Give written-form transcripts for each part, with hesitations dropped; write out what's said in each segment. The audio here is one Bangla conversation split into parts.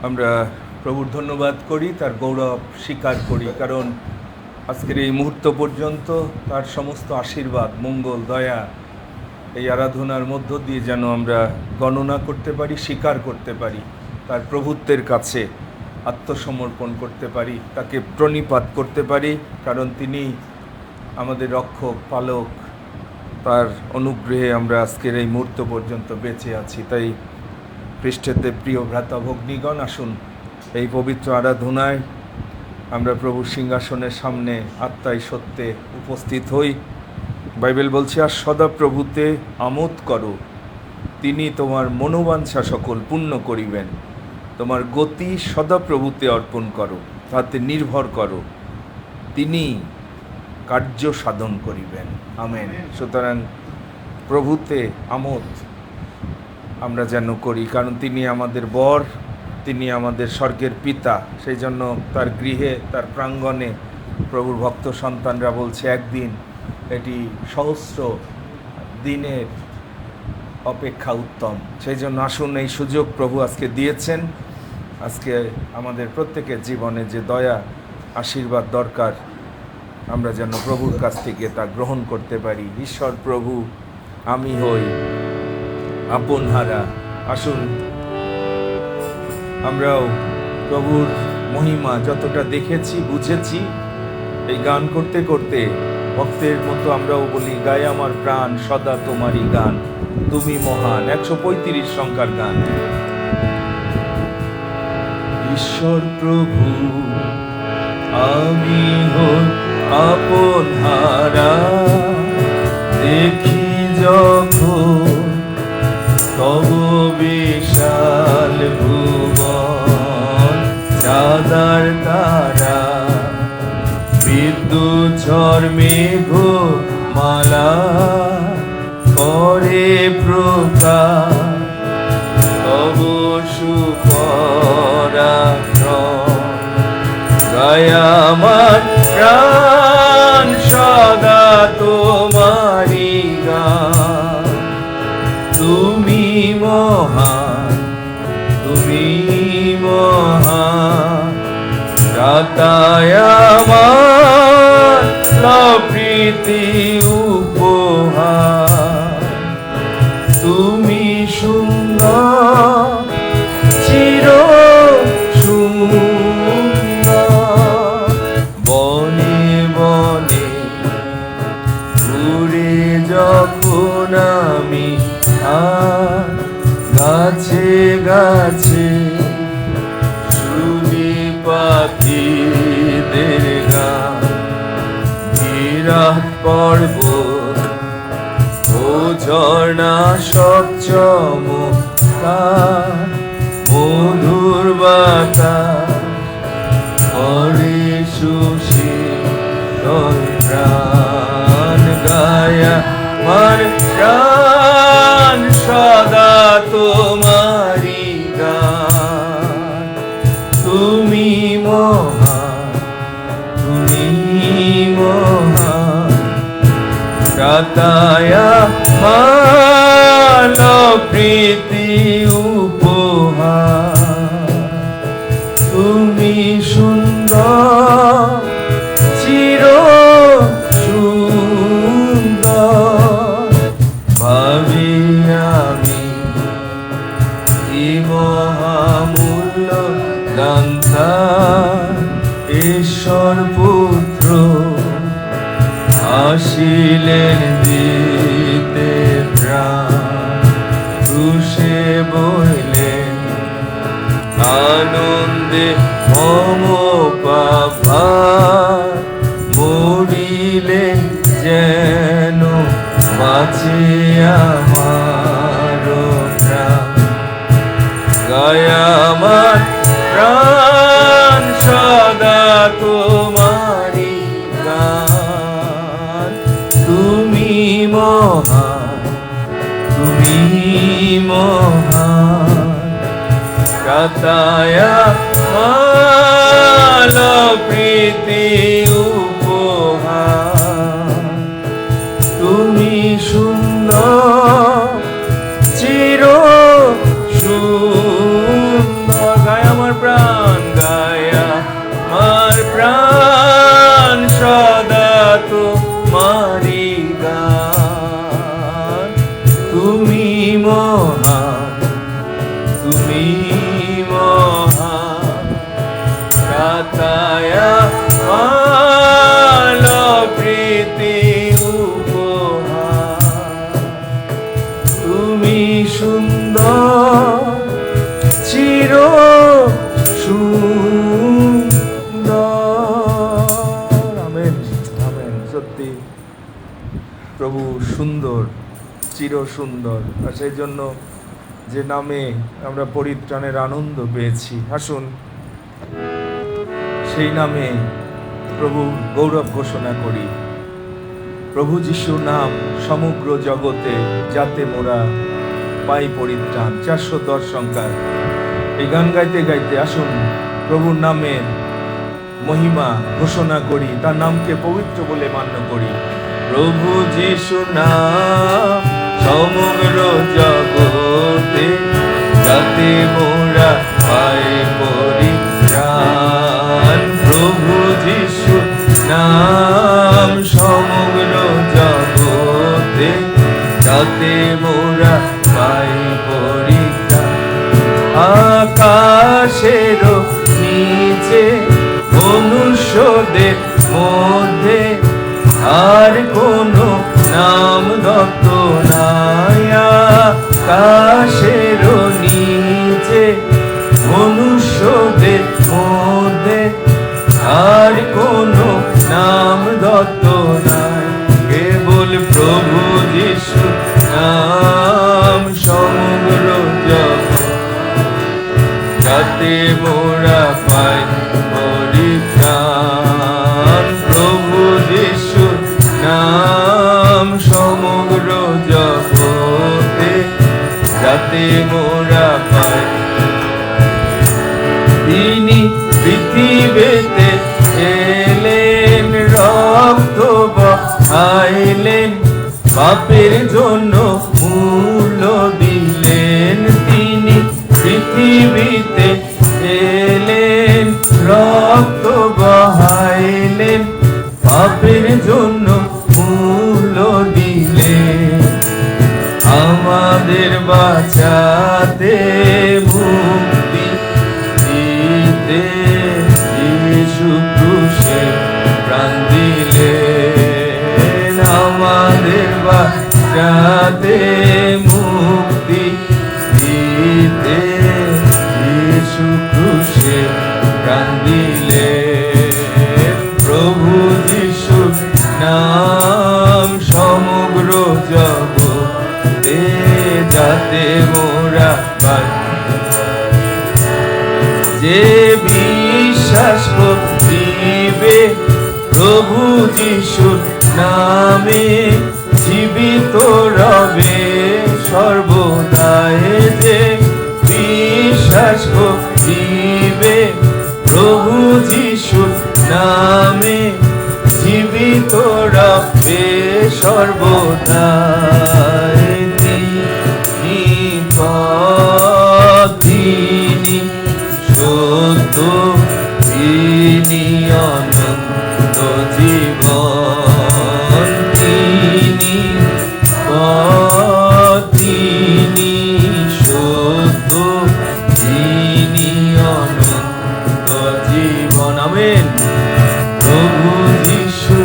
আমরা প্রভুর ধন্যবাদ করি, তার গৌরব স্বীকার করি, কারণ আজকের এই মুহূর্ত পর্যন্ত তার সমস্ত আশীর্বাদ, মঙ্গল, দয়া এই আরাধনার মধ্য দিয়ে যেন আমরা গণনা করতে পারি, স্বীকার করতে পারি, তার প্রভুত্বের কাছে আত্মসমর্পণ করতে পারি, তাকে প্রণিপাত করতে পারি, কারণ তিনি আমাদের রক্ষক, পালক। তার অনুগ্রহে আমরা আজকের এই মুহূর্ত পর্যন্ত বেঁচে আছি। তাই পৃষ্ঠেতে প্রিয় ভ্রাতা ভগ্নীগণ, আসুন এই পবিত্র আরাধনায় আমরা প্রভুর সিংহাসনের সামনে আত্মায় সত্যে উপস্থিত হই। বাইবেল বলছে, আর সদা প্রভুতে আমোদ করো, তিনি তোমার মনোবাঞ্ছা সকল পূর্ণ করিবেন। তোমার গতি সদা প্রভুতে অর্পণ করো, তাতে নির্ভর করো, তিনি কার্য সাধন করিবেন। আমেন। সুতরাং প্রভুতে আমোদ আমরা যেন করি, কারণ তিনি আমাদের বর, তিনি আমাদের স্বর্গের পিতা। সেই জন্য তার গৃহে, তার প্রাঙ্গণে প্রভুর ভক্ত সন্তানরা বলছে, একদিন এটি সহস্র দিনের অপেক্ষা উত্তম। সেই জন্য আসুন, এই সুযোগ প্রভু আজকে দিয়েছেন। আজকে আমাদের প্রত্যেকের জীবনে যে দয়া, আশীর্বাদ দরকার, আমরা যেন প্রভুর কাছ থেকে তা গ্রহণ করতে পারি। ঈশ্বর প্রভু, আমি হই আপনহারা। আসুন আমরাও প্রভুর মহিমা যতটা দেখেছি, বুঝেছি, এই গান করতে করতে ভক্তের মতো আমরাও বলি, গায়ে আমার প্রাণ সদা তোমারই গান, তুমি মহান। 135 সংখ্যার গান। ঈশ্বর প্রভু, আমি হই আপনহারা, দেখি যখন তব বিশাল ভুবন, চাঁদার তারা, বিদ্যুৎ ঝড় মেঘ মালা করে প্রকাশ, তব সুপরাক্রম। গায়ে আমার প্রাণ সদা তোমারই গান, তুমি মহান, তুমি মহান। দাতায় আমার প্রীতি উপহার, তুমি সুন্দর, চির সুন্দর। বনে বনে ঘুরে যখন আমি, আর গাছে গাছে শুনি পাখিদের গান। বিরাট পর্বত ও ঝর্ণা সব চমৎকার, মধুর বাতাস করে সুশীতল প্রাণ। গায়া আমার প্রাণ সদা তোমারই গান, তুমি মহান, তুমি মহান। দাতায় আমার প্রীতি উপহার, তুমি সুন্দর, চির সুন্দর। ভাবি আমি কি মহামূল্য দান্তা, ঈশ্বর পুত্র আসিলেন দিতে প্রাণ, ক্রুশে বইলেন আনন্দে মম পাপ, মরিলেন যেন বাঁচে আমার প্রাণ। গায়ে আমার প্রাণ সদা তোমারই গান, তুমি মহান, তুমি মহান। দাতায় আমার প্রীতি উপহার, তুমি সুন্দর, চির সুন্দর। গায়ে আমার মহান, তুমি মহান, রাতায়া ভালো প্রীতি উপহার, তুমি সুন্দর, চির সুন্দর। Amen, amen. সত্যি প্রভু সুন্দর, চির সুন্দর। আর সেই জন্য যে নামে আমরা পরিত্রাণের আনন্দ পেয়েছি, আসুন সেই নামে প্রভু গৌরব ঘোষণা করি। প্রভু যিশুর নাম সমগ্র জগতে, যাতে মোরা পাই পরিত্রাণ। 410 সংখ্যার এই গান গাইতে গাইতে আসুন প্রভুর নামের মহিমা ঘোষণা করি, তার নামকে পবিত্র বলে মান্য করি। প্রভু যিশুর নাম সমগ্র জগতে, যাতে মোরা পাই পরিত্রাণ। প্রভু যিশুর নাম সমগ্র জগতে, যাতে মোরা পাই পরিত্রাণ। আকাশের নিচে মনুষ্যদের মধ্যে আর কোনো নাম দত্ত নাই। আকাশের নিচে মনুষ্যদের মধ্যে আর কোনো নাম দত্ত নাই, কেবল প্রভু যিশু নাম সমগ্র জগৎ, যাতে মোরা পাই পরিত্রাণ। প্রভু যিশু নাম সমগ্র জগতে, যাতে মোরা পাই। তিনি পৃথিবীতে এলেন, রক্ত বহাইলেন, পাপের জন্য মূল্য দিলেন। তিনি পৃথিবীতে এলেন, রক্ত বহাইলেন, পাপের জন্য মূল্য দিলেন। আমাদের বাঁচাতে, মুক্তি দিতে যিশু ক্রুশে প্রাণ দিলেন। আমাদের বাঁচাতে, মুক্তি দিতে যিশু ক্রুশে প্রাণ দিলেন। প্রভু যিশু নাম সমগ্র জগতে, যাতে মোরা পাই। যে বিশ্বাস করিবে প্রভু যিশুর নামে, জীবিত রবে সর্বদাই। যে বিশ্বাস করিবে প্রভু যিশুর নামে, জীবিত রবে সর্বদাই। তিনি পথ, তিনি সত্য, তিনি অনন্ত জীবন। তিনি পথ, তিনি সত্য, তিনি অনন্ত জীবন। আমেন। প্রভু যিশু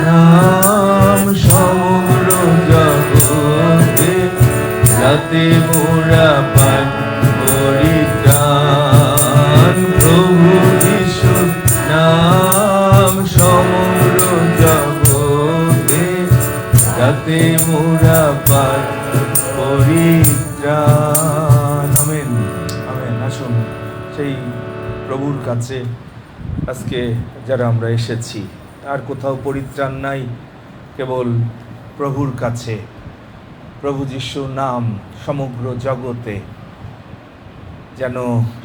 নাম সমগ্র জগতে, যাতে মোরা পাই পরিত্রাণ। প্রভু যিশু নাম সমগ্র জগতে, যাতে মোরা পাই পরিত্রাণ। Amen, amen. আসুন সেই প্রভুর কাছে আজকে যারা আমরা এসেছি, আর কোথাও পরিত্রাণ নাই, কেবল প্রভুর কাছে। প্রভু যিশুর নাম সমগ্র জগতে, যেন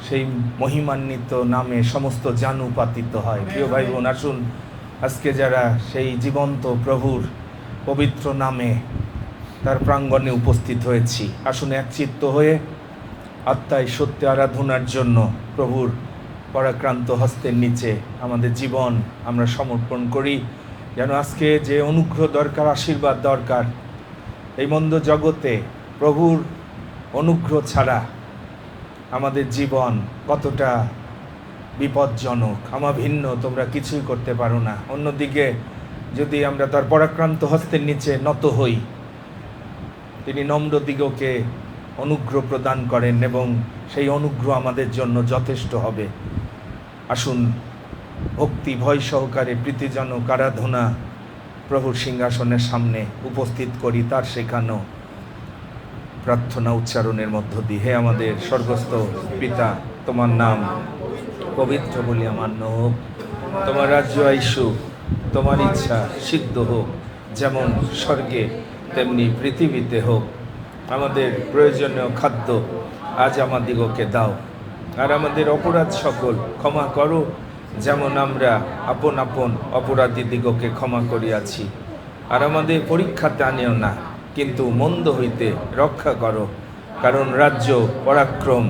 সেই মহিমান্বিত নামে সমস্ত জানু পাতিত হয়। প্রিয় ভাই বোন, আসুন আজকে যারা সেই জীবন্ত প্রভুর পবিত্র নামে তার প্রাঙ্গণে উপস্থিত হয়েছি, আসুন একচিত্ত হয়ে আত্মায় সত্যে আরাধনার জন্য প্রভুর পরাক্রান্ত হস্তের নিচে আমাদের জীবন আমরা সমর্পণ করি। যেন আজকে যে অনুগ্রহ দরকার, আশীর্বাদ দরকার, এই মন্দ জগতে প্রভুর অনুগ্রহ ছাড়া আমাদের জীবন কতটা বিপজ্জনক, ভিন্ন তোমরা কিছুই করতে পারো না। অন্যদিকে যদি আমরা তার পরাক্রান্ত হস্তের নিচে নত হই, তিনি নম্র দিগকে অনুগ্রহ প্রদান করেন এবং সেই অনুগ্রহ আমাদের জন্য যথেষ্ট হবে। আসুন ভক্তি ভয় সহকারে প্রীতিজনক আরাধনা প্রভুর সিংহাসনের সামনে উপস্থিত করি তার শেখানো প্রার্থনা উচ্চারণের মধ্য দিয়ে। হে আমাদের স্বর্গস্থ পিতা, তোমার নাম পবিত্র বলিয়া মান্য হোক, তোমার রাজ্য আইসুক, তোমার ইচ্ছা সিদ্ধ হোক, যেমন স্বর্গে তেমনি পৃথিবীতে হোক। আমাদের প্রয়োজনীয় খাদ্য আজ আমাদিগকে দাও, আর আমাদের অপরাধ সকল ক্ষমা করো, যেমন আমরা আপন আপন অপরাধী দিগকে ক্ষমা করিয়াছি। আর আমাদের পরীক্ষাতে আনিও না, কিন্তু মন্দ হইতে রক্ষা করো, কারণ রাজ্য পরাক্রম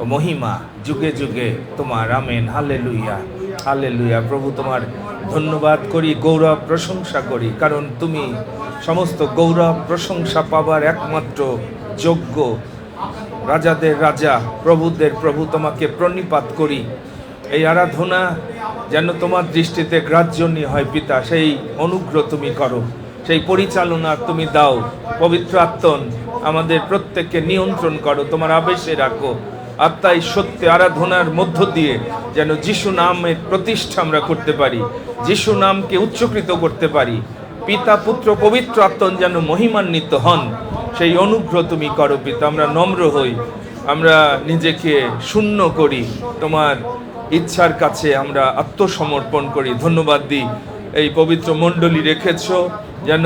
ও মহিমা যুগে যুগে তোমার। আমেন। Hallelujah, hallelujah. প্রভু তোমার ধন্যবাদ করি, গৌরব প্রশংসা করি, কারণ তুমি সমস্ত গৌরব প্রশংসা পাবার একমাত্র যোগ্য। রাজাদের রাজা, প্রভুদের প্রভু, তোমাকে প্রণিপাত করি। এই আরাধনা যেন তোমার দৃষ্টিতে গ্রাহ্যনীয় হয় পিতা, সেই অনুগ্রহ তুমি করো, সেই পরিচালনা তুমি দাও। পবিত্র আত্মন আমাদের প্রত্যেককে নিয়ন্ত্রণ করো, তোমার আবেশে রাখো। আত্মাই সত্যি আরাধনার মধ্য দিয়ে যেন যিশু নামের প্রতিষ্ঠা আমরা করতে পারি, যিশু নামকে উচ্চকৃত করতে পারি। পিতা পুত্র পবিত্র আত্মন যেন মহিমান্বিত হন, সেই অনুগ্রহ তুমি করো পিতা। আমরা নম্র হই, আমরা নিজেকে শূন্য করি, তোমার ইচ্ছার কাছে আমরা আত্মসমর্পণ করি। ধন্যবাদ দিই এই পবিত্র মণ্ডলী রেখেছ, যেন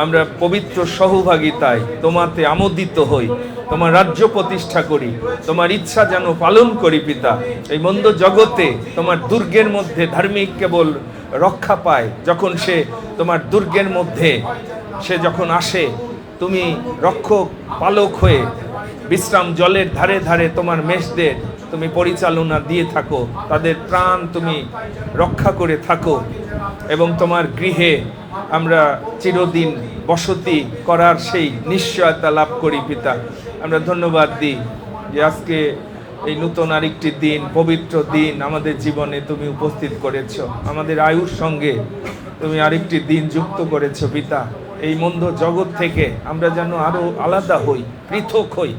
আমরা পবিত্র সহভাগিতায় তোমাতে আমোদিত হই, তোমার রাজ্য প্রতিষ্ঠা করি, তোমার ইচ্ছা যেন পালন করি পিতা। এই মন্দ জগতে তোমার দুর্গের মধ্যে ধার্মিক কেবল রক্ষা পায় যখন সে তোমার দুর্গের মধ্যে সে যখন আসে, তুমি রক্ষক পালক হয়ে বিশ্রাম জলের ধারে ধারে তোমার মেষদের তুমি পরিচালনা দিয়ে থাকো, তাদের প্রাণ তুমি রক্ষা করে থাকো, এবং তোমার গৃহে আমরা চিরদিন বসতি করার সেই নিশ্চয়তা লাভ করি পিতা। আমরা ধন্যবাদ দিই যে আজকে এই নতুন আরেকটি দিন, পবিত্র দিন আমাদের জীবনে তুমি উপস্থিত করেছ, আমাদের আয়ুর সঙ্গে তুমি আরেকটি দিন যুক্ত করেছ পিতা। এই মন্দ জগৎ থেকে আমরা যেন আরো আলাদা হই, পৃথক হই।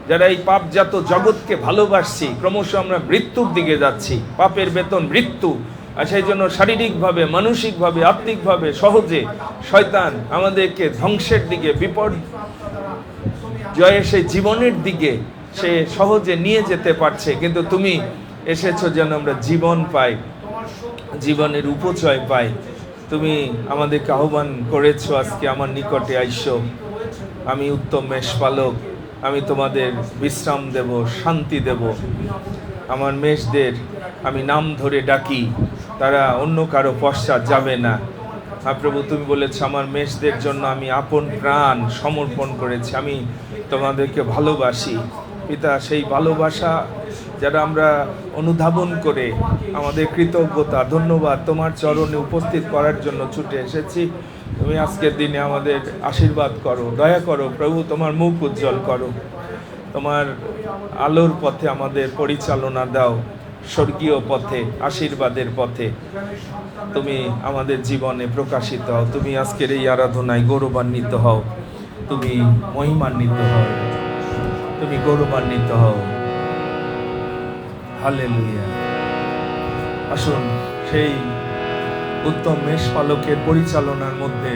যারা এই পাপজাত জগৎকে ভালোবাসছি, ক্রমশ আমরা মৃত্যুর দিকে যাচ্ছি। পাপের বেতন মৃত্যু, আর সেই জন্য শারীরিকভাবে, মানসিকভাবে, আত্মিকভাবে সহজে শয়তান আমাদেরকে ধ্বংসের দিকে, বিপর্যয়ে সেই জীবনের দিকে সে সহজে নিয়ে যেতে পারছে, কিন্তু তুমি এসেছো যেন আমরা জীবন পাই, জীবনের উপচয় পাই। তুমি আমাদেরকে আহ্বান করেছো আজকে, আমার নিকটে আইসো, আমি উত্তম মেষপালক, আমি তোমাদের বিশ্রাম দেব, শান্তি দেব। আমার মেষদের আমি নাম ধরে ডাকি, তারা অন্য কারো পশ্চাৎ যাবে না। প্রভু তুমি বলেছ আমার মেষদের জন্য আমি আপন প্রাণ সমর্পণ করেছি, আমি তোমাদেরকে ভালোবাসি পিতা। সেই ভালোবাসা যারা আমরা অনুধাবন করে আমাদের কৃতজ্ঞতা, ধন্যবাদ তোমার চরণে উপস্থিত করার জন্য ছুটে এসেছি। তুমি আজকের দিনে আমাদের আশীর্বাদ করো, দয়া করো প্রভু, তোমার মুখ উজ্জ্বল করো, তোমার আলোর পথে আমাদের পরিচালনা দাও, স্বর্গীয় পথে, আশীর্বাদের পথে তুমি আমাদের জীবনে প্রকাশিত হও। তুমি আজকের এই আরাধনায় গৌরবান্বিত হও, তুমি মহিমান্বিত হও, তুমি গৌরবান্বিত হও। হালেলুয়া। আসুন সেই উত্তম মেষপালকের পরিচালনার মধ্যে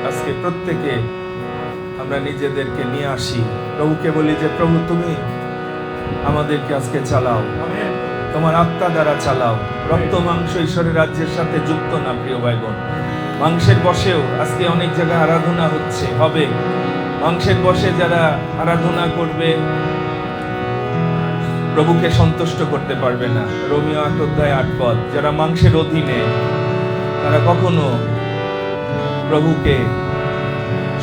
আজকে প্রত্যেকে আমরা নিজেদেরকে নিয়ে আসি। প্রভুকে বলি যে প্রভু তুমি আমাদেরকে আজকে চালাও, তোমার আত্মা দ্বারা চালাও। রক্ত মাংস ঈশ্বরের রাজ্যের সাথে যুক্ত না প্রিয় ভাই বোন। মাংসের বশেও আজকে অনেক জায়গায় আরাধনা হচ্ছে, হবে। মাংসের বশে যারা আরাধনা করবে প্রভুকে সন্তুষ্ট করতে পারবে না। রোমিও 8:8 যারা মাংসের অধীনে তারা কখনো প্রভুকে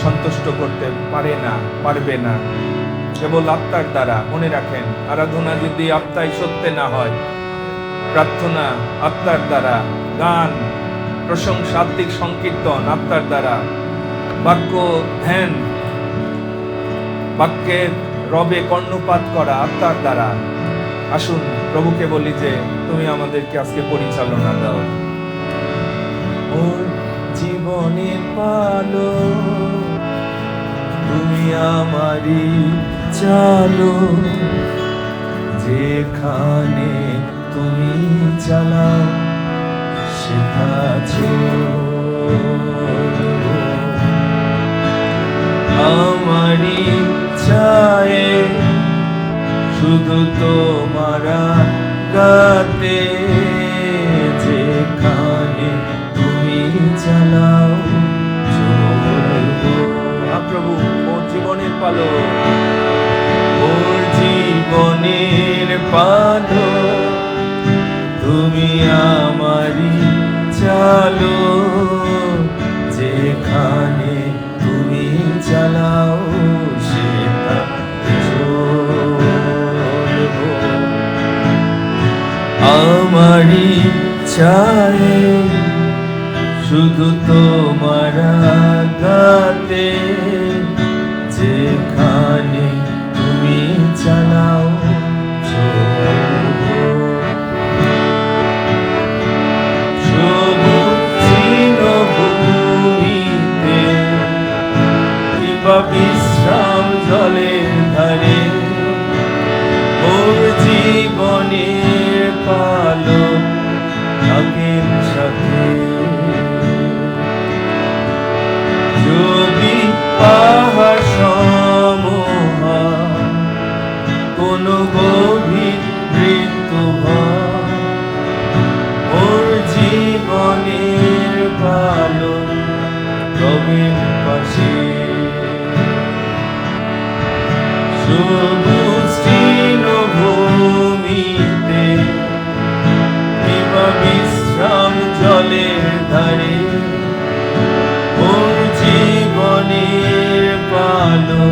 সন্তুষ্ট করতে পারে না, পারবে না। কেবল আত্মার দ্বারা। মনে রাখেন, আরাধনা যদি আত্মায় সত্যে না হয়, প্রার্থনা আত্মার দ্বারা, গান প্রশংসা আত্মিক সংকীর্তন আত্মার দ্বারা, বাক্য ধ্যান, বাক্যের রবে কর্ণপাত করা আত্মার দ্বারা। আসুন প্রভুকে বলি যে তুমি আমাদেরকে আজকে পরিচালনা দাও। ওর জীবনের পালো, তুমি আমারই চালো, যেখানে তুমি চালাও সেটা চলবো। আমারই চায়ে শুধু তোমার গাতে, যেখানে তুমি চালাও চলবো। প্রভু ওর জীবনের পালো, ওর জীবনের পালো, তুমি আমারই চালো, যেখানে তুমি চালাও সেটা চলবো। আমারই চাই শুধু তোমার গাতে, যেখানে তুমি চালাও চলবো। সবুজ তৃণভূমিতে কিংবা বিশ্রাম জলের ধারে, ওর জীবনের পালো থাকেন সাথে। যদি পাহাড় সমূহ কোন গভীর মৃত্যু হয়, ওর জীবনের ভালো রবের পাশে। সবুজ তৃণভূমিতে কিংবা বিশ্রাম জলের ধারে, ওর জীবনের পালো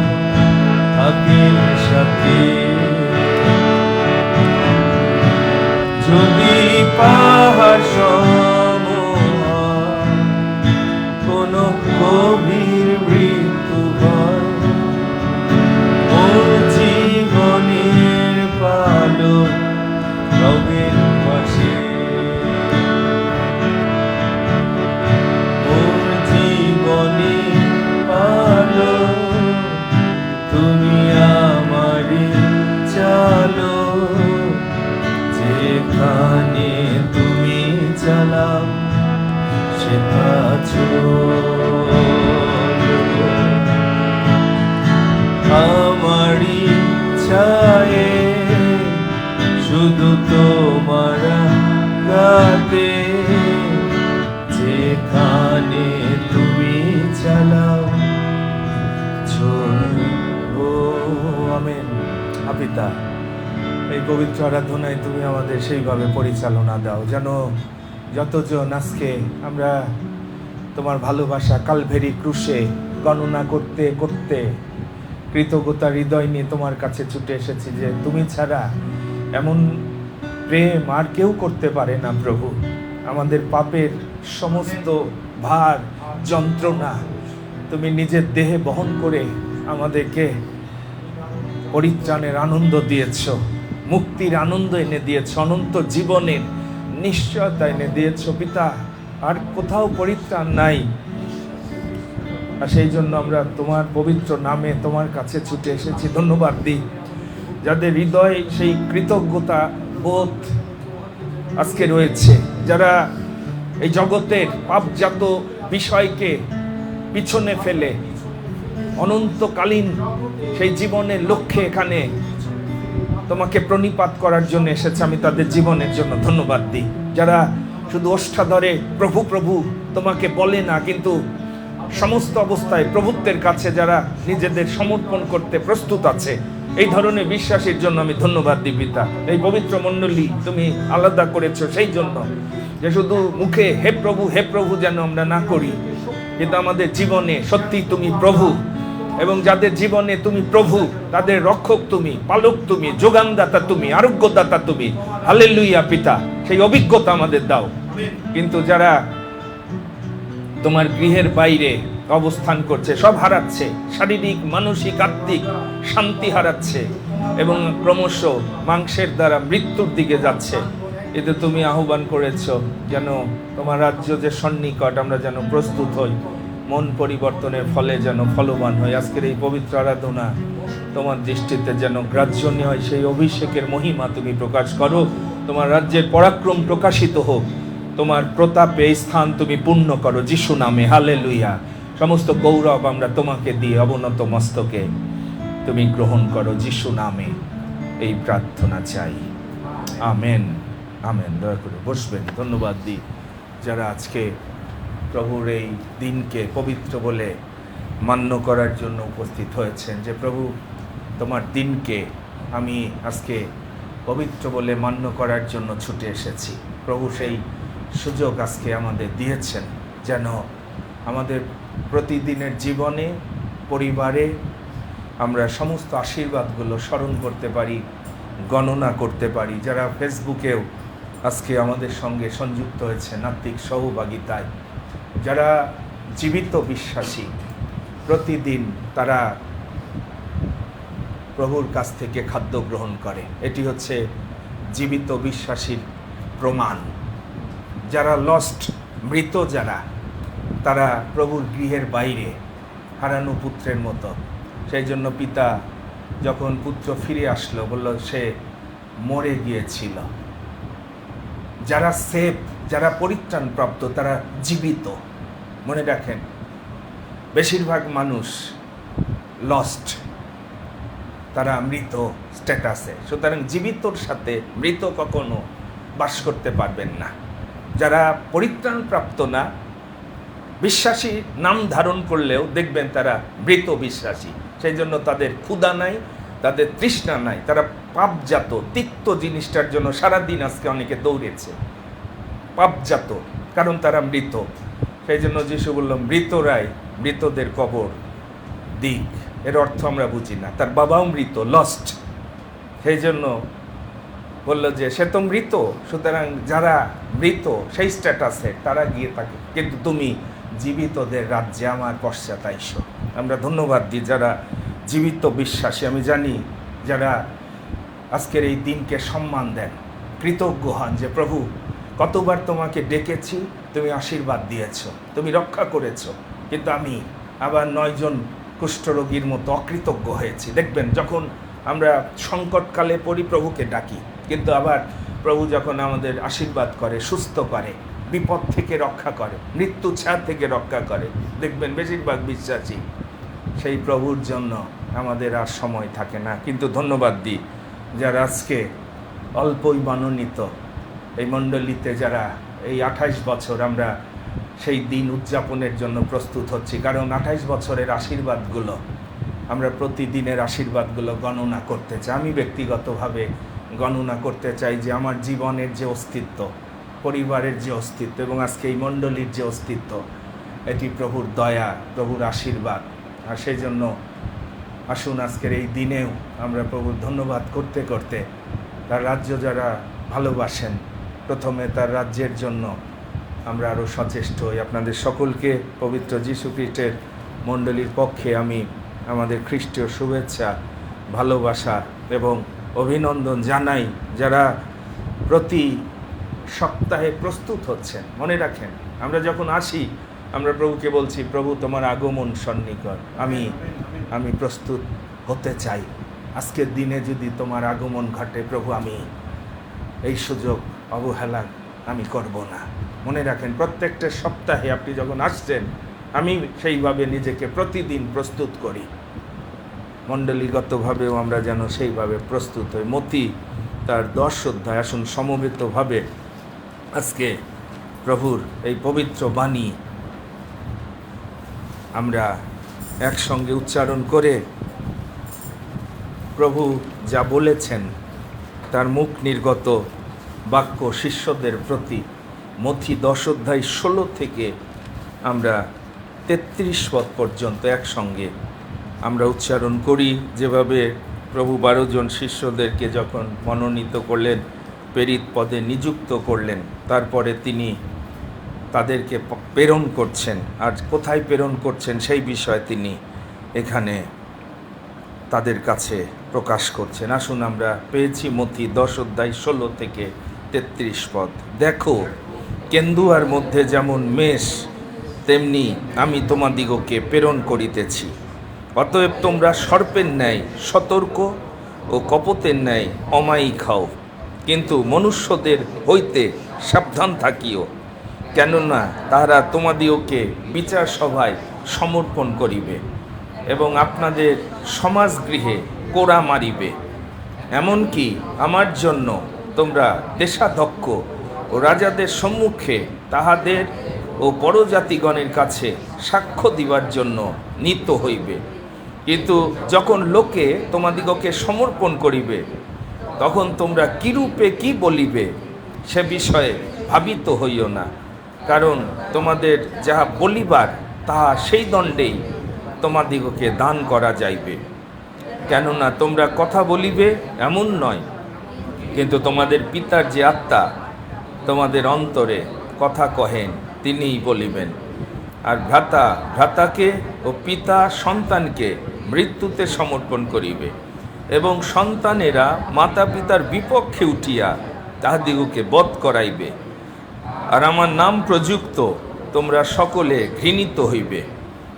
থাকেন সাথে। যদি পাহাড় সমূহ কোন গভীর মৃত্যু হয়, ওর জীবনের পালো রবের পাশে। ওর জীবনের পালো, তুমি আমারই চালো, যেখানে তুমি চালাও সেটা চলবো। আমারই চায়ে শুধু তোমার গাতে, যেখানে তুমি চালাও চলবো। আমেন। পিতা, এই পবিত্র আরাধনায় তুমি আমাদের সেইভাবে পরিচালনা দাও যেন যতজন আজকে আমরা তোমার ভালোবাসা কালভেরি ক্রুশে গণনা করতে করতে কৃতজ্ঞতা হৃদয় নিয়ে তোমার কাছে ছুটে এসেছি যে তুমি ছাড়া এমন প্রেম আর কেউ করতে পারে না প্রভু। আমাদের পাপের সমস্ত ভার যন্ত্রণা তুমি নিজের দেহে বহন করে আমাদেরকে পরিত্রাণের আনন্দ দিয়েছ, মুক্তির আনন্দ এনে দিয়েছ, অনন্ত জীবনের নিশ্চয়তা এনে দিয়েছ পিতা। আর কোথাও পরিত্রাণ নাই। আর সেই জন্য আমরা তোমার পবিত্র নামে তোমার কাছে ছুটে এসেছি। ধন্যবাদ দিই যাদের হৃদয়ে সেই কৃতজ্ঞতা বোধ আজকে রয়েছে, যারা এই জগতের পাপজাত বিষয়কে পিছনে ফেলে অনন্তকালীন সেই জীবনের লক্ষ্যে এখানে তোমাকে প্রণিপাত করার জন্য এসেছে, আমি তাদের জীবনের জন্য ধন্যবাদ দিই। যারা শুধু ওষ্ঠা ধরে প্রভু প্রভু তোমাকে বলে না, কিন্তু সমস্ত অবস্থায় প্রভুত্বের কাছে যারা নিজেদের সমর্পণ করতে প্রস্তুত আছে, এই ধরনের বিশ্বাসের জন্য আমি ধন্যবাদ দিই পিতা। এই পবিত্র মণ্ডলী তুমি আলাদা করেছো সেই জন্য যে শুধু মুখে হে প্রভু যেন আমরা না করি, কিন্তু আমাদের জীবনে সত্যি তুমি প্রভু, এবং যাদের জীবনে তুমি প্রভু তাদের রক্ষক তুমি, পালক তুমি, যোগানদাতা তুমি, আরোগ্যদাতা তুমি। হালেলুয়া পিতা, সেই অভিজ্ঞতা আমাদের দাও। কিন্তু যারা তোমার গৃহের বাইরে অবস্থান করছে, সব হারাচ্ছে, শারীরিক, মানসিক, আত্মিক শান্তি হারাচ্ছে এবং ক্রমশ মাংসের দ্বারা মৃত্যুর দিকে যাচ্ছে। এতে তুমি আহ্বান করেছ যেন তোমার রাজ্য যে সন্নিকট, আমরা যেন প্রস্তুত হই, মন পরিবর্তনের ফলে যেন ফলবান হই। আজকের এই পবিত্র আরাধনা তোমার দৃষ্টিতে যেন গ্রাহ্য হয়, সেই অভিষেকের মহিমা তুমি প্রকাশ করো। তোমার রাজ্যের পরাক্রম প্রকাশিত হোক, তোমার প্রতাপে এই স্থান তুমি পূর্ণ করো যিশু নামে, হালেলুয়া। সমস্ত গৌরব আমরা তোমাকে দিয়ে অবনত মস্তকে তুমি গ্রহণ করো যিশু নামে, এই প্রার্থনা চাই, আমেন, আমেন। দয়া করে বসবেন। ধন্যবাদ দিই যারা আজকে প্রভুর এই দিনকে পবিত্র বলে মান্য করার জন্য উপস্থিত হয়েছেন, যে প্রভু তোমার দিনকে আমি আজকে পবিত্র বলে মান্য করার জন্য ছুটে এসেছি। প্রভু সেই সুযোগ আজকে আমাদের দিয়েছেন যেন আমাদের প্রতিদিনের জীবনে, পরিবারে আমরা সমস্ত আশীর্বাদগুলো স্মরণ করতে পারি, গণনা করতে পারি। যারা ফেসবুকেও আজকে আমাদের সঙ্গে সংযুক্ত হয়েছে আত্মিক সহভাগিতায়, যারা জীবিত বিশ্বাসী, প্রতিদিন তারা প্রভুর কাছ থেকে খাদ্য গ্রহণ করে, এটি হচ্ছে জীবিত বিশ্বাসীর প্রমাণ। যারা লস্ট, মৃত যারা, তারা প্রভুর গৃহের বাইরে হারানো পুত্রের মতো। সেই জন্য পিতা যখন পুত্র ফিরে আসলো বলল সে মরে গিয়েছিল। যারা সেফ, যারা পরিত্রাণপ্রাপ্ত, তারা জীবিত। মনে রাখেন, বেশিরভাগ মানুষ লস্ট, তারা মৃত স্ট্যাটাসে। সুতরাং জীবিতর সাথে মৃত কখনো বাস করতে পারবেন না। যারা পরিত্রাণপ্রাপ্ত না, বিশ্বাসী নাম ধারণ করলেও দেখবেন তারা মৃত বিশ্বাসী। সেই জন্য তাদের ক্ষুধা নাই, তাদের তৃষ্ণা নাই, তারা পাপজাত, তিক্ত জিনিসটার জন্য সারাদিন আজকে অনেকে দৌড়েছে, পাপজাত, কারণ তারা মৃত। সেই জন্য যিশু বলল মৃতরাই মৃতদের কবর দিক। এর অর্থ আমরা বুঝি না, তার বাবাও মৃত, লস্ট। সেই জন্য বলল যে সে তো মৃত, সুতরাং যারা মৃত সেই স্ট্যাটাসে তারা গিয়ে থাকে, কিন্তু তুমি জীবিতদের রাজ্যে আমার পশ্চাৎ আইসো। আমরা ধন্যবাদ দিই যারা জীবিত বিশ্বাসী। আমি জানি যারা আজকের এই দিনকে সম্মান দেন, কৃতজ্ঞ হন যে প্রভু কতবার তোমাকে ডেকেছি, তুমি আশীর্বাদ দিয়েছ, তুমি রক্ষা করেছ, কিন্তু আমি আবার 9 জন কুষ্ঠরোগীর মতো অকৃতজ্ঞ হয়েছি। দেখবেন যখন আমরা সংকটকালে পড়ি প্রভুকে ডাকি, কিন্তু আবার প্রভু যখন আমাদের আশীর্বাদ করে, সুস্থ করে, বিপদ থেকে রক্ষা করে, মৃত্যু ছায়া থেকে রক্ষা করে, দেখবেন বেশিরভাগ বিশ্বাসী সেই প্রভুর জন্য আমাদের আর সময় থাকে না। কিন্তু ধন্যবাদ দিই যারা আজকে অল্পই মনোনীত এই মণ্ডলীতে, যারা এই 28 বছর আমরা সেই দিন উদযাপনের জন্য প্রস্তুত হচ্ছি। কারণ 28 বছরের আশীর্বাদগুলো আমরা প্রতিদিনের আশীর্বাদগুলো গণনা করতে চাই। আমি ব্যক্তিগতভাবে গণনা করতে চাই যে আমার জীবনের যে অস্তিত্ব, পরিবারের যে অস্তিত্ব এবং আজকে এই মণ্ডলীর যে অস্তিত্ব, এটি প্রভুর দয়া, প্রভুর আশীর্বাদ। আর সেই জন্য আসুন আজকের এই দিনেও আমরা প্রভুর ধন্যবাদ করতে করতে তার রাজ্য যারা ভালোবাসেন, প্রথমে তার রাজ্যের জন্য আমরা আরও সচেষ্ট হই। আপনাদের সকলকে পবিত্র যীশু খ্রিস্টের মণ্ডলীর পক্ষে আমি আমাদের খ্রিস্টীয় শুভেচ্ছা, ভালোবাসা এবং অভিনন্দন জানাই। যারা প্রতি সপ্তাহে প্রস্তুত হচ্ছেন, মনে রাখেন আমরা যখন আসি আমরা প্রভুকে বলছি প্রভু তোমার আগমন সন্নিকট, আমি প্রস্তুত হতে চাই। আজকের দিনে যদি তোমার আগমন ঘটে প্রভু, আমি এই সুযোগ অবহেলা আমি করব না। মনে রাখেন প্রত্যেকটা সপ্তাহে আপনি যখন আসছেন, আমি সেইভাবে নিজেকে প্রতিদিন প্রস্তুত করি। মণ্ডলীগতভাবেও আমরা যেন সেইভাবে প্রস্তুত হই। মতি তার 10 অধ্যায়, আসুন সমবেতভাবে আজকে প্রভুর এই পবিত্র বাণী আমরা একসঙ্গে উচ্চারণ করে প্রভু যা বলেছেন তার মুখ নির্গত বাক্য শিষ্যদের প্রতি মথি 10 অধ্যায় 16 থেকে আমরা 33 পদ পর্যন্ত একসঙ্গে আমরা উচ্চারণ করি। যেভাবে প্রভু 12 জন শিষ্যদেরকে যখন মনোনীত করলেন, প্রেরিত পদে নিযুক্ত করলেন, তারপরে তিনি তাদেরকে প্রেরণ করছেন, আর কোথায় প্রেরণ করছেন সেই বিষয়ে তিনি এখানে তাদের কাছে প্রকাশ করছেন। আসুন আমরা পেয়েছি মথি 10:16-33 দেখো, কেন্দুয়ার মধ্যে যেমন মেষ, তেমনি আমি তোমাদিগকে প্রেরণ করিতেছি। অতএব তোমরা সর্পের ন্যায় সতর্ক ও কপতের ন্যায় অমায়িক খাও, কিন্তু মনুষ্যদের হইতে সাবধান থাকিও, কেননা তাহারা তোমাদিগকে বিচার সভায় সমর্পণ করিবে এবং আপনাদের সমাজগৃহে কোড়া মারিবে। এমনকি আমার জন্য তোমরা দেশাধ্যক্ষ ও রাজাদের সম্মুখে তাহাদের ও পরজাতিগণের কাছে সাক্ষ্য দিবার জন্য নীত হইবে। কিন্তু যখন লোকে তোমাদিগকে সমর্পণ করিবে, তখন তোমরা কিরূপে কি বলিবে সে বিষয়ে ভাবিত হইও না, কারণ তোমাদের যাহা বলিবার তাহা সেই দণ্ডেই তোমাদিগকে দান করা যাইবে। কেননা তোমরা কথা বলিবে এমন নয়, কিন্তু তোমাদের পিতার যে আত্মা তোমাদের অন্তরে কথা কহেন তিনিই বলিবেন। আর ভ্রাতা ভ্রাতাকে ও পিতা সন্তানকে মৃত্যুতে সমর্পণ করিবে, এবং সন্তানেরা মাতা পিতার বিপক্ষে উঠিয়া তাহাদিগকে বধ করাইবে। আর আমার নাম প্রযুক্ত তোমরা সকলে ঘৃণিত হইবে,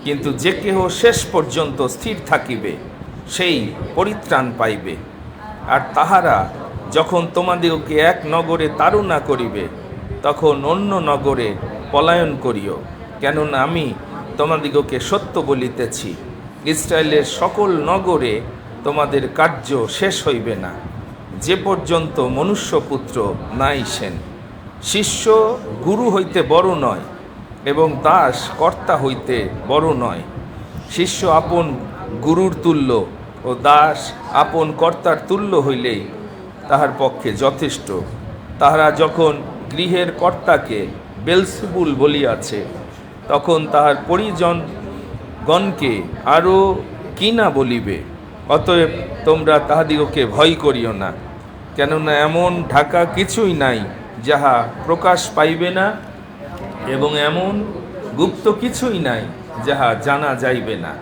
কিন্তু যে কেহ শেষ পর্যন্ত স্থির থাকিবে সেই পরিত্রাণ পাইবে। আর তাহারা যখন তোমাদিগকে এক নগরে তাড়না করিবে, তখন অন্য নগরে পলায়ন করিও, কেননা আমি তোমাদিগকে সত্য বলিতেছি, ইসরায়েলের সকল নগরে তোমাদের কার্য শেষ হইবে না, যে পর্যন্ত মনুষ্যপুত্র না আইসেন। শিষ্য গুরু হইতে বড় নয়, এবং দাস কর্তা হইতে বড় নয়। শিষ্য আপন গুরুর তুল্য ও দাস আপন কর্তার তুল্য হইলেই তাহার পক্ষে যথেষ্ট। তাহারা যখন গৃহের কর্তাকে বেলসেবুল বলিয়াছে, তখন তাহার পরিজনগণকে আরও কি না বলিবে। অতএব তোমরা তাহাদিগকে ভয় করিও না, কেননা এমন ঢাকা কিছুই নাই যাহা প্রকাশ পাইবে না, এবং এমন গুপ্ত কিছুই নাই যাহা জানা যাইবে না।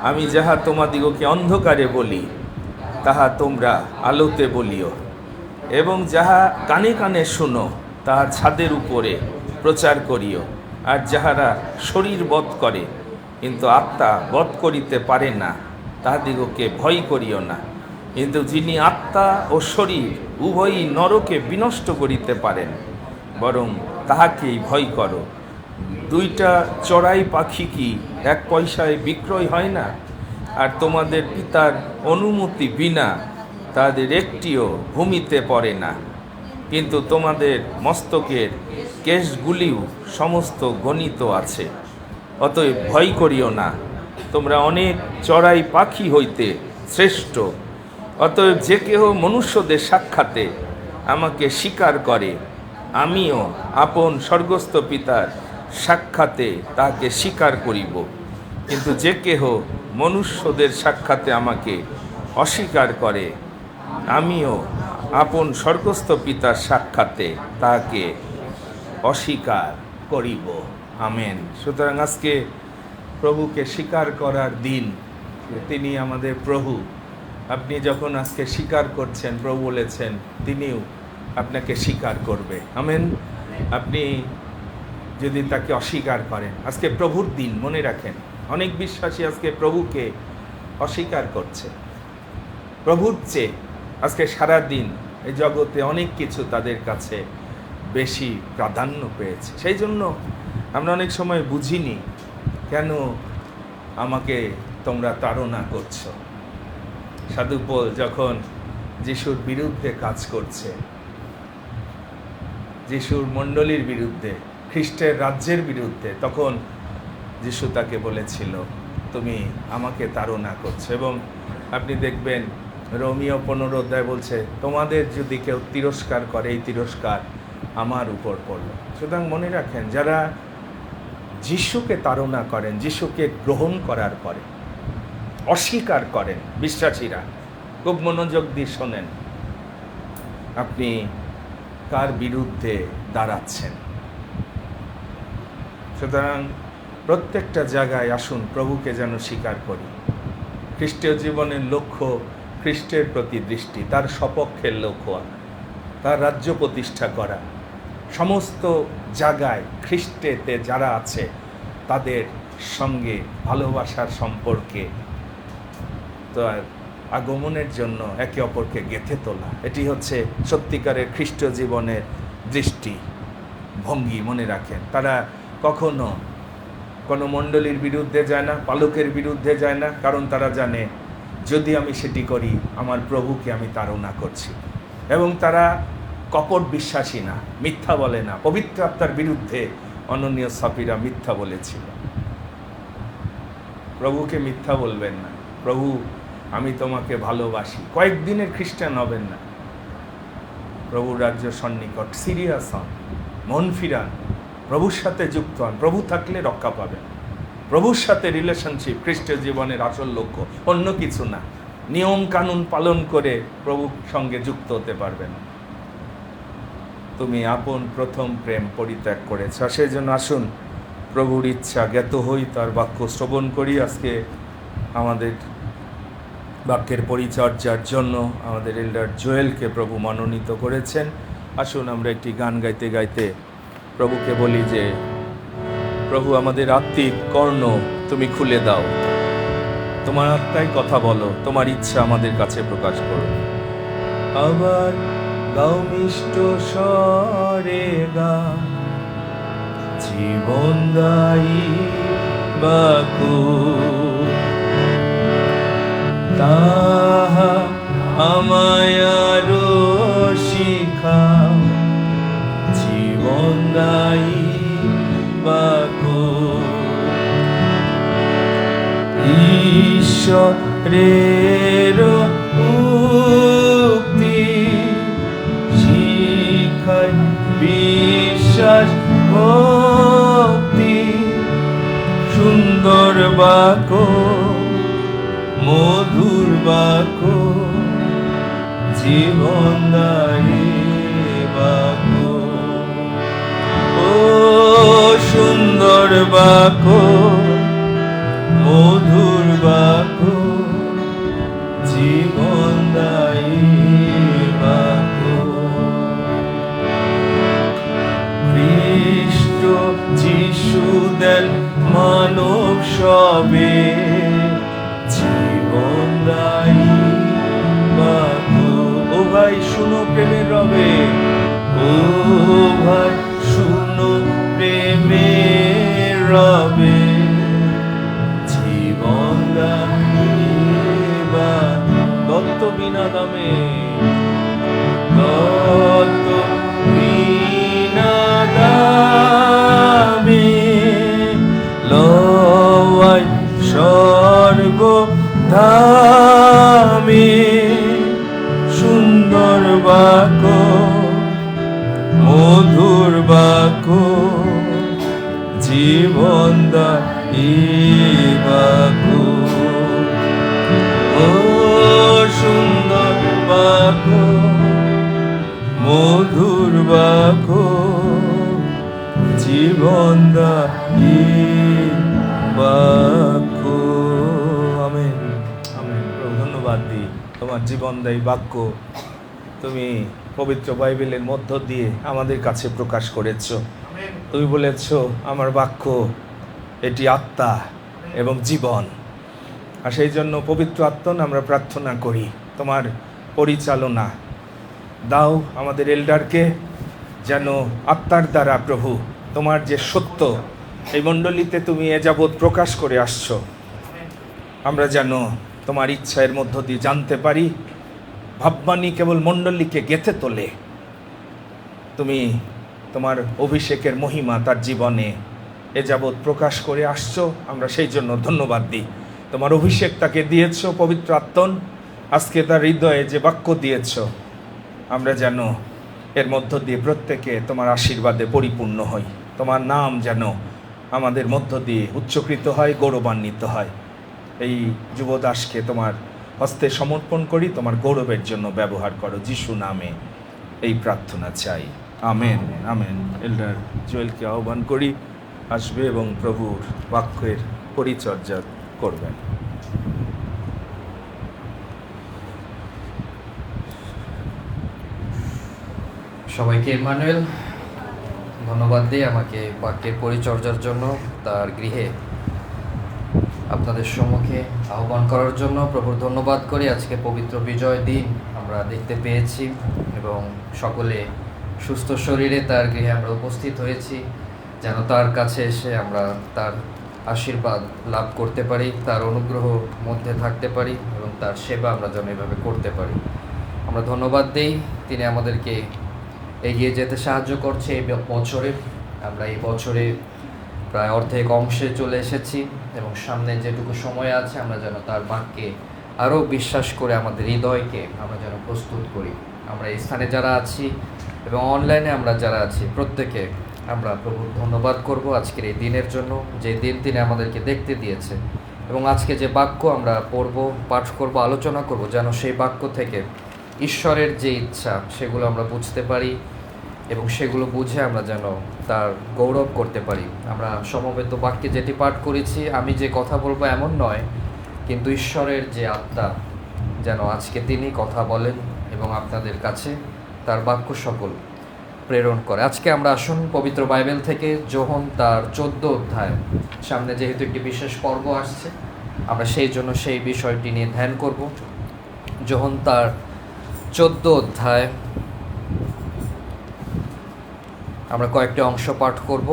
আমি যাহা তোমাদিগকে অন্ধকারে বলি, তাহা তোমরা আলোতে বলিও, এবং যাহা কানে কানে শুনো তাহা ছাদের উপরে প্রচার করিও। আর যাহারা শরীর বধ করে, কিন্তু আত্মা বধ করিতে পারে না, তাহাদিগকে ভয় করিও না, কিন্তু যিনি আত্মা ও শরীর উভয়ই নরকে বিনষ্ট করিতে পারেন, বরং তাহাকেই ভয় করো। দুইটা চড়াই পাখি কি এক পয়সায় বিক্রয় হয় না? আর তোমাদের পিতার অনুমতি বিনা তাদের একটিও ভূমিতে পড়ে না। কিন্তু তোমাদের মস্তকের কেশগুলিও সমস্ত গণিত আছে। অতএব ভয় করিও না, তোমরা অনেক চড়াই পাখি হইতে শ্রেষ্ঠ। অতএব যে কেহ মনুষ্যদের সাক্ষাতে আমাকে স্বীকার করে, আমিও আপন স্বর্গস্থ পিতার সাক্ষাতে তাহাকে স্বীকার করিব। কিন্তু যে কেহ মনুষ্যদের সাক্ষাতে আমাকে অস্বীকার করে, আমিও আপন স্বর্গস্থ পিতার সাক্ষাতে তাহাকে অস্বীকার করিব। আমেন। সুতরাং আজকে প্রভুকে স্বীকার করার দিন। তিনি আমাদের প্রভু। আপনি যখন আজকে স্বীকার করছেন, প্রভু বলেছেন তিনিও আপনাকে স্বীকার করবে। আমেন। আপনি যদি তাকে অস্বীকার করেন, আজকে প্রভুর দিন, মনে রাখেন। অনেক বিশ্বাসী আজকে প্রভুকে অস্বীকার করছে। প্রভুর চেয়ে আজকে সারা দিন এই জগতে অনেক কিছু তাদের কাছে বেশি প্রাধান্য পেয়েছে। সেই জন্য আমরা অনেক সময় বুঝিনি কেন আমাকে তোমরা তাড়না করছো। সাধু পৌল যখন যিশুর বিরুদ্ধে কাজ করছে, যিশুর মণ্ডলীর বিরুদ্ধে, খ্রিস্টের রাজ্যের বিরুদ্ধে, তখন যিশু তাকে বলেছিল তুমি আমাকে তাড়না করছো। এবং আপনি দেখবেন রোমীয় 15 অধ্যায় বলছে তোমাদের যদি কেউ তিরস্কার করে, এই তিরস্কার আমার উপর পড়লো। সুতরাং মনে রাখেন, যারা যিশুকে তাড়না করেন, যিশুকে গ্রহণ করার পরে অস্বীকার করেন, বিশ্বাসীরা খুব মনোযোগ দিয়ে শোনেন, আপনি কার বিরুদ্ধে দাঁড়াচ্ছেন। সুতরাং প্রত্যেকটা জায়গায় আসুন প্রভুকে যেন স্বীকার করি। খ্রিস্টীয় জীবনের লক্ষ্য খ্রিস্টের প্রতি দৃষ্টি, তার সপক্ষের লক্ষ্য, তার রাজ্য প্রতিষ্ঠা করা। সমস্ত জায়গায় খ্রিস্টেতে যারা আছে তাদের সঙ্গে ভালোবাসার সম্পর্কে তো আগমনের জন্য একে অপরকে গেঁথে তোলা, এটি হচ্ছে সত্যিকারের খ্রিস্ট জীবনের দৃষ্টি ভঙ্গি। মনে রাখেন, তারা কখনো কোনো মণ্ডলীর বিরুদ্ধে যায় না, পালকের বিরুদ্ধে যায় না, কারণ তারা জানে যদি আমি সেটি করি আমার প্রভুকে আমি তাড়না করছি। এবং তারা কপট বিশ্বাসী না, মিথ্যা বলে না। পবিত্র আত্মার বিরুদ্ধে অননীয় সাফিরা মিথ্যা বলেছিল। প্রভুকে মিথ্যা বলবেন না, প্রভু আমি তোমাকে ভালোবাসি। কয়েকদিনের খ্রিস্টান হবেন না, প্রভুর রাজ্য সন্নিকট। সিরিয়াস হন, মন ফিরান, প্রভুর সাথে যুক্ত হন। প্রভু থাকলে রক্ষা পাবেন। প্রভুর সাথে রিলেশনশিপ খ্রিস্টের জীবনের আসল লক্ষ্য, অন্য কিছু না। নিয়ম কানুন পালন করে প্রভুর সঙ্গে যুক্ত হতে পারবেন। তুমি আপন প্রথম প্রেম পরিত্যাগ করেছ। সেই জন্য আসুন প্রভুর ইচ্ছা জ্ঞাত হই, তার বাক্য শ্রবণ করি। আজকে আমাদের বাক্যের পরিচর্যার জন্য আমাদের এল্ডার জোয়েলকে প্রভু মনোনীত করেছেন। আসুন আমরা একটি গান গাইতে গাইতে প্রভুকে বলি যে প্রভু আমাদের আত্মিক কর্ণ তুমি খুলে দাও, তোমার আত্মায় কথা বলো, তোমার ইচ্ছা আমাদের কাছে প্রকাশ করো। আবার গাও মিষ্ট স্বরে গা জীবনদায়ী বাক্য, তাহা আমায় আরো শিখাও জীবনদায়ী বাক্য। ঈশ্বরের উক্তি শিখায় বিশ্বাস ভক্তি, সুন্দর বাক্য মধুর বাক্য জীবনদায়ী বাক্য। ও সুন্দর বাক্য মধুর বাক্য জীবনদায়ী বাক্য। খ্রিস্ট যিশু দেন মানব সবে জীবনদায়ী বাক্য। ও ভাই শুনো প্রেমের রবে, ও ভাই শুনো প্রেমের রবে জীবনদায়ী বাক্য। দত্ত বিনা দামে, দত্ত বিনা দামে লওয়াই স্বর্গ ধামে। সুন্দর বাক্য মধুর বাক্য জীবনদায়ী বাক্য। ও সুন্দর বাক্য মধুর বাক্য জীবনদায়ী বাক্য। Amen amen. ধন্যবাদ দিই তোমার জীবনদায়ী বাক্য তুমি পবিত্র বাইবেলের মধ্য দিয়ে আমাদের কাছে প্রকাশ করেছ। তুমি বলেছ আমার বাক্য এটি আত্মা এবং জীবন। আর সেই জন্য পবিত্র আত্মা আমরা প্রার্থনা করি তোমার পরিচালনা দাও আমাদের এল্ডারকে, যেন আত্মার দ্বারা প্রভু তোমার যে সত্য এই মণ্ডলীতে তুমি এ যাবৎ প্রকাশ করে আসছো, আমরা যেন তোমার ইচ্ছা এর মধ্য দিয়ে জানতে পারি। ভাববাণী কেবল মণ্ডলীকে গেঁথে তোলে, তুমি তোমার অভিষেকের মহিমা তার জীবনে এ যাবৎ প্রকাশ করে আসছো। আমরা সেই জন্য ধন্যবাদ দিই। তোমার অভিষেক তাকে দিয়েছ পবিত্র আত্মন, আজকে তার হৃদয়ে যে বাক্য দিয়েছ আমরা যেন এর মধ্য দিয়ে প্রত্যেকে তোমার আশীর্বাদে পরিপূর্ণ হই। তোমার নাম যেন আমাদের মধ্য দিয়ে উচ্চকৃত হয়, গৌরবান্বিত হয়। এই যুবদাসকে তোমার হস্তে সমর্পণ করি, তোমার গৌরবের জন্য ব্যবহার করো। যিশু নামে এই প্রার্থনা চাই, আমেন আমেন। এল্ডার জোয়েলকে আহ্বান করি আসবে এবং প্রভুর বাক্যের পরিচর্যা করবেন। সবাইকে ইম্মানুয়েল ধন্যবাদ দিই আমাকে বাক্যের পরিচর্যার জন্য, তার গৃহে আপনাদের সম্মুখে আহ্বান করার জন্য প্রভুর ধন্যবাদ করি। আজকে পবিত্র বিজয় দিন আমরা দেখতে পেয়েছি এবং সকলে সুস্থ শরীরে তার গৃহে আমরা উপস্থিত হয়েছি, যেন তার কাছে এসে আমরা তার আশীর্বাদ লাভ করতে পারি, তার অনুগ্রহ মধ্যে থাকতে পারি এবং তার সেবা আমরা যেন এভাবে করতে পারি। আমরা ধন্যবাদ দিই, তিনি আমাদেরকে এগিয়ে যেতে সাহায্য করছে এই বছরে। আমরা এই বছরে প্রায় অর্ধেক অংশে চলে এসেছি এবং সামনে যেটুকু সময় আছে আমরা যেন তার বাক্যে আরও বিশ্বাস করে আমাদের হৃদয়কে আমরা যেন প্রস্তুত করি। আমরা এই স্থানে যারা আছি এবং অনলাইনে আমরা যারা আছি প্রত্যেকে আমরা প্রভুর ধন্যবাদ করব আজকের এই দিনের জন্য, যে দিন তিনি আমাদেরকে দেখতে দিয়েছে এবং আজকে যে বাক্য আমরা পড়ব, পাঠ করব, আলোচনা করব, যেন সেই বাক্য থেকে ঈশ্বরের যে ইচ্ছা সেগুলো আমরা বুঝতে পারি এবং সেগুলো বুঝে আমরা যেন তার গৌরব করতে পারি। আমরা সমবেত বাক্যে যেটি পাঠ করেছি, আমি যে কথা বলবো এমন নয়, কিন্তু ঈশ্বরের যে আত্মা যেন আজকে তিনি কথা বলেন এবং আপনাদের কাছে তার বাক্য সকল প্রেরণ করে। আজকে আমরা আসুন পবিত্র বাইবেল থেকে যোহন তার 14 অধ্যায়, সামনে যেহেতু একটি বিশেষ পর্ব আসছে আমরা সেই জন্য সেই বিষয়টি নিয়ে ধ্যান করব। যোহন তার 14 অধ্যায় আমরা কয়েকটি অংশ পাঠ করব।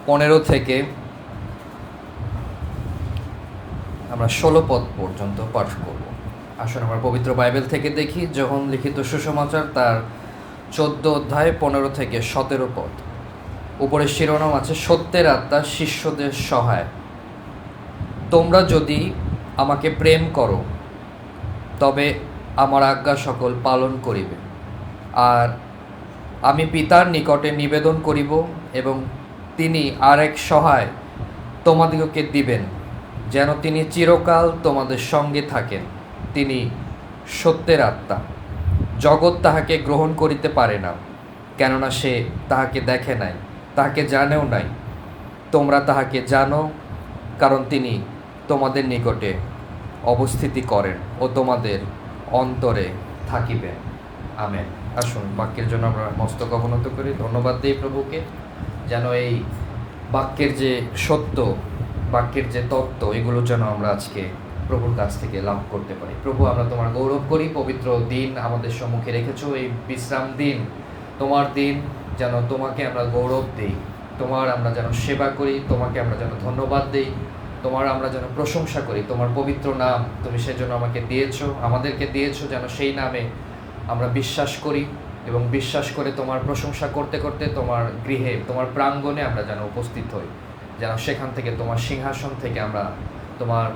পনেরো থেকে আমরা 16 পদ পর্যন্ত পাঠ করব। আসুন আমরা পবিত্র বাইবেল থেকে দেখি যোহন লিখিত সুসমাচার তার 14 অধ্যায় 15 থেকে 17 পদ। উপরের শিরোনাম আছে সত্যের আত্মা শিষ্যদের সহায়। তোমরা যদি আমাকে প্রেম করো তবে আমার আজ্ঞা সকল পালন করিবে, আর আমি পিতার নিকটে নিবেদন করিব এবং তিনি আর এক সহায় তোমাদিগকে দিবেন, যেন তিনি চিরকাল তোমাদের সঙ্গে থাকেন। তিনি সত্যের আত্মা। জগৎ তাহাকে গ্রহণ করিতে পারে না, কেননা সে তাহাকে দেখে নাই, তাহাকে জানেও নাই। তোমরা তাহাকে জানো, কারণ তিনি তোমাদের নিকটে অবস্থিতি করেন ও তোমাদের অন্তরে থাকিবেন। আমেন। আসুন বাক্যের জন্য আমরা মস্তক অবনত করি, ধন্যবাদ দিই প্রভুকে, যেন এই বাক্যের যে সত্য, বাক্যের যে তত্ত্ব, এগুলো যেন আমরা আজকে প্রভুর কাছ থেকে লাভ করতে পারি। প্রভু, আমরা তোমার গৌরব করি, পবিত্র দিন আমাদের সম্মুখে রেখেছো, এই বিশ্রাম দিন, তোমার দিন, যেন তোমাকে আমরা গৌরব দিই, তোমার আমরা যেন সেবা করি, তোমাকে আমরা যেন ধন্যবাদ দিই, তোমার আমরা যেন প্রশংসা করি। তোমার পবিত্র নাম তুমি সেজন্য আমাকে দিয়েছো, আমাদেরকে দিয়েছো, যেন সেই নামে আমরা বিশ্বাস করি এবং বিশ্বাস করে তোমার প্রশংসা করতে করতে তোমার গৃহে, তোমার প্রাঙ্গণে আমরা যেন উপস্থিত হই, যেন সেখান থেকে তোমার সিংহাসন থেকে আমরা তোমার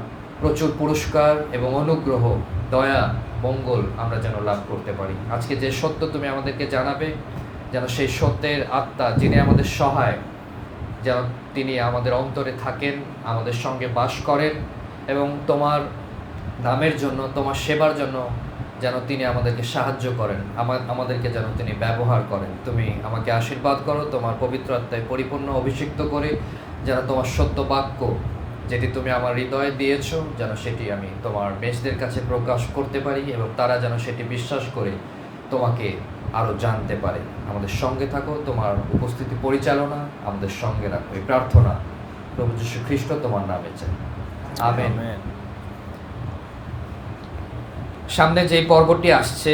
প্রচুর পুরস্কার এবং অনুগ্রহ, দয়া, মঙ্গল আমরা যেন লাভ করতে পারি। আজকে যে সত্য তুমি আমাদেরকে জানাবে, যেন সেই সত্যের আত্মা যিনি আমাদের সহায়, যেন তিনি আমাদের অন্তরে থাকেন, আমাদের সঙ্গে বাস করেন এবং তোমার নামের জন্য, তোমার সেবার জন্য যেন তিনি আমাদেরকে সাহায্য করেন, আমাদেরকে যেন তিনি ব্যবহার করেন। তুমি আমাকে আশীর্বাদ করো তোমার পবিত্র আত্মায় পরিপূর্ণ অভিষিক্ত করে, যেন তোমার সত্য বাক্য যেটি তুমি আমার হৃদয়ে দিয়েছো, যেন সেটি আমি তোমার মেষদের কাছে প্রকাশ করতে পারি এবং তারা যেন সেটি বিশ্বাস করে তোমাকে আরও জানতে পারে। আমাদের সঙ্গে থাকো, তোমার উপস্থিতি পরিচালনা আমাদের সঙ্গে রাখো, এই প্রার্থনা প্রভু যীশু খ্রিস্ট তোমার নামে চাই, আমেন। সামনে যে পর্বটি আসছে,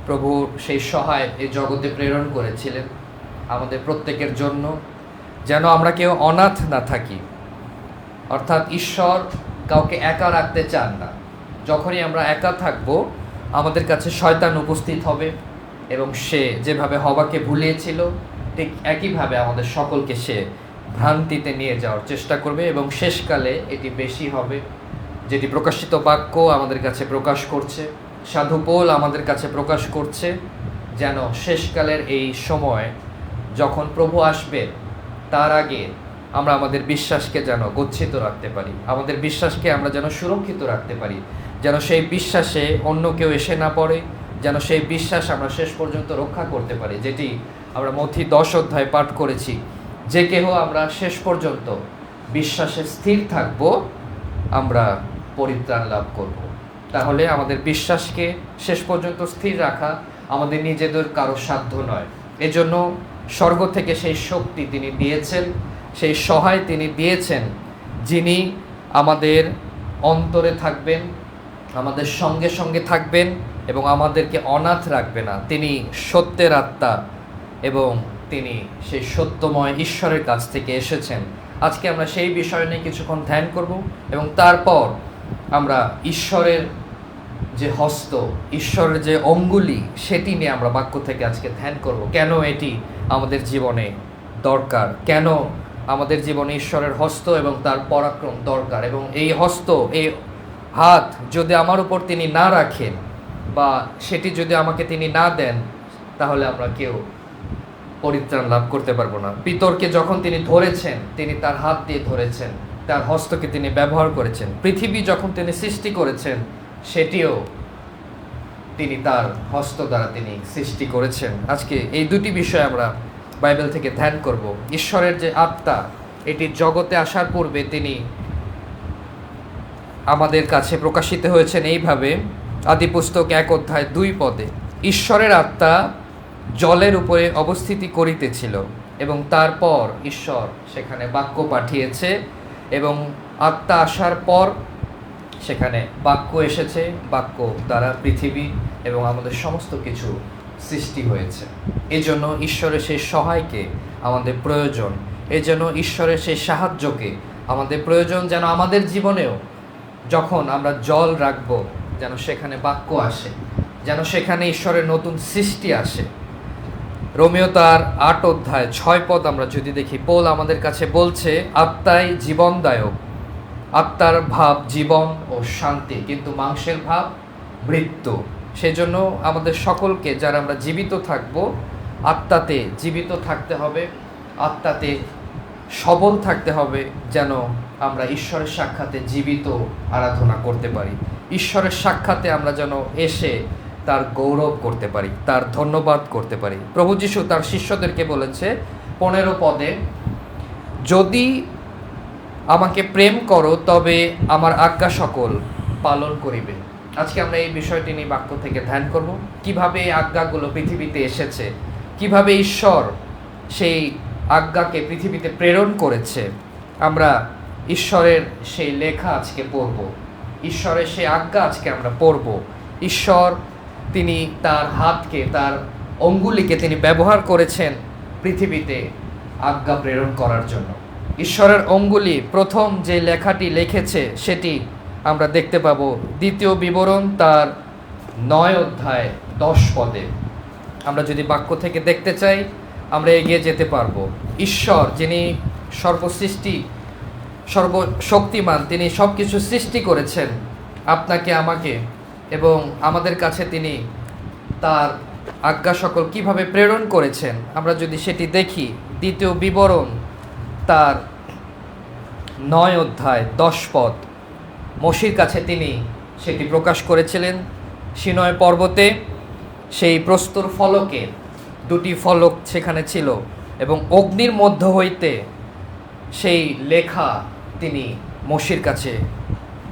প্রভু সেই সহায় এই জগতে প্রেরণ করেছিলেন আমাদের প্রত্যেকের জন্য, যেন আমরা কেউ অনাথ না থাকি। অর্থাৎ ঈশ্বর কাউকে একা রাখতে চান না। যখনই আমরা একা থাকব, আমাদের কাছে শয়তান উপস্থিত হবে এবং সে যেভাবে হওয়াকে ভুলিয়েছিল ঠিক একইভাবে আমাদের সকলকে সে ভ্রান্তিতে নিয়ে যাওয়ার চেষ্টা করবে এবং শেষকালে এটি বেশি হবে। যেটি প্রকাশিত বাক্য আমাদের কাছে প্রকাশ করছে, সাধু পৌল আমাদের কাছে প্রকাশ করছে, যেন শেষকালের এই সময় যখন প্রভু আসবে তার আগে আমরা আমাদের বিশ্বাসকে যেন গচ্ছিত রাখতে পারি, আমাদের বিশ্বাসকে আমরা যেন সুরক্ষিত রাখতে পারি, যেন সেই বিশ্বাসে অন্য কেউ এসে না পড়ে, যেন সেই বিশ্বাস আমরা শেষ পর্যন্ত রক্ষা করতে পারি, যেটি আমরা মথি 10 অধ্যায় পাঠ করেছি, যে কেহ আমরা শেষ পর্যন্ত বিশ্বাসে স্থির থাকব, আমরা পরিত্রাণ লাভ করব। তাহলে আমাদের বিশ্বাসকে শেষ পর্যন্ত স্থির রাখা আমাদের নিজেদের কারো সাধ্য নয়। এজন্য স্বর্গ থেকে সেই শক্তি তিনি দিয়েছেন, সেই সহায় তিনি দিয়েছেন, যিনি আমাদের অন্তরে থাকবেন, আমাদের সঙ্গে সঙ্গে থাকবেন এবং আমাদেরকে অনাথ রাখবে না। তিনি সত্যের আত্মা এবং তিনি সেই সত্যময় ঈশ্বরের কাছ থেকে এসেছেন। আজকে আমরা সেই বিষয় নিয়ে কিছুক্ষণ ধ্যান করব এবং তারপর আমরা ঈশ্বরের যে হস্ত, ঈশ্বরের যে অঙ্গুলি, সেটি নিয়ে আমরা বাক্য থেকে আজকে ধ্যান করব। কেন এটি আমাদের জীবনে দরকার, কেন আমাদের জীবনে ঈশ্বরের হস্ত এবং তার পরাক্রম দরকার, এবং এই হস্ত, এই হাত যদি আমার উপর তিনি না রাখেন বা সেটি যদি আমাকে তিনি না দেন, তাহলে আমরা কেউ পরিত্রাণ লাভ করতে পারবো না। পিতরকে যখন তিনি ধরেছেন, তিনি তার হাত দিয়ে ধরেছেন, তার হস্তকে তিনি ব্যবহার করেছেন। পৃথিবী যখন তিনি সৃষ্টি করেছেন, সেটিও তিনি তার হস্ত দ্বারা তিনি সৃষ্টি করেছেন। আজকে এই দুটি বিষয় আমরা বাইবেল থেকে ধ্যান করব। ঈশ্বরের যে আত্মা, এটি জগতে আসার পূর্বে তিনি আমাদের কাছে প্রকাশিত হয়েছেন এইভাবে, আদিপুস্তক 1 অধ্যায় 2 পদে, ঈশ্বরের আত্মা জলের উপরে অবস্থিতি করিতেছিল এবং তারপর ঈশ্বর সেখানে বাক্য পাঠিয়েছে এবং আত্মা আসার পর সেখানে বাক্য এসেছে, বাক্য দ্বারা পৃথিবী এবং আমাদের সমস্ত কিছু সৃষ্টি হয়েছে। এজন্য ঈশ্বরের সেই সহায়কে আমাদের প্রয়োজন, এজন্য ঈশ্বরের সেই সাহায্যকে আমাদের প্রয়োজন, যেন আমাদের জীবনেও যখন আমরা জল রাখব, যেন সেখানে বাক্য আসে, যেন সেখানে ঈশ্বরের নতুন সৃষ্টি আসে। রোমিও তার 8 অধ্যায় 6 পদ আমরা যদি দেখি, পৌল আমাদের কাছে বলছে, আত্মাই জীবনদায়ক, আত্মার ভাব জীবন ও শান্তি, কিন্তু মাংসের ভাব মৃত্যু। সেজন্য আমাদের সকলকে, যারা আমরা জীবিত থাকব, আত্মাতে জীবিত থাকতে হবে, আত্মাতে সবল থাকতে হবে, যেন আমরা ঈশ্বরের সাক্ষাতে জীবিত আরাধনা করতে পারি। ঈশ্বরের সাক্ষাতে আমরা যেন এসে তার গৌরব করতে পারি, তার ধন্যবাদ করতে পারি। প্রভু যীশু তার শিষ্যদেরকে বলেছে 15 পদে, যদি আমাকে প্রেম করো তবে আমার আজ্ঞা সকল পালন করিবে। আজকে আমরা এই বিষয়টি নিয়ে বাক্য থেকে ধ্যান করব, কিভাবে এই আজ্ঞাগুলো পৃথিবীতে এসেছে, কিভাবে ঈশ্বর সেই আজ্ঞাকে পৃথিবীতে প্রেরণ করেছে। আমরা ঈশ্বরের সেই লেখা আজকে পড়ব, ঈশ্বরের সেই আজ্ঞা আজকে আমরা পড়ব। ঈশ্বর তিনি তার হাতকে, তার অঙ্গুলিকে তিনি ব্যবহার করেছেন পৃথিবীতে আজ্ঞা প্রেরণ করার জন্য। ঈশ্বরের অঙ্গুলি প্রথম যে লেখাটি লিখেছে সেটি আমরা দেখতে পাবো 2 বিবরণ তার 9 অধ্যায় 10 পদে। আমরা যদি বাক্য থেকে দেখতে চাই, আমরা এগিয়ে যেতে পারবো। ঈশ্বর যিনি সর্বসৃষ্টি, সর্বশক্তিমান, তিনি সব কিছু সৃষ্টি করেছেন আপনাকে, আমাকে, এবং আমাদের কাছে তিনি তার আজ্ঞা সকল কিভাবে প্রেরণ করেছেন, আমরা যদি সেটি দেখি, 2 বিবরণ তার 9 অধ্যায় 10 পদ, মসির কাছে তিনি সেটি প্রকাশ করেছিলেন সিনয় পর্বতে। সেই প্রস্তর ফলকে 2টি ফলক সেখানে ছিল এবং অগ্নির মধ্য হইতে সেই লেখা তিনি মসির কাছে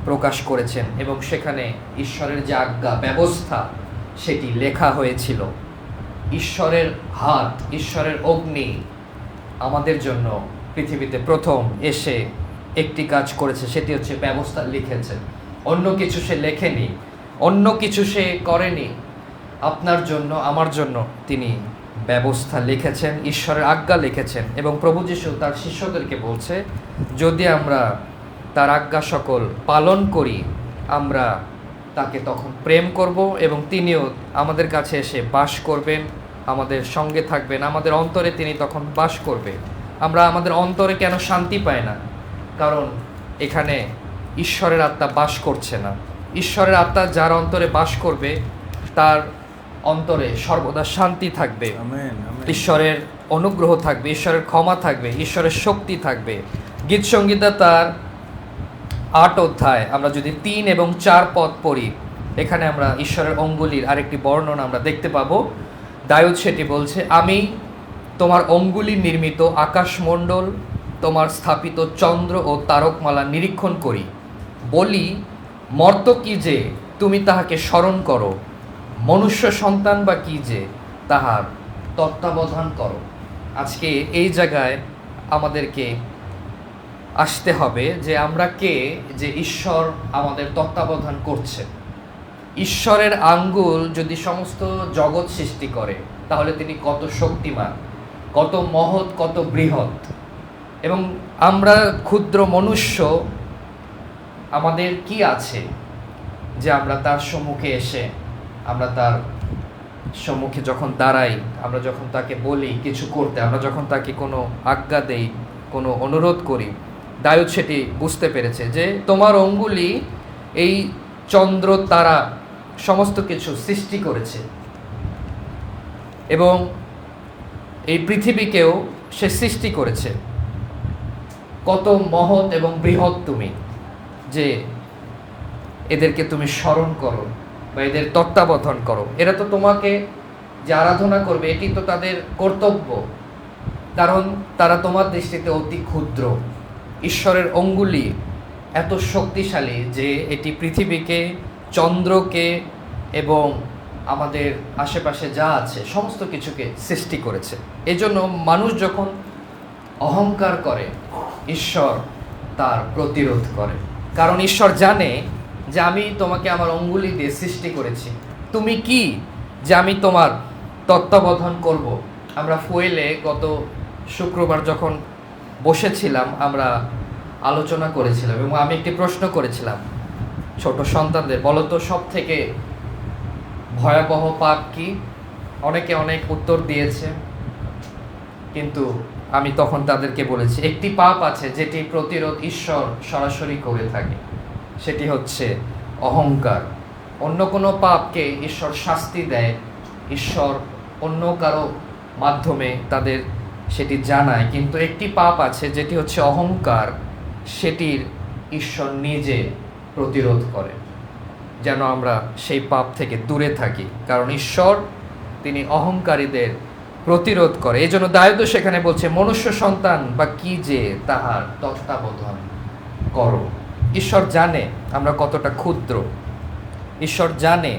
প্রকাশ করেছেন এবং সেখানে ঈশ্বরের যে আজ্ঞা ব্যবস্থা সেটি লেখা হয়েছিল। ঈশ্বরের হাত, ঈশ্বরের অগ্নি আমাদের জন্য পৃথিবীতে প্রথম এসে একটি কাজ করেছে, সেটি হচ্ছে ব্যবস্থা লিখেছে। অন্য কিছু সে লেখেনি, অন্য কিছু সে করেনি, আপনার জন্য, আমার জন্য তিনি ব্যবস্থা লিখেছেন, ঈশ্বরের আজ্ঞা লিখেছেন। এবং প্রভু যীশু তার শিষ্যদেরকে বলছে, যদি আমরা তার আজ্ঞা সকল পালন করি, আমরা তাকে তখন প্রেম করব এবং তিনিও আমাদের কাছে এসে বাস করবেন, আমাদের সঙ্গে থাকবেন, আমাদের অন্তরে তিনি তখন বাস করবে। আমরা আমাদের অন্তরে কেন শান্তি পাই না? কারণ এখানে ঈশ্বরের আত্মা বাস করছে না। ঈশ্বরের আত্মা যার অন্তরে বাস করবে, তার অন্তরে সর্বদা শান্তি থাকবে। Amen, amen. ঈশ্বরের অনুগ্রহ থাকবে, ঈশ্বরের ক্ষমা থাকবে, ঈশ্বরের শক্তি থাকবে। গীত সংগীতা তার 8 অধ্যায় আমরা যদি 3 এবং 4 পদ পড়ি, এখানে আমরা ঈশ্বরের অঙ্গুলির আরেকটি বর্ণনা আমরা দেখতে পাবো। দাউদ সেটি বলছে, আমি তোমার অঙ্গুলি নির্মিত আকাশমণ্ডল, তোমার স্থাপিত চন্দ্র ও তারকমালা নিরীক্ষণ করি। বলি, মর্ত কি যে তুমি তাহাকে স্মরণ করো, মনুষ্য সন্তান বা কি যে তাহার তত্ত্বাবধান করো। আজকে এই জায়গায় আমাদেরকে আসতে হবে যে আমরা কে, যে ঈশ্বর আমাদের তত্ত্বাবধান করছে। ঈশ্বরের আঙ্গুল যদি সমস্ত জগৎ সৃষ্টি করে, তাহলে তিনি কত শক্তিমান, কত মহৎ, কত বৃহৎ। এবং আমরা ক্ষুদ্র মনুষ্য, আমাদের কি আছে যে আমরা তার সম্মুখে এসে, আমরা তার সম্মুখে যখন দাঁড়াই, আমরা যখন তাকে বলি কিছু করতে, আমরা যখন তাকে কোনো আজ্ঞা দেই, কোনো অনুরোধ করি। দাউদ সেটি বুঝতে পেরেছে যে তোমার অঙ্গুলি এই চন্দ্র তারা সমস্ত কিছু সৃষ্টি করেছে, এবং এই পৃথিবীকেও সে সৃষ্টি করেছে। কত মহৎ এবং বৃহৎ তুমি, যে এদেরকে তুমি স্মরণ করো বা এদের তত্ত্বাবধান করো। এরা তো তোমাকে যে আরাধনা করবে, এটি তো তাদের কর্তব্য, কারণ তারা তোমার দৃষ্টিতে অতি ক্ষুদ্র। ঈশ্বরের অঙ্গুলি এত শক্তিশালী যে এটি পৃথিবীকে, চন্দ্রকে এবং আমাদের আশেপাশে যা আছে সমস্ত কিছুকে সৃষ্টি করেছে। এজন্য মানুষ যখন অহংকার করে, ঈশ্বর তার প্রতিরোধ করে। কারণ ঈশ্বর জানে যে আমি তোমাকে আমার অঙ্গুলি দিয়ে সৃষ্টি করেছি, তুমি কি যে আমি তোমার তত্ত্বাবধান করব। আমরা ফুয়েলে গত শুক্রবার যখন বসেছিলাম, আমরা আলোচনা করেছিলাম এবং আমি একটি প্রশ্ন করেছিলাম ছোট সন্তানদের, বলতো সব থেকে ভয়াবহ পাপ কি? অনেকে অনেক উত্তর দিয়েছে, কিন্তু আমি তখন তাদেরকে বলেছি একটি পাপ আছে যেটি প্রতিরোধ ঈশ্বর সরাসরি করে থাকে, সেটি হচ্ছে অহংকার। অন্য কোনো পাপকে ঈশ্বর শাস্তি দেয়, ঈশ্বর অন্য কারো মাধ্যমে তাদের সেটি জানায়, কিন্তু একটি পাপ আছে যেটি হচ্ছে অহংকার, সেটির ঈশ্বর নিজে প্রতিরোধ করে, যেন আমরা সেই পাপ থেকে দূরে থাকি। কারণ ঈশ্বর তিনি অহংকারীদের প্রতিরোধ করে। এই জন্য দাউদ সেখানে বলছে, মনুষ্য সন্তান বা কি যে তাহার তত্ত্বাবধান করো। ঈশ্বর জানে আমরা কতটা ক্ষুদ্র, ঈশ্বর জানে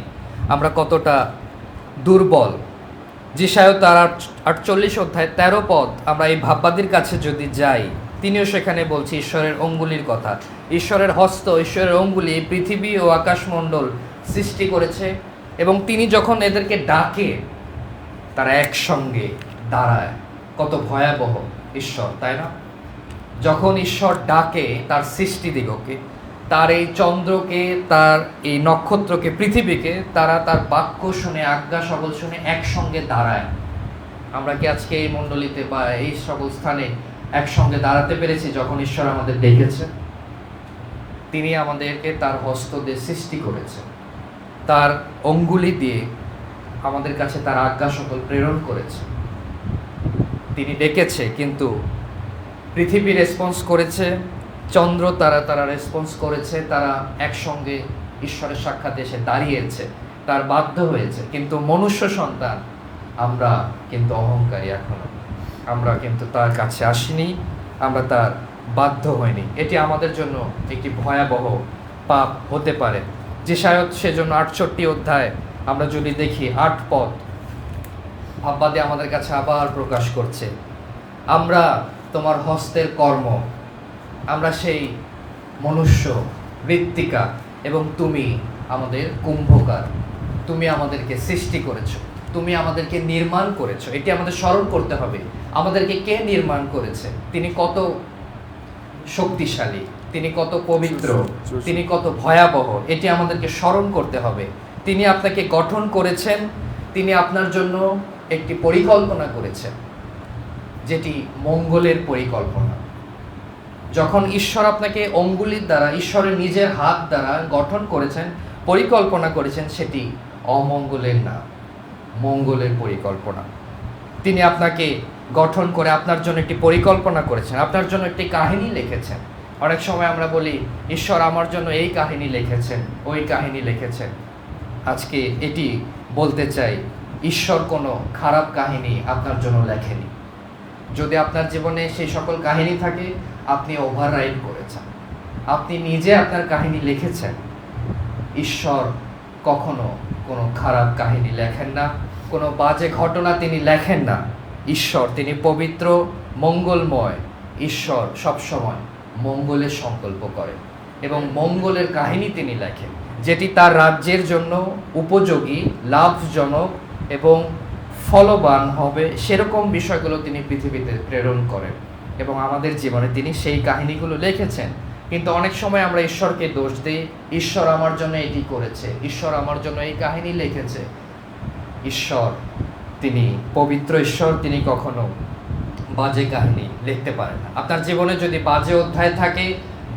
আমরা কতটা দুর্বল। যিশায় তার 48 অধ্যায় 13 পদ আমরা এই ভাববাদীর কাছে যদি যাই, তিনিও সেখানে বলছে ঈশ্বরের অঙ্গুলির কথা। ঈশ্বরের হস্ত, ঈশ্বরের অঙ্গুলি এই পৃথিবী ও আকাশমণ্ডল সৃষ্টি করেছে, এবং তিনি যখন এদেরকে ডাকে তারা একসঙ্গে দাঁড়ায়। কত ভয়াবহ ঈশ্বর, তাই না? যখন ঈশ্বর ডাকে তার সৃষ্টি দিগকে, তার এই চন্দ্রকে, তার এই নক্ষত্রকে, পৃথিবীকে, তারা তার বাক্য শুনে, আজ্ঞা সকল শুনে একসঙ্গে দাঁড়ায়। আমরা কি আজকে এই মণ্ডলীতে বা এই সকল স্থানে একসঙ্গে দাঁড়াতে পেরেছি যখন ঈশ্বর আমাদের ডেকেছে? তিনি আমাদেরকে তার হস্ত দিয়ে সৃষ্টি করেছে, তার অঙ্গুলি দিয়ে আমাদের কাছে তার আজ্ঞা সকল প্রেরণ করেছে। তিনি ডেকেছে, কিন্তু পৃথিবী রেসপন্স করেছে, চন্দ্র তারা রেসপন্স করেছে, তারা একসঙ্গে ঈশ্বরের সাক্ষাৎ এসে দাঁড়িয়েছে, তার বাধ্য হয়েছে। কিন্তু মনুষ্য সন্তান আমরা কিন্তু অহংকারী, এখনো আমরা কিন্তু তার কাছে আসিনি, আমরা তার বাধ্য হয়নি। এটি আমাদের জন্য একটি ভয়াবহ পাপ হতে পারে। যিশায় সেজন্য 68 অধ্যায় আমরা যদি দেখি 8 পদ, ভাববাদী আমাদের কাছে আবার প্রকাশ করছে, আমরা তোমার হস্তের কর্ম, আমরা সেই মনুষ্য মৃত্তিকা, এবং তুমি আমাদের কুম্ভকার, তুমি আমাদেরকে সৃষ্টি করেছো, তুমি আমাদেরকে নির্মাণ করেছো। এটি আমাদের স্মরণ করতে হবে, আমাদেরকে কে নির্মাণ করেছে, তিনি কত শক্তিশালী, তিনি কত পবিত্র, তিনি কত ভয়াবহ, এটি আমাদেরকে স্মরণ করতে হবে। তিনি আপনাকে গঠন করেছেন, তিনি আপনার জন্য একটি পরিকল্পনা করেছেন, যেটি মঙ্গলের পরিকল্পনা। যখন ঈশ্বর আপনাকে অঙ্গুলির দ্বারা, ঈশ্বরের নিজের হাত দ্বারা গঠন করেছেন, পরিকল্পনা করেছেন, সেটি অমঙ্গলের না, মঙ্গলের পরিকল্পনা। তিনি আপনাকে গঠন করে আপনার জন্য একটি পরিকল্পনা করেছেন, আপনার জন্য একটি কাহিনী লিখেছেন। অনেক সময় আমরা বলি ঈশ্বর আমার জন্য এই কাহিনী লিখেছেন, ওই কাহিনী লিখেছেন। আজকে এটি বলতে চাই, ঈশ্বর কোনো খারাপ কাহিনী আপনার জন্য লেখেনি। যদি আপনার জীবনে সেই সকল কাহিনী থাকে, আপনি ওভাররাইড করেছেন, আপনি নিজে আপনার কাহিনী লিখেছেন। ঈশ্বর কখনো কোনো খারাপ কাহিনী লেখেন না, কোনো বাজে ঘটনা তিনি লেখেন না। ঈশ্বর তিনি পবিত্র, মঙ্গলময়। ঈশ্বর সবসময় মঙ্গলের সংকল্প করেন এবং মঙ্গলের কাহিনী তিনি লেখেন, যেটি তার রাজ্যের জন্য উপযোগী, লাভজনক এবং ফলবান হবে, সেরকম বিষয়গুলো তিনি পৃথিবীতে প্রেরণ করেন এবং আমাদের জীবনে তিনি সেই কাহিনীগুলো লিখেছেন। কিন্তু অনেক সময় আমরা ঈশ্বরকে দোষ দিই, ঈশ্বর আমার জন্য এটি করেছে, ঈশ্বর আমার জন্য এই কাহিনী লিখেছে। ঈশ্বর তিনি পবিত্র ঈশ্বর, তিনি কখনো বাজে কাহিনী লিখতে পারেন না। আপনার জীবনে যদি বাজে অধ্যায় থাকে,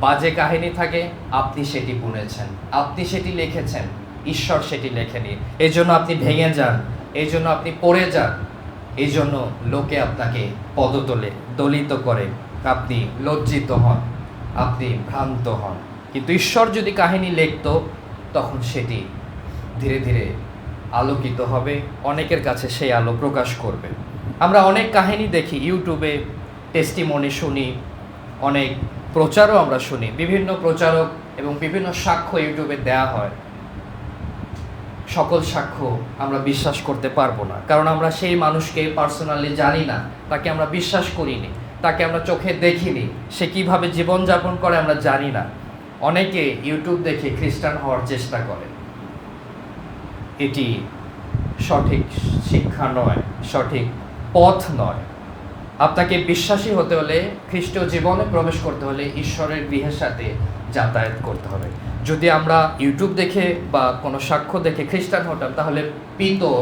বাজে কাহিনী থাকে, আপনি সেটি বুনেছেন, আপনি সেটি লিখেছেন, ঈশ্বর সেটি লেখেনি। এই জন্য আপনি ভেঙে যান, এই জন্য আপনি পড়ে যান, এই জন্য লোকে আপনাকে পদতলে দলিত করে, আপনি লজ্জিত হন, আপনি ভ্রান্ত হন। কিন্তু ঈশ্বর যদি কাহিনী লিখত, তখন সেটি ধীরে ধীরে আলোকিত হবে, অনেকের কাছে সেই আলো প্রকাশ করবে। আমরা অনেক কাহিনী দেখি, ইউটিউবে টেস্টিমনি শুনি, অনেক প্রচারও আমরা শুনি, বিভিন্ন প্রচারক এবং বিভিন্ন সাক্ষ্য ইউটিউবে দেয়া হয়। সকল সাক্ষ্য আমরা বিশ্বাস করতে পারবো না, কারণ আমরা সেই মানুষকে পার্সোনালি জানি না, তাকে আমরা বিশ্বাস করিনি, তাকে আমরা চোখে দেখিনি, সে কিভাবে জীবনযাপন করে আমরা জানি না। অনেকে ইউটিউব দেখে খ্রিস্টান হওয়ার চেষ্টা করে। এটি সঠিক শিক্ষা নয়, সঠিক পথ নয়। আপনাকে বিশ্বাসী হতে হলে, খ্রিস্টীয় জীবনে প্রবেশ করতে হলে ঈশ্বরের গৃহের সাথে যাতায়াত করতে হবে। যদি আমরা ইউটিউব দেখে বা কোনো সাক্ষ্য দেখে খ্রিস্টান হতাম, তাহলে পিতর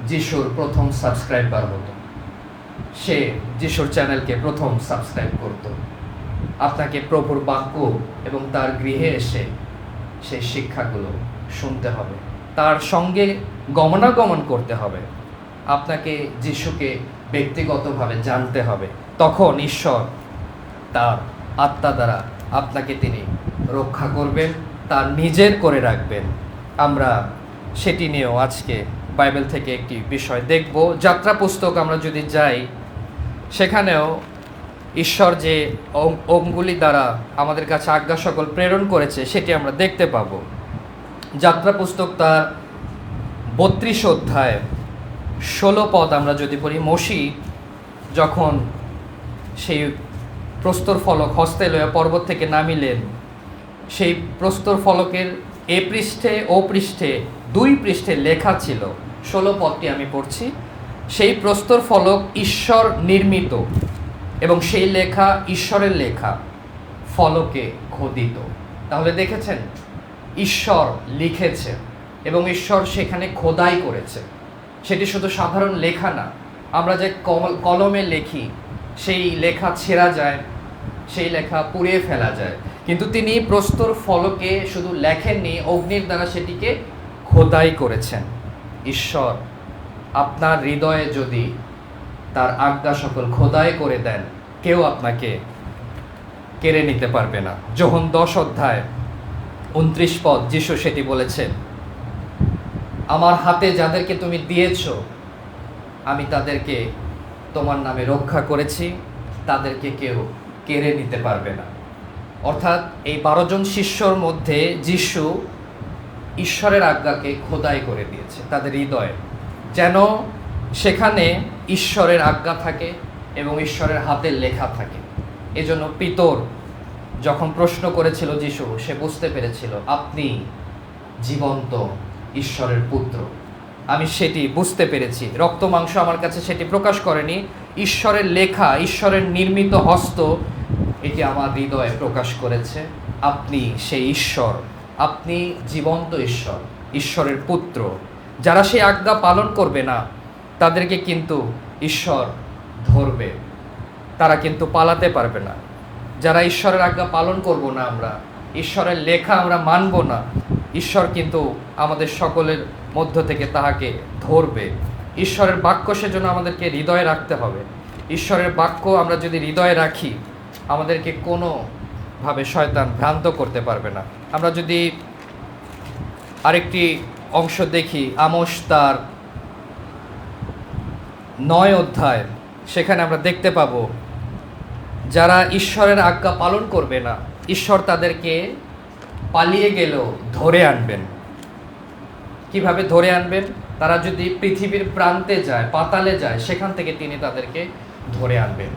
যিশুর প্রথম সাবস্ক্রাইবার হতো, সে যিশুর চ্যানেলকে প্রথম সাবস্ক্রাইব করত। আপনাকে প্রভুর বাক্য এবং তার গৃহে এসে সেই শিক্ষাগুলো শুনতে হবে, তার সঙ্গে গমনাগমন করতে হবে, আপনাকে যিশুকে ব্যক্তিগতভাবে জানতে হবে। তখন ঈশ্বর তার আত্মা দ্বারা আপনাকে তিনি রক্ষা করবেন, তার নিজের করে রাখবেন। আমরা সেটি নিয়েও আজকে বাইবেল থেকে একটি বিষয় দেখব। যাত্রা পুস্তক আমরা যদি যাই, সেখানেও ঈশ্বর যে অঙ্গুলি দ্বারা আমাদের কাছে আজ্ঞা সকল প্রেরণ করেছে, সেটি আমরা দেখতে পাব। যাত্রা পুস্তক তার 32 অধ্যায় 16 পদ আমরা যদি পড়ি, মশি যখন সেই প্রস্তর ফলক হস্তে লইয়া পর্বত থেকে নামিলেন, সেই প্রস্তর ফলকের এ পৃষ্ঠে ও পৃষ্ঠে 2 পৃষ্ঠে লেখা ছিল। 16 পদটি আমি পড়ছি। সেই প্রস্তর ফলক ঈশ্বর নির্মিত এবং সেই লেখা ঈশ্বরের লেখা, ফলকে খোদিত। তাহলে দেখেছেন, ঈশ্বর লিখেছে এবং ঈশ্বর সেখানে খোদাই করেছে। সেটি শুধু সাধারণ লেখা না। আমরা যে কলমে লেখি, সেই লেখা ছেঁড়া যায়, সেই লেখা পুড়িয়ে ফেলা যায়, কিন্তু তিনি প্রস্তর ফলকে শুধু লেখেননি, অগ্নির দ্বারা সেটিকে খোদাই করেছেন। ঈশ্বর আপনার হৃদয়ে যদি তার আজ্ঞা সকল খোদাই করে দেন, কেউ আপনাকে কেড়ে নিতে পারবে না। যোহন 10 অধ্যায় 29 পদ যিশু সেটি বলেছেন, আমার হাতে যাদেরকে তুমি দিয়েছ, আমি তাদেরকে তোমার নামে রক্ষা করেছি, তাদেরকে কেউ কেড়ে নিতে পারবে না। অর্থাৎ এই 12 জন শিষ্যর মধ্যে যিশু ঈশ্বরের আজ্ঞাকে খোদাই করে দিয়েছে তাদের হৃদয়ে, যেন সেখানে ঈশ্বরের আজ্ঞা থাকে এবং ঈশ্বরের হাতের লেখা থাকে। এজন্য পিতর যখন প্রশ্ন করেছিল যিশু, সে বুঝতে পেরেছিল আপনি জীবন্ত ঈশ্বরের পুত্র। আমি সেটি বুঝতে পেরেছি, রক্ত মাংস আমার কাছে সেটি প্রকাশ করেনি, ঈশ্বরের লেখা, ঈশ্বরের নির্মিত হস্ত এটি আমার হৃদয়ে প্রকাশ করেছে। আপনি সেই ঈশ্বর, আপনি জীবন্ত ঈশ্বর, ঈশ্বরের পুত্র। যারা সেই আজ্ঞা পালন করবে না, তাদেরকে কিন্তু ঈশ্বর ধরবে, তারা কিন্তু পালাতে পারবে না। যারা ঈশ্বরের আজ্ঞা পালন করব না, আমরা ঈশ্বরের লেখা আমরা মানব না, ঈশ্বর কিন্তু আমাদের সকলের মধ্য থেকে তাহাকে ধরবে। ঈশ্বরের বাক্য সেজন্য আমাদেরকে হৃদয়ে রাখতে হবে। ঈশ্বরের বাক্য আমরা যদি হৃদয়ে রাখি, আমাদেরকে কোনোভাবে শয়তান ভ্রান্ত করতে পারবে না। আমরা যদি আরেকটি অংশ দেখি, আমোস তার 9 অধ্যায়, সেখানে আমরা দেখতে পাবো যারা ঈশ্বরের আজ্ঞা পালন করবে না, ঈশ্বর তাদেরকে পালিয়ে গেলেও ধরে আনবেন। কিভাবে ধরে আনবেন? তারা যদি পৃথিবীর প্রান্তে যায়, পাতালে যায়, সেখান থেকে তিনি তাদেরকে ধরে আনবেন।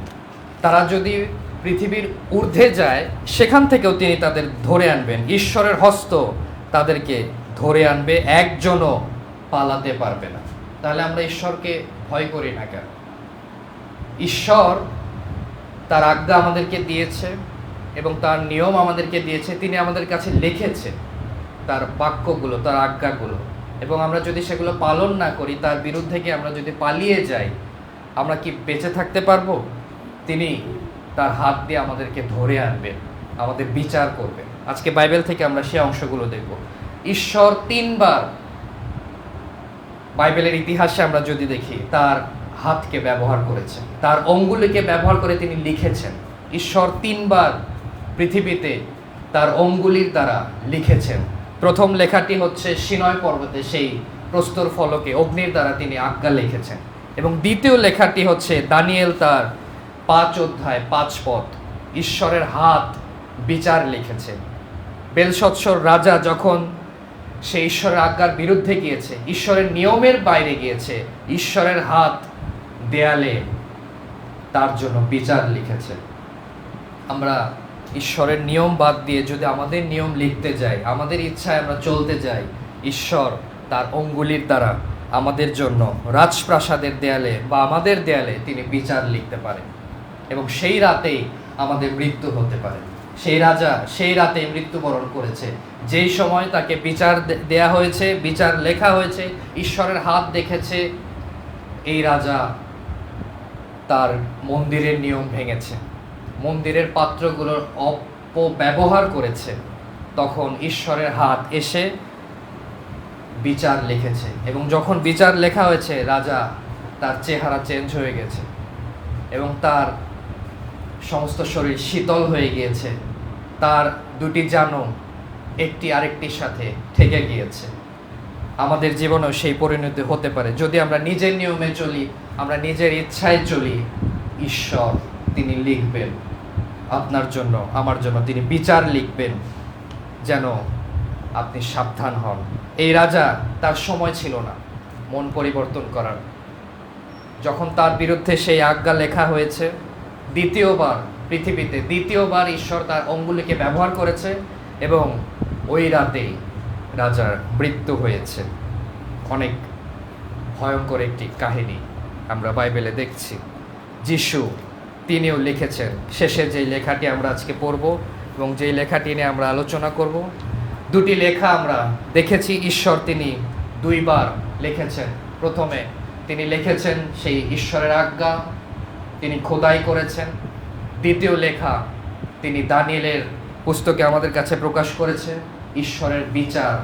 তারা যদি পৃথিবীর ঊর্ধ্বে যায়, সেখান থেকেও তিনি তাদের ধরে আনবেন। ঈশ্বরের হস্ত তাদেরকে ধরে আনবে, একজনও পালাতে পারবে না। তাহলে আমরা ঈশ্বরকে ভয় করি না কেন? ঈশ্বর তার আজ্ঞা আমাদেরকে দিয়েছে এবং তার নিয়ম আমাদেরকে দিয়েছে, তিনি আমাদের কাছে লিখেছে তার বাক্যগুলো, তার আজ্ঞাগুলো। এবং আমরা যদি সেগুলো পালন না করি, তার বিরুদ্ধে গিয়ে আমরা যদি পালিয়ে যাই, আমরা কি বেঁচে থাকতে পারবো? তিনি তার হাত দিয়ে আমাদেরকে ধরে আনবেন, আমাদের বিচার করবেন। আজকে বাইবেল থেকে আমরা সে অংশগুলো দেখব। ঈশ্বর 3 বার বাইবেলের ইতিহাসে আমরা যদি দেখি, তার হাতকে ব্যবহার করেছেন, তার অঙ্গুলিকে ব্যবহার করে তিনি লিখেছেন। ঈশ্বর 3 বার পৃথিবীতে তার অঙ্গুলির দ্বারা লিখেছেন। প্রথম লেখাটি হচ্ছে সিনয় পর্বতে, সেই প্রস্তর ফলকে অগ্নির দ্বারা তিনি আজ্ঞা লিখেছেন। এবং দ্বিতীয় লেখাটি হচ্ছে দানিয়েল তার 5 অধ্যায় 5 পদ, ঈশ্বরের হাত বিচার লিখেছে। বেলশৎসর রাজা যখন সে ঈশ্বরের আজ্ঞার বিরুদ্ধে গিয়েছে, ঈশ্বরের নিয়মের বাইরে গিয়েছে, ঈশ্বরের হাত দেয়ালে তার জন্য বিচার লিখেছে। আমরা ঈশ্বরের নিয়ম বাদ দিয়ে যদি আমাদের নিয়ম লিখতে যাই, আমাদের ইচ্ছায় আমরা চলতে যাই, ঈশ্বর তার অঙ্গুলির দ্বারা আমাদের জন্য রাজপ্রাসাদের দেয়ালে বা আমাদের দেয়ালে তিনি বিচার লিখতে পারেন। এবং সেই রাতেই আমাদের মৃত্যু হতে পারে। সেই রাজা সেই রাতে মৃত্যুবরণ করেছে, যেই সময় তাকে বিচার দেয়া হয়েছে, বিচার লেখা হয়েছে, ঈশ্বরের হাত দেখেছে। এই রাজা তার মন্দিরের নিয়ম ভেঙেছে, মন্দিরের পাত্রগুলোর অপব্যবহার করেছে। তখন ঈশ্বরের হাত এসে বিচার লিখেছে। এবং যখন বিচার লেখা হয়েছে, রাজা তার চেহারা চেঞ্জ হয়ে গেছে এবং তার সমস্ত শরীর শীতল হয়ে গিয়েছে। তার 2টি জানু একটি আরেকটির সাথে ঠেকে গিয়েছে। আমাদের জীবনেও সেই পরিণতি হতে পারে যদি আমরা নিজের নিয়মে চলি, আমরা নিজের ইচ্ছায় চলি। ঈশ্বর তিনি লিখবেন আপনার জন্য, আমার জন্য তিনি বিচার লিখবেন, যেন আপনি সাবধান হন। এই রাজা, তার সময় ছিল না মন পরিবর্তন করার। যখন তার বিরুদ্ধে সেই আজ্ঞা লেখা হয়েছে, দ্বিতীয়বার ঈশ্বর তার অঙ্গুলিকে ব্যবহার করেছে এবং ওই রাতেই রাজার মৃত্যু হয়েছে। অনেক ভয়ঙ্কর একটি কাহিনী আমরা বাইবেলে দেখছি। যিশু তিনিও লিখেছেন। শেষে যেই লেখাটি আমরা আজকে পড়ব এবং যেই লেখাটি নিয়ে আমরা আলোচনা করব, 2টি লেখা আমরা দেখেছি। ঈশ্বর তিনি 2 বার লিখেছেন। প্রথমে তিনি লিখেছেন সেই ঈশ্বরের আজ্ঞা, তিনি খোদাই করেছেন। দ্বিতীয় লেখা তিনি দানিয়েলের পুস্তকে আমাদের কাছে প্রকাশ করেছে, ঈশ্বরের বিচার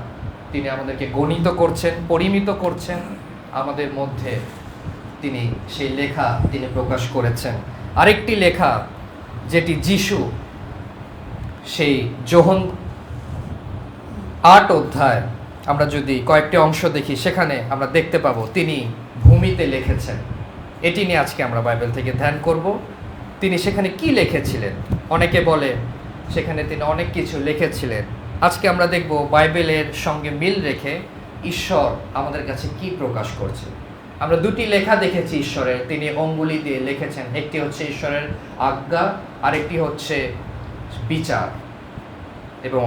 তিনি আমাদেরকে গণিত করছেন, পরিমিত করছেন। আমাদের মধ্যে তিনি সেই লেখা তিনি প্রকাশ করেছেন। আরেকটি লেখা যেটি যিশু, সেই যোহন 8 অধ্যায় আমরা যদি কয়েকটি অংশ দেখি, সেখানে আমরা দেখতে পাবো তিনি ভূমিতে লিখেছেন। এটি নিয়ে আজকে আমরা বাইবেল থেকে ধ্যান করব। তিনি সেখানে কি লিখেছিলেন? অনেকে বলে সেখানে তিনি অনেক কিছু লিখেছিলেন। আজকে আমরা দেখব বাইবেলের সঙ্গে মিল রেখে ঈশ্বর আমাদের কাছে কি প্রকাশ করছে। আমরা 2টি লেখা দেখেছি ঈশ্বরের, তিনি অঙ্গুলি দিয়ে লিখেছেন। একটি হচ্ছে ঈশ্বরের আজ্ঞা, আরেকটি হচ্ছে বিচার। এবং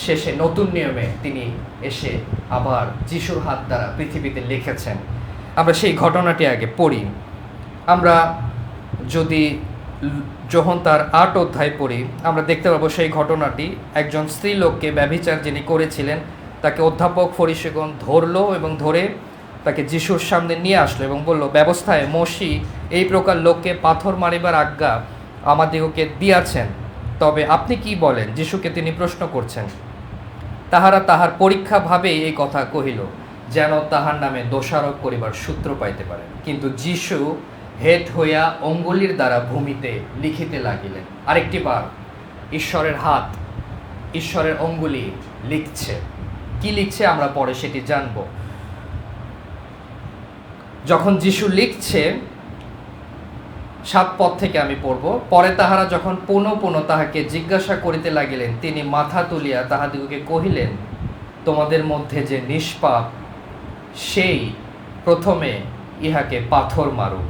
শেষে নতুন নিয়মে তিনি এসে আবার যিশুর হাত দ্বারা পৃথিবীতে লিখেছেন। আমরা সেই ঘটনাটি আগে পড়ি। আমরা যদি যখন তার 8 অধ্যায় পড়ি, আমরা দেখতে পাবো সেই ঘটনাটি একজন স্ত্রী লোককে ব্যভিচার যিনি করেছিলেন, তাকে অধ্যাপক ফরিসীগণ ধরলো এবং ধরে তাকে যিশুর সামনে নিয়ে আসলো এবং বলল, ব্যবস্থায় মোশি এই প্রকার লোককে পাথর মারিবার আজ্ঞা আমাদিগকে দিয়াছেন, তবে আপনি কি বলেন? যিশুকে তিনি প্রশ্ন করছেন। তাহারা তাহার পরীক্ষা ভাবেই এই কথা কহিল। যেন তাহার নামে দোষারোপ করিবার সূত্র পাইতে পারেন। কিন্তু যিশু হেট হইয়া অঙ্গুলির দ্বারা ভূমিতে লিখিতে লাগিলেন। আরেকটি বার ঈশ্বরের হাত, ঈশ্বরের অঙ্গুলি লিখছে। কি লিখছে আমরা পরে সেটি জানব। যখন যিশু লিখছে, 7 পদ থেকে আমি পড়ব। পরে তাহারা যখন পুনঃ পুনঃ তাহাকে জিজ্ঞাসা করিতে লাগিলেন, তিনি মাথা তুলিয়া তাহাদিগকে কহিলেন, তোমাদের মধ্যে যে নিষ্পাপ সেই প্রথমে ইহাকে পাথর মারুক।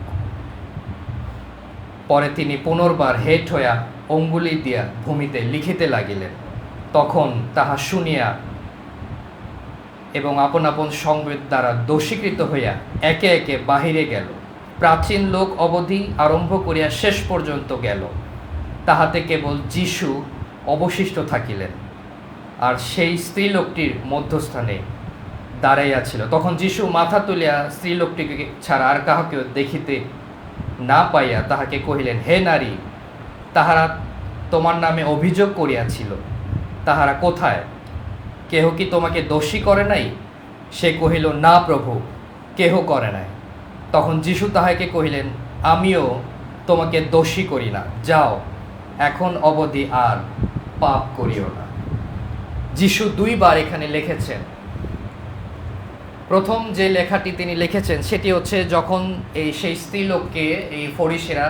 পরে তিনি পুনর্বার হেট হইয়া অঙ্গুলি দিয়া ভূমিতে লিখিতে লাগিলেন। তখন তাহা শুনিয়া এবং আপন আপন সংবেদ দ্বারা দোষীকৃত হইয়া একে একে বাহিরে গেল। প্রাচীন লোক অবধি আরম্ভ করিয়া শেষ পর্যন্ত গেল। তাহাতে কেবল যিশু অবশিষ্ট থাকিলেন, আর সেই স্ত্রীলোকটির মধ্যস্থানে দাঁড়াইয়া ছিল। তখন যিশু মাথা তুলিয়া স্ত্রীলোকটিকে ছাড়া আর কাহাকেও দেখিতে না পাইয়া তাহাকে কহিলেন, হে নারী, তাহারা তোমার নামে অভিযোগ করিয়াছিল, তাহারা কোথায়? কেহ কি তোমাকে দোষী করে নাই? সে কহিল, না প্রভু, কেহ করে নাই। তখন যিশু তাহাকে কহিলেন, আমিও তোমাকে দোষী করি না, যাও, এখন অবধি আর পাপ করিও না। যিশু 2 বার এখানে লিখেছেন। প্রথম যে লেখাটি তিনি লিখেছেন সেটি হচ্ছে যখন সেই স্ত্রীলোককে এই ফরিসিরা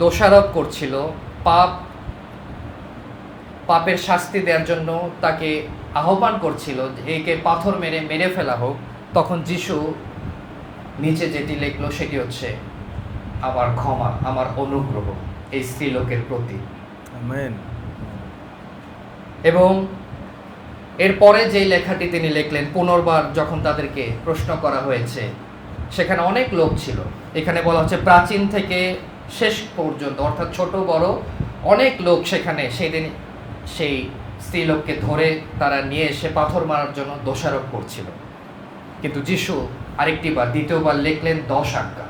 দোষারোপ করছিল, পাপের শাস্তি দেওয়ার জন্য তাকে আহ্বান করছিল, একে পাথর মেরে ফেলা হোক। তখন যিশু নিচে যেটি লিখলো সেটি হচ্ছে আমার ক্ষমা, আমার অনুগ্রহ এই স্ত্রীলোকের প্রতি। আমেন। এবং এরপরে যেই লেখাটি তিনি লিখলেন, পুনর্বার যখন তাদেরকে প্রশ্ন করা হয়েছে, সেখানে অনেক লোক ছিল। এখানে বলা হচ্ছে প্রাচীন থেকে শেষ পর্যন্ত, অর্থাৎ ছোট বড় অনেক লোক সেখানে সেদিন সেই স্ত্রীলোককে ধরে তারা নিয়ে এসে পাথর মারার জন্য দোষারোপ করছিল। কিন্তু যিশু আরেকটি বার, দ্বিতীয়বার লিখলেন 10 আজ্ঞা।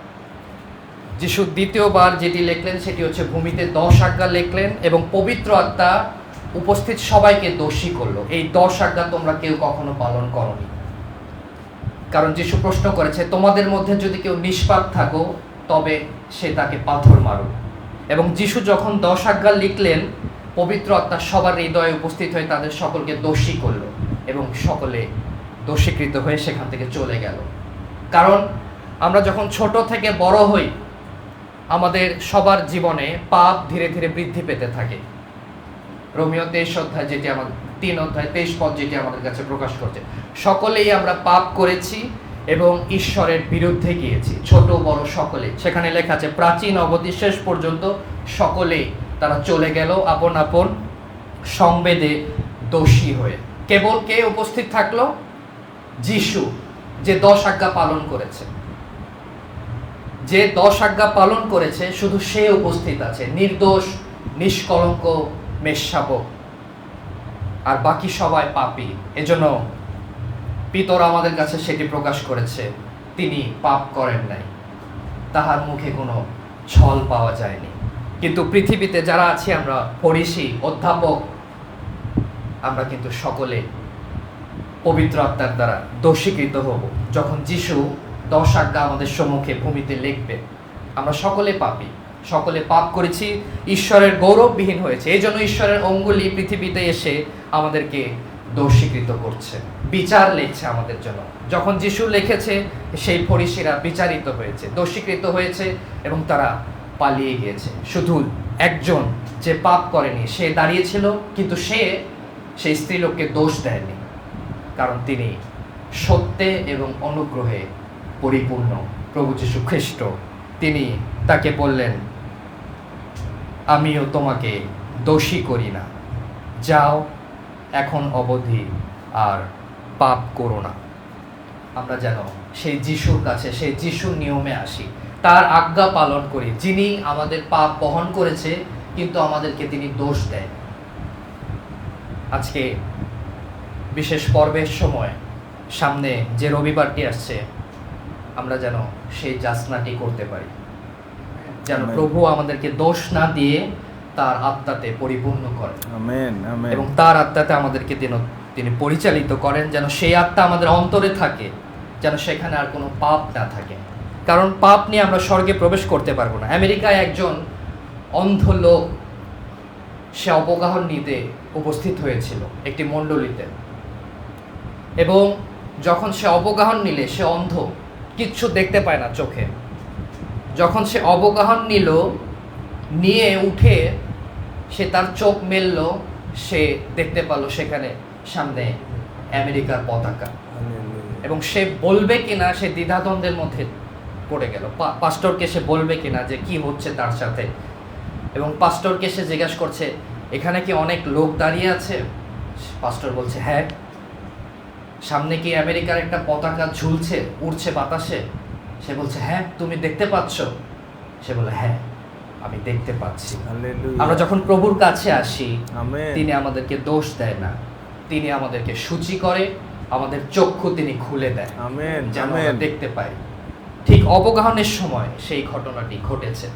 যিশু দ্বিতীয়বার যেটি লিখলেন সেটি হচ্ছে ভূমিতে 10 আজ্ঞা লিখলেন এবং পবিত্র আত্মা উপস্থিত সবাইকে দোষী করলো। এই 10 আজ্ঞা তোমরা কেউ কখনো পালন করনি। কারণ যিশু প্রশ্ন করেছে, তোমাদের মধ্যে যদি কেউ নিষ্পাপ থাকো তবে সে তাকে পাথর মারুক। এবং যিশু যখন 10 আজ্ঞা লিখলেন, পবিত্র আত্মা সবার হৃদয়ে উপস্থিত হয়ে তাদের সকলকে দোষী করলো এবং সকলে দোষীকৃত হয়ে সেখান থেকে চলে গেল। কারণ আমরা যখন ছোট থেকে বড় হই, আমাদের সবার জীবনে পাপ ধীরে ধীরে বৃদ্ধি পেতে থাকে। রোমিও 23 অধ্যায় যেটি আমাদের 3 অধ্যায় 23 পদ যেটি আমাদের কাছে প্রকাশ করছে, সকলেই আমরা পাপ করেছি এবং ঈশ্বরের বিরুদ্ধে গিয়েছি, ছোট বড় সকলে। সেখানে লেখা আছে প্রাচীন অবধি শেষ পর্যন্ত সকলেই তারা চলে গেল আপন আপন সংবেদে দোষী হয়ে। কেবল কে উপস্থিত থাকলো? যিশু, যে 10 আজ্ঞা পালন করেছে। যে 10 আজ্ঞা পালন করেছে শুধু সে উপস্থিত আছে, নির্দোষ নিষ্কলঙ্ক মেষশাবক, আর বাকি সবাই পাপী। এজন্য পিতর আমাদের কাছে সেটি প্রকাশ করেছে, তিনি পাপ করেন নাই, তাহার মুখে কোনো ছল পাওয়া যায়নি। কিন্তু পৃথিবীতে যারা আছি আমরা, ফরিসি, অধ্যাপক, আমরা কিন্তু সকলে পবিত্র আত্মার দ্বারা দোষীকৃত হব। যখন যিশু 10 আজ্ঞা আমাদের সম্মুখে ভূমিতে লিখবে, আমরা সকলে পাপী, সকলে পাপ করেছি, ঈশ্বরের গৌরববিহীন হয়েছে। এই জন্য ঈশ্বরের অঙ্গুলি পৃথিবীতে এসে আমাদেরকে দোষীকৃত করছে, বিচার লিখছে আমাদের জন্য। যখন যিশু লিখেছে, সেই ফরিসিরা বিচারিত হয়েছে, দোষীকৃত হয়েছে এবং তারা পালিয়ে গিয়েছে। শুধু একজন যে পাপ করেনি সে দাঁড়িয়েছিল, কিন্তু সেই স্ত্রীলোককে দোষ দেয়নি, কারণ তিনি সত্যে এবং অনুগ্রহে পরিপূর্ণ প্রভু যীশু খ্রিস্ট। তিনি তাকে বললেন, আমিও তোমাকে দোষী করি না, যাও, এখন অবধি আর পাপ করো না। আমরা যেন সেই যিশুর কাছে, সেই যিশুর নিয়মে আসি, তার আজ্ঞা পালন করি, যিনি আমাদের পাপ বহন করেছে কিন্তু আমাদেরকে তিনি দোষ দেন। আজকে বিশেষ পর্বের সময় সামনে যে রবিবারটি আসছে, আমরা যেন সেই যাচনাটি করতে পারি, যেন প্রভু আমাদেরকে দোষ না দিয়ে তার আত্মাতে পরিপূর্ণ করেন। Amen, amen. এবং তার আত্মাতে আমাদেরকে তিনি পরিচালিত করেন, যেন সেই আত্মা আমাদের অন্তরে থাকে যেন সেখানে আর কোনো পাপ না থাকে, কারণ পাপ নিয়ে আমরা স্বর্গে প্রবেশ করতে পারবো না। আমেরিকায় একজন অন্ধ লোক, সে অবগাহন নিতে উপস্থিত হয়েছিল একটি মণ্ডলীতে, এবং যখন সে অবগাহন নিলে, সে অন্ধ, কিচ্ছু দেখতে পায় না চোখে। যখন সে অবগাহন নিয়ে উঠে সে তার চোখ মেলল, সে দেখতে পেল সেখানে সামনে আমেরিকার পতাকা, এবং সে বলবে কিনা, সে দ্বিধাদ্বন্দ্বের মধ্যে পড়ে গেল। পাস্টরকে সে বলবে কিনা যে কি হচ্ছে তার সাথে, এবং পাস্টরকে সে জিজ্ঞাসা করছে, এখানে কি অনেক লোক দাঁড়িয়ে আছে? পাস্টর বলছে, হ্যাঁ। সামনে কি আমেরিকার একটা পতাকা ঝুলছে, উড়ছে বাতাসে? সে বলছে, হ্যাঁ। তুমি দেখতে পাচ্ছ? সে বলে, হ্যাঁ, আমি দেখতে পাচ্ছি। আমরা যখন প্রভুর কাছে আসি, তিনি আমাদেরকে দোষ দেয় না, তিনি আমাদেরকে সূচি করে, আমাদের চক্ষু তিনি খুলে দেয়, যেন আমরা দেখতে পাই। ঠিক অবগাহনের সময় সেই ঘটনাটি ঘটেছে।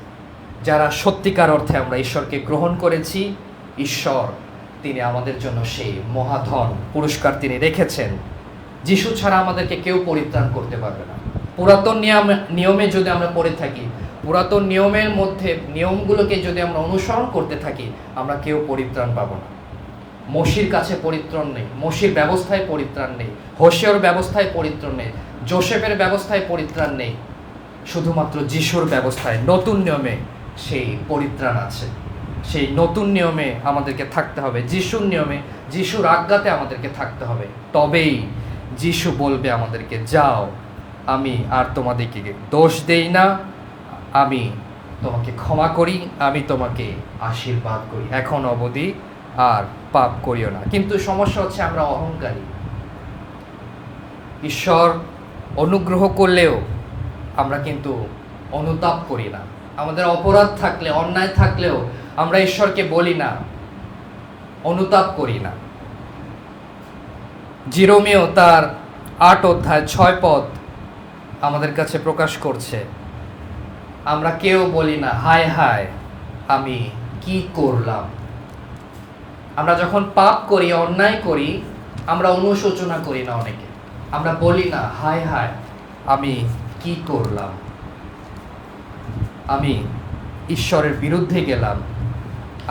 যারা সত্যিকার অর্থে আমরা ঈশ্বরকে গ্রহণ করেছি, ঈশ্বর তিনি আমাদের জন্য সেই মহাধন পুরস্কার তিনি রেখেছেন। যিশু ছাড়া আমাদেরকে কেউ পরিত্রাণ করতে পারবে না। পুরাতন নিয়মে যদি আমরা পড়ে থাকি, পুরাতন নিয়মের মধ্যে নিয়মগুলোকে যদি আমরা অনুসরণ করতে থাকি, আমরা কেউ পরিত্রাণ পাবো না। মসির কাছে পরিত্রাণ নেই, মসির ব্যবস্থায় পরিত্রাণ নেই, হোসের ব্যবস্থায় পরিত্রাণ নেই, যোসেফের ব্যবস্থায় পরিত্রাণ নেই। শুধুমাত্র যিশুর ব্যবস্থায়, নতুন নিয়মে সেই পরিত্রাণ আছে। সেই নতুন নিয়মে আমাদেরকে থাকতে হবে, যিশুর নিয়মে, যিশুর আজ্ঞাতে আমাদেরকে থাকতে হবে। তবেই যিশু বলবে আমাদেরকে, যাও, আমি আর তোমাদেরকে দোষ দেই না, আমি তোমাকে ক্ষমা করি, আমি তোমাকে আশীর্বাদ করি, এখন অবধি আর পাপ করিও না। কিন্তু সমস্যা হচ্ছে আমরা অহংকারী। ঈশ্বর অনুগ্রহ করলেও আমরা কিন্তু অনুতাপ করি না। আমাদের অপরাধ থাকলে, অন্যায় থাকলেও আমরা ঈশ্বরকে বলি না, অনুতাপ করি না। জিরোমিও তার 8 অধ্যায় 6 পদ আমাদের কাছে প্রকাশ করছে, আমরা কেউ বলি না, হায় হায় আমি কি করলাম। আমরা যখন পাপ করি, অন্যায় করি, আমরা অনুশোচনা করি না। অনেকে আমরা বলি না, হায় হায় আমি কি করলাম, আমি ঈশ্বরের বিরুদ্ধে গেলাম,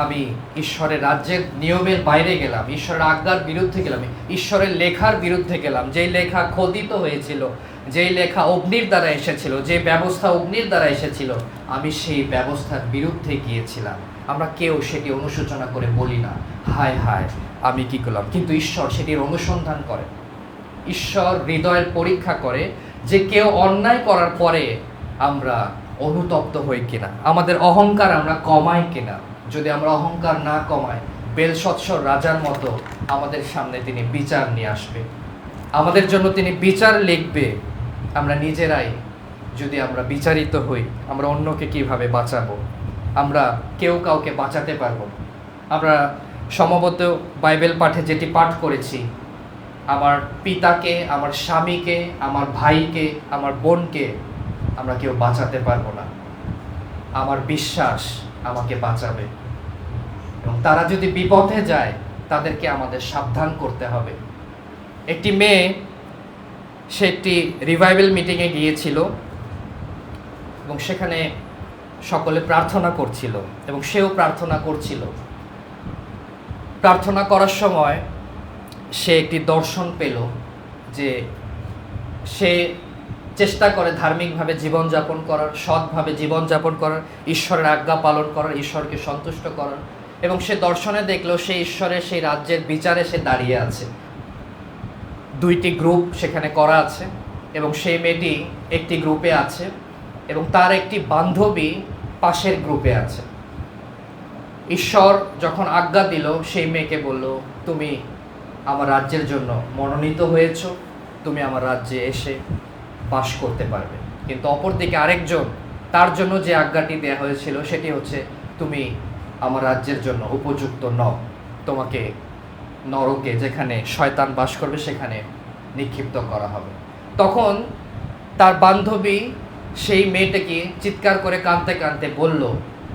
আমি ঈশ্বরের রাজ্যের নিয়মের বাইরে গেলাম, ঈশ্বরের আজ্ঞার বিরুদ্ধে গেলাম, ঈশ্বরের লেখার বিরুদ্ধে গেলাম। যেই লেখা খোদিত হয়েছিল, যেই লেখা অগ্নির দ্বারা এসেছিল, যে ব্যবস্থা অগ্নির দ্বারা এসেছিল, আমি সেই ব্যবস্থার বিরুদ্ধে গিয়েছিলাম। আমরা কেউ সেটি অনুশোচনা করে বলি না, হায় হায় আমি কি করলাম। কিন্তু ঈশ্বর সেটির অনুসন্ধান করে। ঈশ্বর হৃদয়ের পরীক্ষা করে যে কেউ অন্যায় করার পরে আমরা অনুতপ্ত হই কিনা, আমাদের অহংকার আমরা কমাই কিনা। যদি আমরা অহংকার না কমাই, বেলশৎসর রাজার মতো আমাদের সামনে তিনি বিচার নিয়ে আসবে, আমাদের জন্য তিনি বিচার লিখবে। আমরা নিজেরাই যদি আমরা বিচারিত হই, আমরা অন্যকে কিভাবে বাঁচাবো? আমরা কেউ কাউকে বাঁচাতে পারবো না। আমরা সম্ভবত বাইবেল পাঠে যেটি পাঠ করেছি, আমার পিতাকে, আমার স্বামীকে, আমার ভাইকে, আমার বোনকে আমরা কেউ বাঁচাতে পারবো না। আমার বিশ্বাস আমাকে বাঁচাবে, এবং তারা যদি বিপথে যায়, তাদেরকে আমাদের সাবধান করতে হবে। একটি মেয়ে, সে একটি রিভাইভাল মিটিংয়ে গিয়েছিল, এবং সেখানে সকলে প্রার্থনা করছিল, এবং সেও প্রার্থনা করছিল। প্রার্থনা করার সময় সে একটি দর্শন পেল যে সে চেষ্টা করে ধার্মিকভাবে জীবনযাপন করার, সৎভাবে জীবনযাপন করার, ঈশ্বরের আজ্ঞা পালন করার, ঈশ্বরকে সন্তুষ্ট করার, এবং সে দর্শনে দেখলো সে ঈশ্বরের সেই রাজ্যের বিচারে সে দাঁড়িয়ে আছে। 2টি গ্রুপ সেখানে করা আছে, এবং সেই মেয়েটি একটি গ্রুপে আছে, এবং তার একটি বান্ধবী পাশের গ্রুপে আছে। ঈশ্বর যখন আজ্ঞা দিল, সেই মেয়েকে বলল, তুমি আমার রাজ্যের জন্য মনোনীত হয়েছো, তুমি আমার রাজ্যে এসে বাস করতে পারবে। কিন্তু অপরদিকে আরেকজন, তার জন্য যে আজ্ঞাটি দেওয়া হয়েছিল সেটি হচ্ছে, তুমি আমার রাজ্যের জন্য উপযুক্ত নও, তোমাকে নরকে, যেখানে শয়তান বাস করবে, সেখানে নিক্ষিপ্ত করা হবে। তখন তার বান্ধবী সেই মেয়েটাকে চিৎকার করে কাঁদতে কাঁদতে বলল,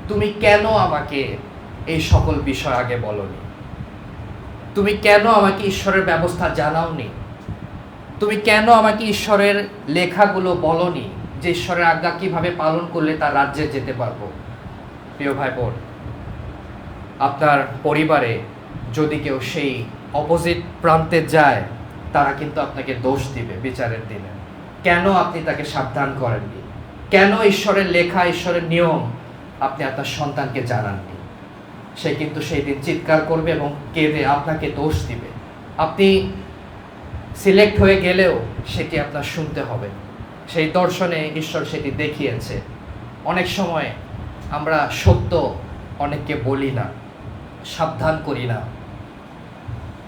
তুমি কেন আমাকে এই সকল বিষয় আগে বলনি? তুমি কেন আমাকে ঈশ্বরের ব্যবস্থা জানাওনি? তুমি কেন আমাকে ঈশ্বরের লেখাগুলো বলনি যে ঈশ্বরের আজ্ঞা কিভাবে পালন করলে তার রাজ্যে যেতে পারবো? প্রিয় ভাই বোন, আপনার পরিবারে যদি কেউ সেই অপোজিট প্রান্তে যায়, তারা কিন্তু আপনাকে দোষ দিবে বিচারের দিনে। কেন আপনি তাকে সাবধান করেননি? কেন ঈশ্বরের লেখা, ঈশ্বরের নিয়ম আপনি আপনার সন্তানকে জানাননি? সে কিন্তু সেই দিন চিৎকার করবে এবং কেঁদে আপনাকে দোষ দিবে। আপনি সিলেক্ট হয়ে গেলেও সেটি আপনার শুনতে হবে। সেই দর্শনে ঈশ্বর সেটি দেখিয়েছে। অনেক সময় আমরা সত্য অনেককে বলি না, সাবধান করি না,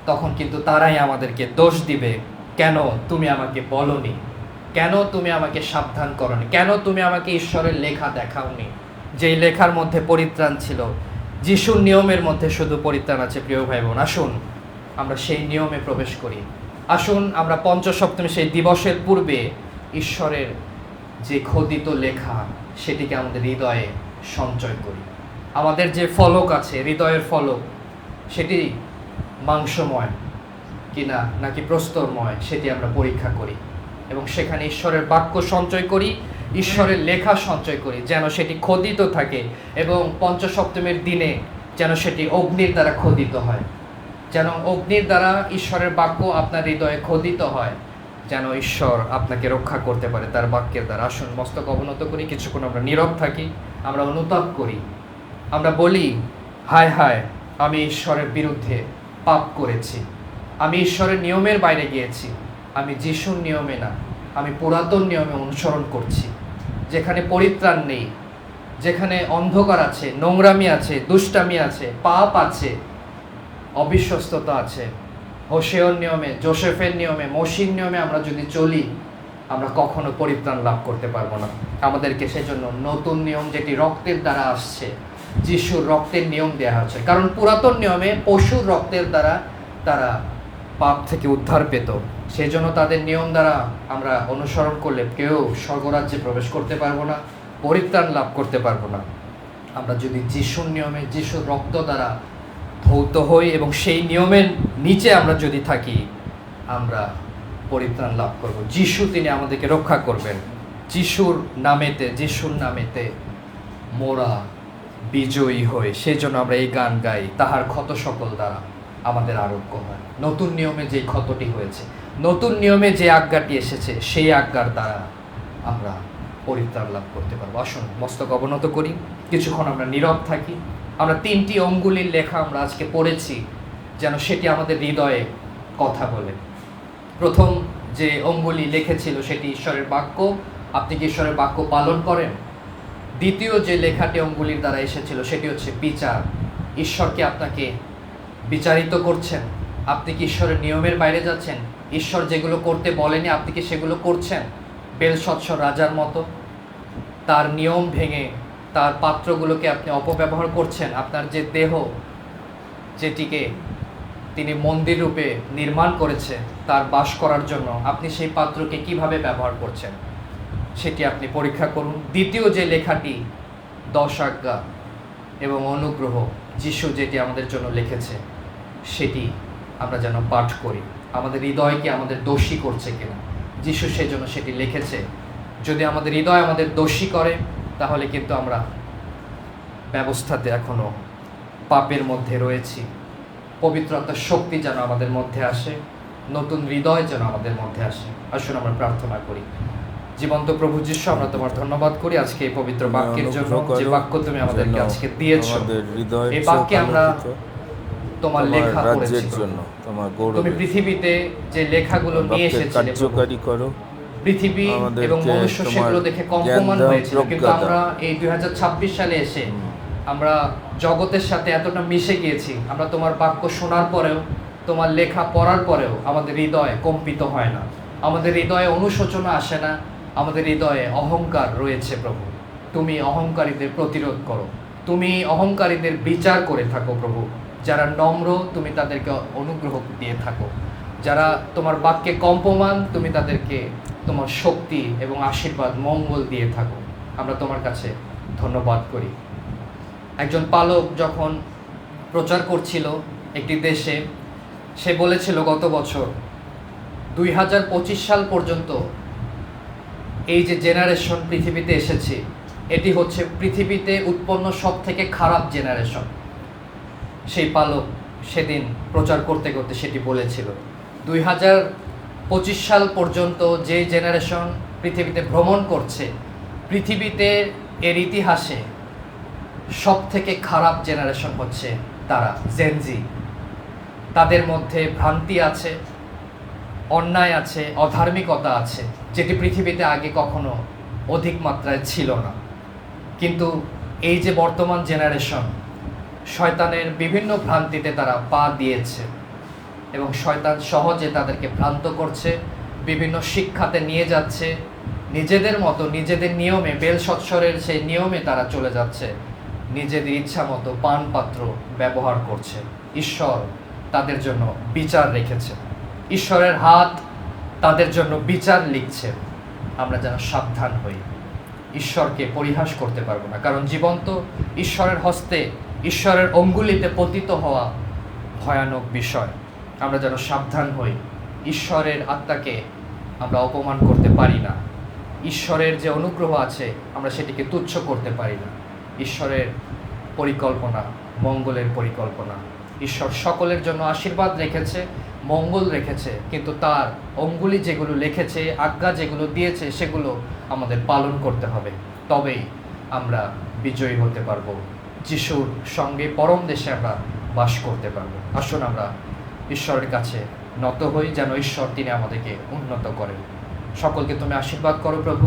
তখন কিন্তু তারাই আমাদেরকে দোষ দিবে। কেন তুমি আমাকে বলনি? কেন তুমি আমাকে সাবধান করনি? কেন তুমি আমাকে ঈশ্বরের লেখা দেখাওনি? যেই লেখার মধ্যে পরিত্রাণ ছিল, যিশুর নিয়মের মধ্যে শুধু পরিত্রাণ আছে। প্রিয় ভাই বোন, আসুন আমরা সেই নিয়মে প্রবেশ করি। আসুন আমরা পঞ্চসপ্তমী সেই দিবসের পূর্বে ঈশ্বরের যে খোদিত লেখা সেটিকে আমাদের হৃদয়ে সঞ্চয় করি। আমাদের যে ফলক আছে, হৃদয়ের ফলক, সেটি মাংসময় কিনা নাকি প্রস্তরময়, সেটি আমরা পরীক্ষা করি এবং সেখানে ঈশ্বরের বাক্য সঞ্চয় করি, ঈশ্বরের লেখা সঞ্চয় করি, যেন সেটি খোদিত থাকে এবং পঞ্চসপ্তমীর দিনে যেন সেটি অগ্নির দ্বারা খোদিত হয়। যেন অগ্নির দ্বারা ঈশ্বরের বাক্য আপনার হৃদয়ে খোদিত হয়, যেন ঈশ্বর আপনাকে রক্ষা করতে পারে তার বাক্যের দ্বারা। আসুন মস্তক অবনত করি, কিছুক্ষণ আমরা নীরব থাকি, আমরা অনুতাপ করি, আমরা বলি, হায় হায়, আমি ঈশ্বরের বিরুদ্ধে পাপ করেছি, আমি ঈশ্বরের নিয়মের বাইরে গিয়েছি, আমি যিশুর নিয়মে না, আমি পুরাতন নিয়মে অনুসরণ করছি, যেখানে পরিত্রাণ নেই, যেখানে অন্ধকার আছে, নোংরামি আছে, দুষ্টামি আছে, পাপ আছে, অবিশ্বস্ততা আছে। হোসেওর নিয়মে, যোসেফের নিয়মে, মসির নিয়মে আমরা যদি চলি, আমরা কখনো পরিত্রাণ লাভ করতে পারবো না। আমাদেরকে সেজন্য নতুন নিয়ম, যেটি রক্তের দ্বারা আসছে, যিশুর রক্তের নিয়ম দেওয়া হচ্ছে। কারণ পুরাতন নিয়মে পশুর রক্তের দ্বারা তারা পাপ থেকে উদ্ধার পেত, সেই জন্য তাদের নিয়ম দ্বারা আমরা অনুসরণ করলে কেউ স্বর্গরাজ্যে প্রবেশ করতে পারবো না, পরিত্রাণ লাভ করতে পারবো না। আমরা যদি যিশুর নিয়মে, যিশুর রক্ত দ্বারা ধৌত হই এবং সেই নিয়মের নিচে আমরা যদি থাকি, আমরা পরিত্রাণ লাভ করব। যিশু তিনি আমাদেরকে রক্ষা করবেন। যিশুর নামেতে, যিশুর নামেতে মোরা বিজয়ী হই। সেই জন্য আমরা এই গান গাই, তাহার ক্ষত সকল দ্বারা আমাদের আরোগ্য হয়। নতুন নিয়মে যে ক্ষতটি হয়েছে, নতুন নিয়মে যে আজ্ঞাটি এসেছে, সেই আজ্ঞার দ্বারা আমরা পরিত্রাণ লাভ করতে পারবো। আসুন মস্তক অবনত করি, কিছুক্ষণ আমরা নীরব থাকি। আমরা 3টি অঙ্গুলির লেখা আমরা আজকে পড়েছি, যেন সেটি আমাদের হৃদয়ে কথা বলে। প্রথম যে অঙ্গুলি লিখেছিল সেটি ঈশ্বরের বাক্য। আপনি কি ঈশ্বরের বাক্য পালন করেন? দ্বিতীয় যে লেখাটি অঙ্গুলির দ্বারা এসেছিল সেটি হচ্ছে বিচার। ঈশ্বরকে আপনাকে বিচারিত করছেন? আপনি কি ঈশ্বরের নিয়মের বাইরে যাচ্ছেন? ঈশ্বর যেগুলো করতে বলেনি আপনি কি সেগুলো করছেন? বেলশৎসর রাজার মতো তার নিয়ম ভেঙে তার পাত্রগুলোকে আপনি অপব্যবহার করছেন। আপনার যে দেহ, যেটিকে তিনি মন্দির রূপে নির্মাণ করেছে তার বাস করার জন্য, আপনি সেই পাত্রকে কিভাবে ব্যবহার করছেন সেটি আপনি পরীক্ষা করুন। দ্বিতীয় যে লেখাটি 10 আজ্ঞা এবং অনুগ্রহ, যিশু যেটি আমাদের জন্য লিখেছে, সেটি আমরা যেন পাঠ করি। আমাদের হৃদয়কে আমাদের দোষী করছে কিনা, যিশু সেজন্য সেটি লিখেছে। যদি আমাদের হৃদয় আমাদের দোষী করে, তাহলে কিন্তু আমরা ব্যবস্থাতে এখনো পাপের মধ্যে রয়েছি। পবিত্রতার শক্তি যেন আমাদের মধ্যে আসে, নতুন হৃদয় যেন আমাদের মধ্যে আসে। আসুন আমরা প্রার্থনা করি। জীবন্ত প্রভু যিশু, আমরা তোমার ধন্যবাদ করি আজকে এই পবিত্র বাক্যের জন্য, যে বাক্য তুমি আমাদেরকে আজকে দিয়েছো। এই বাক্যে আমরা তোমার লেখা পড়েছি, তুমি পৃথিবীতে যে লেখাগুলো নিয়ে এসেছিলে পৃথিবী এবং মনুষ্য সেগুলো দেখে কম্পমান হয়েছিল, কিন্তু আমরা এই 2026 সালে এসে আমরা জগতের সাথে এতটা মিশে গিয়েছি, আমরা তোমার বাক্য শোনার পরেও, তোমার লেখা পড়ার পরেও আমাদের হৃদয় কম্পিত হয় না, আমাদের হৃদয়ে অনুশোচনা আসে না, আমাদের হৃদয়ে অহংকার রয়েছে। প্রভু, তুমি অহংকারীদের প্রতিরোধ করো, তুমি অহংকারীদের বিচার করে থাকো। প্রভু, যারা নম্র তুমি তাদেরকে অনুগ্রহ দিয়ে থাকো, যারা তোমার বাক্যে কম্পমান তুমি তাদেরকে তোমার শক্তি এবং আশীর্বাদ, মঙ্গল দিয়ে থাকো। আমরা তোমার কাছে ধন্যবাদ করি। একজন পালক যখন প্রচার করছিল একটি দেশে, সে বলেছিল গত বছর 2025 সাল পর্যন্ত এই যে জেনারেশন পৃথিবীতে এসেছে, এটি হচ্ছে পৃথিবীতে উৎপন্ন সব থেকে খারাপ জেনারেশন। সেই পালক সেদিন প্রচার করতে করতে সেটি বলেছিল। 2025 সাল পর্যন্ত যে জেনারেশন পৃথিবীতে ভ্রমণ করছে, পৃথিবীতে এর ইতিহাসে সব থেকে খারাপ জেনারেশন হচ্ছে তারা, জেনজি। তাদের মধ্যে ভ্রান্তি আছে, অন্যায় আছে, অধার্মিকতা আছে, যেটি পৃথিবীতে আগে কখনো অধিক মাত্রায় ছিল না। কিন্তু এই যে বর্তমান জেনারেশন, শয়তানের বিভিন্ন ভ্রান্তিতে তারা পা দিয়েছে এবং শয়তান সহজে তাদেরকে ভ্রান্ত করছে, বিভিন্ন শিক্ষাতে নিয়ে যাচ্ছে, নিজেদের মতো নিজেদের নিয়মে, বেল সৎসরের সেই নিয়মে তারা চলে যাচ্ছে, নিজেদের ইচ্ছা মতো পানপাত্র ব্যবহার করছে। ঈশ্বর তাদের জন্য বিচার রেখেছে, ঈশ্বরের হাত তাদের জন্য বিচার লিখছে। আমরা যেন সাবধান হই, ঈশ্বরকে পরিহাস করতে পারবো না, কারণ জীবন্ত ঈশ্বরের হস্তে, ঈশ্বরের অঙ্গুলিতে পতিত হওয়া ভয়ানক বিষয়। আমরা যেন সাবধান হই, ঈশ্বরের আত্মাকে আমরা অপমান করতে পারি না, ঈশ্বরের যে অনুগ্রহ আছে আমরা সেটিকে তুচ্ছ করতে পারি না। ঈশ্বরের পরিকল্পনা মঙ্গলের পরিকল্পনা, ঈশ্বর সকলের জন্য আশীর্বাদ রেখেছে, মঙ্গল রেখেছে, কিন্তু তার অঙ্গুলি যেগুলো লিখেছে, আজ্ঞা যেগুলো দিয়েছে, সেগুলো আমাদের পালন করতে হবে, তবেই আমরা বিজয়ী হতে পারবো, যিশুর সঙ্গে পরম দেশে আমরা বাস করতে পারবো। আসুন আমরা ঈশ্বরের কাছে নত হই, যেন ঈশ্বর তিনি আমাদেরকে উন্নত করেন। সকলকে তুমি আশীর্বাদ করো প্রভু,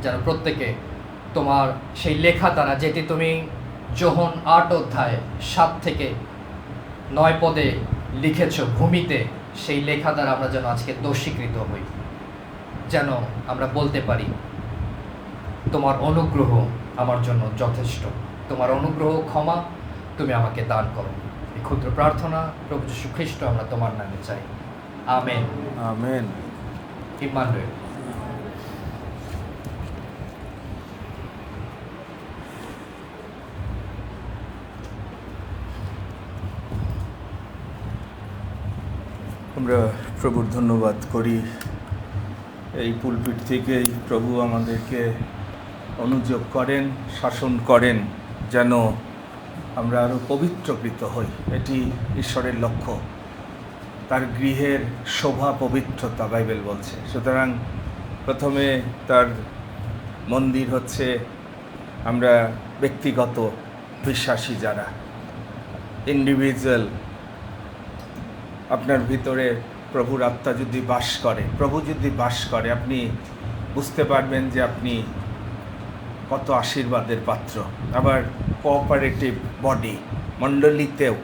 যেন প্রত্যেকে তোমার সেই লেখা দ্বারা, যেটি তুমি যোহন 8 অধ্যায় 7 থেকে 9 পদে লিখেছ ভূমিতে, সেই লেখা দ্বারা আমরা যেন আজকে দোষীকৃত হই, যেন আমরা বলতে পারি তোমার অনুগ্রহ আমার জন্য যথেষ্ট, তোমার অনুগ্রহ ক্ষমা তুমি আমাকে দান করো। এই ক্ষুদ্র প্রার্থনা প্রভু যীশু খ্রিস্ট আমরা তোমার নামে চাই, আমেন। আমেন। ইম্মানুয়েল। আমরা প্রভুর ধন্যবাদ করি, এই পুলপিট থেকেই প্রভু আমাদেরকে অনুযোগ করেন, শাসন করেন, যেন আমরা আরও পবিত্রকৃত হই। এটি ঈশ্বরের লক্ষ্য, তার গৃহের শোভা পবিত্রতা বাইবেল বলছে। সুতরাং প্রথমে তার মন্দির হচ্ছে আমরা ব্যক্তিগত বিশ্বাসী যারা, ইন্ডিভিজুয়াল। আপনার ভিতরে প্রভুর আত্মা যদি বাস করে, প্রভু যদি বাস করে, আপনি বুঝতে পারবেন যে আপনি কত আশীর্বাদের পাত্র। আবার কোঅপারেটিভ বডি, মণ্ডলীতেও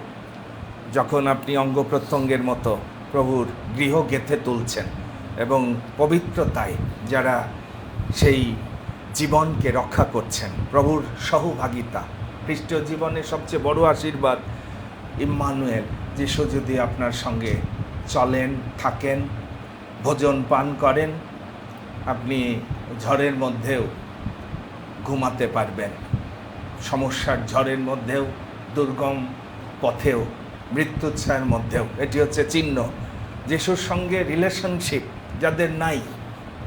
যখন আপনি অঙ্গ প্রত্যঙ্গের মতো প্রভুর গৃহ গেঁথে তুলছেন এবং পবিত্রতায় যারা সেই জীবনকে রক্ষা করছেন, প্রভুর সহভাগিতা, খ্রিস্টীয় জীবনের সবচেয়ে বড় আশীর্বাদ ইম্মানুয়েল, যিশু যদি আপনার সঙ্গে চলেন, থাকেন, ভোজন পান করেন, আপনি ঝড়ের মধ্যেও ঘুমাতে পারবেন, সমস্যার ঝড়ের মধ্যেও, দুর্গম পথেও, মৃত্যুচ্ছায়ার মধ্যেও। এটি হচ্ছে চিহ্ন যিশুর সঙ্গে রিলেশনশিপ যাদের নাই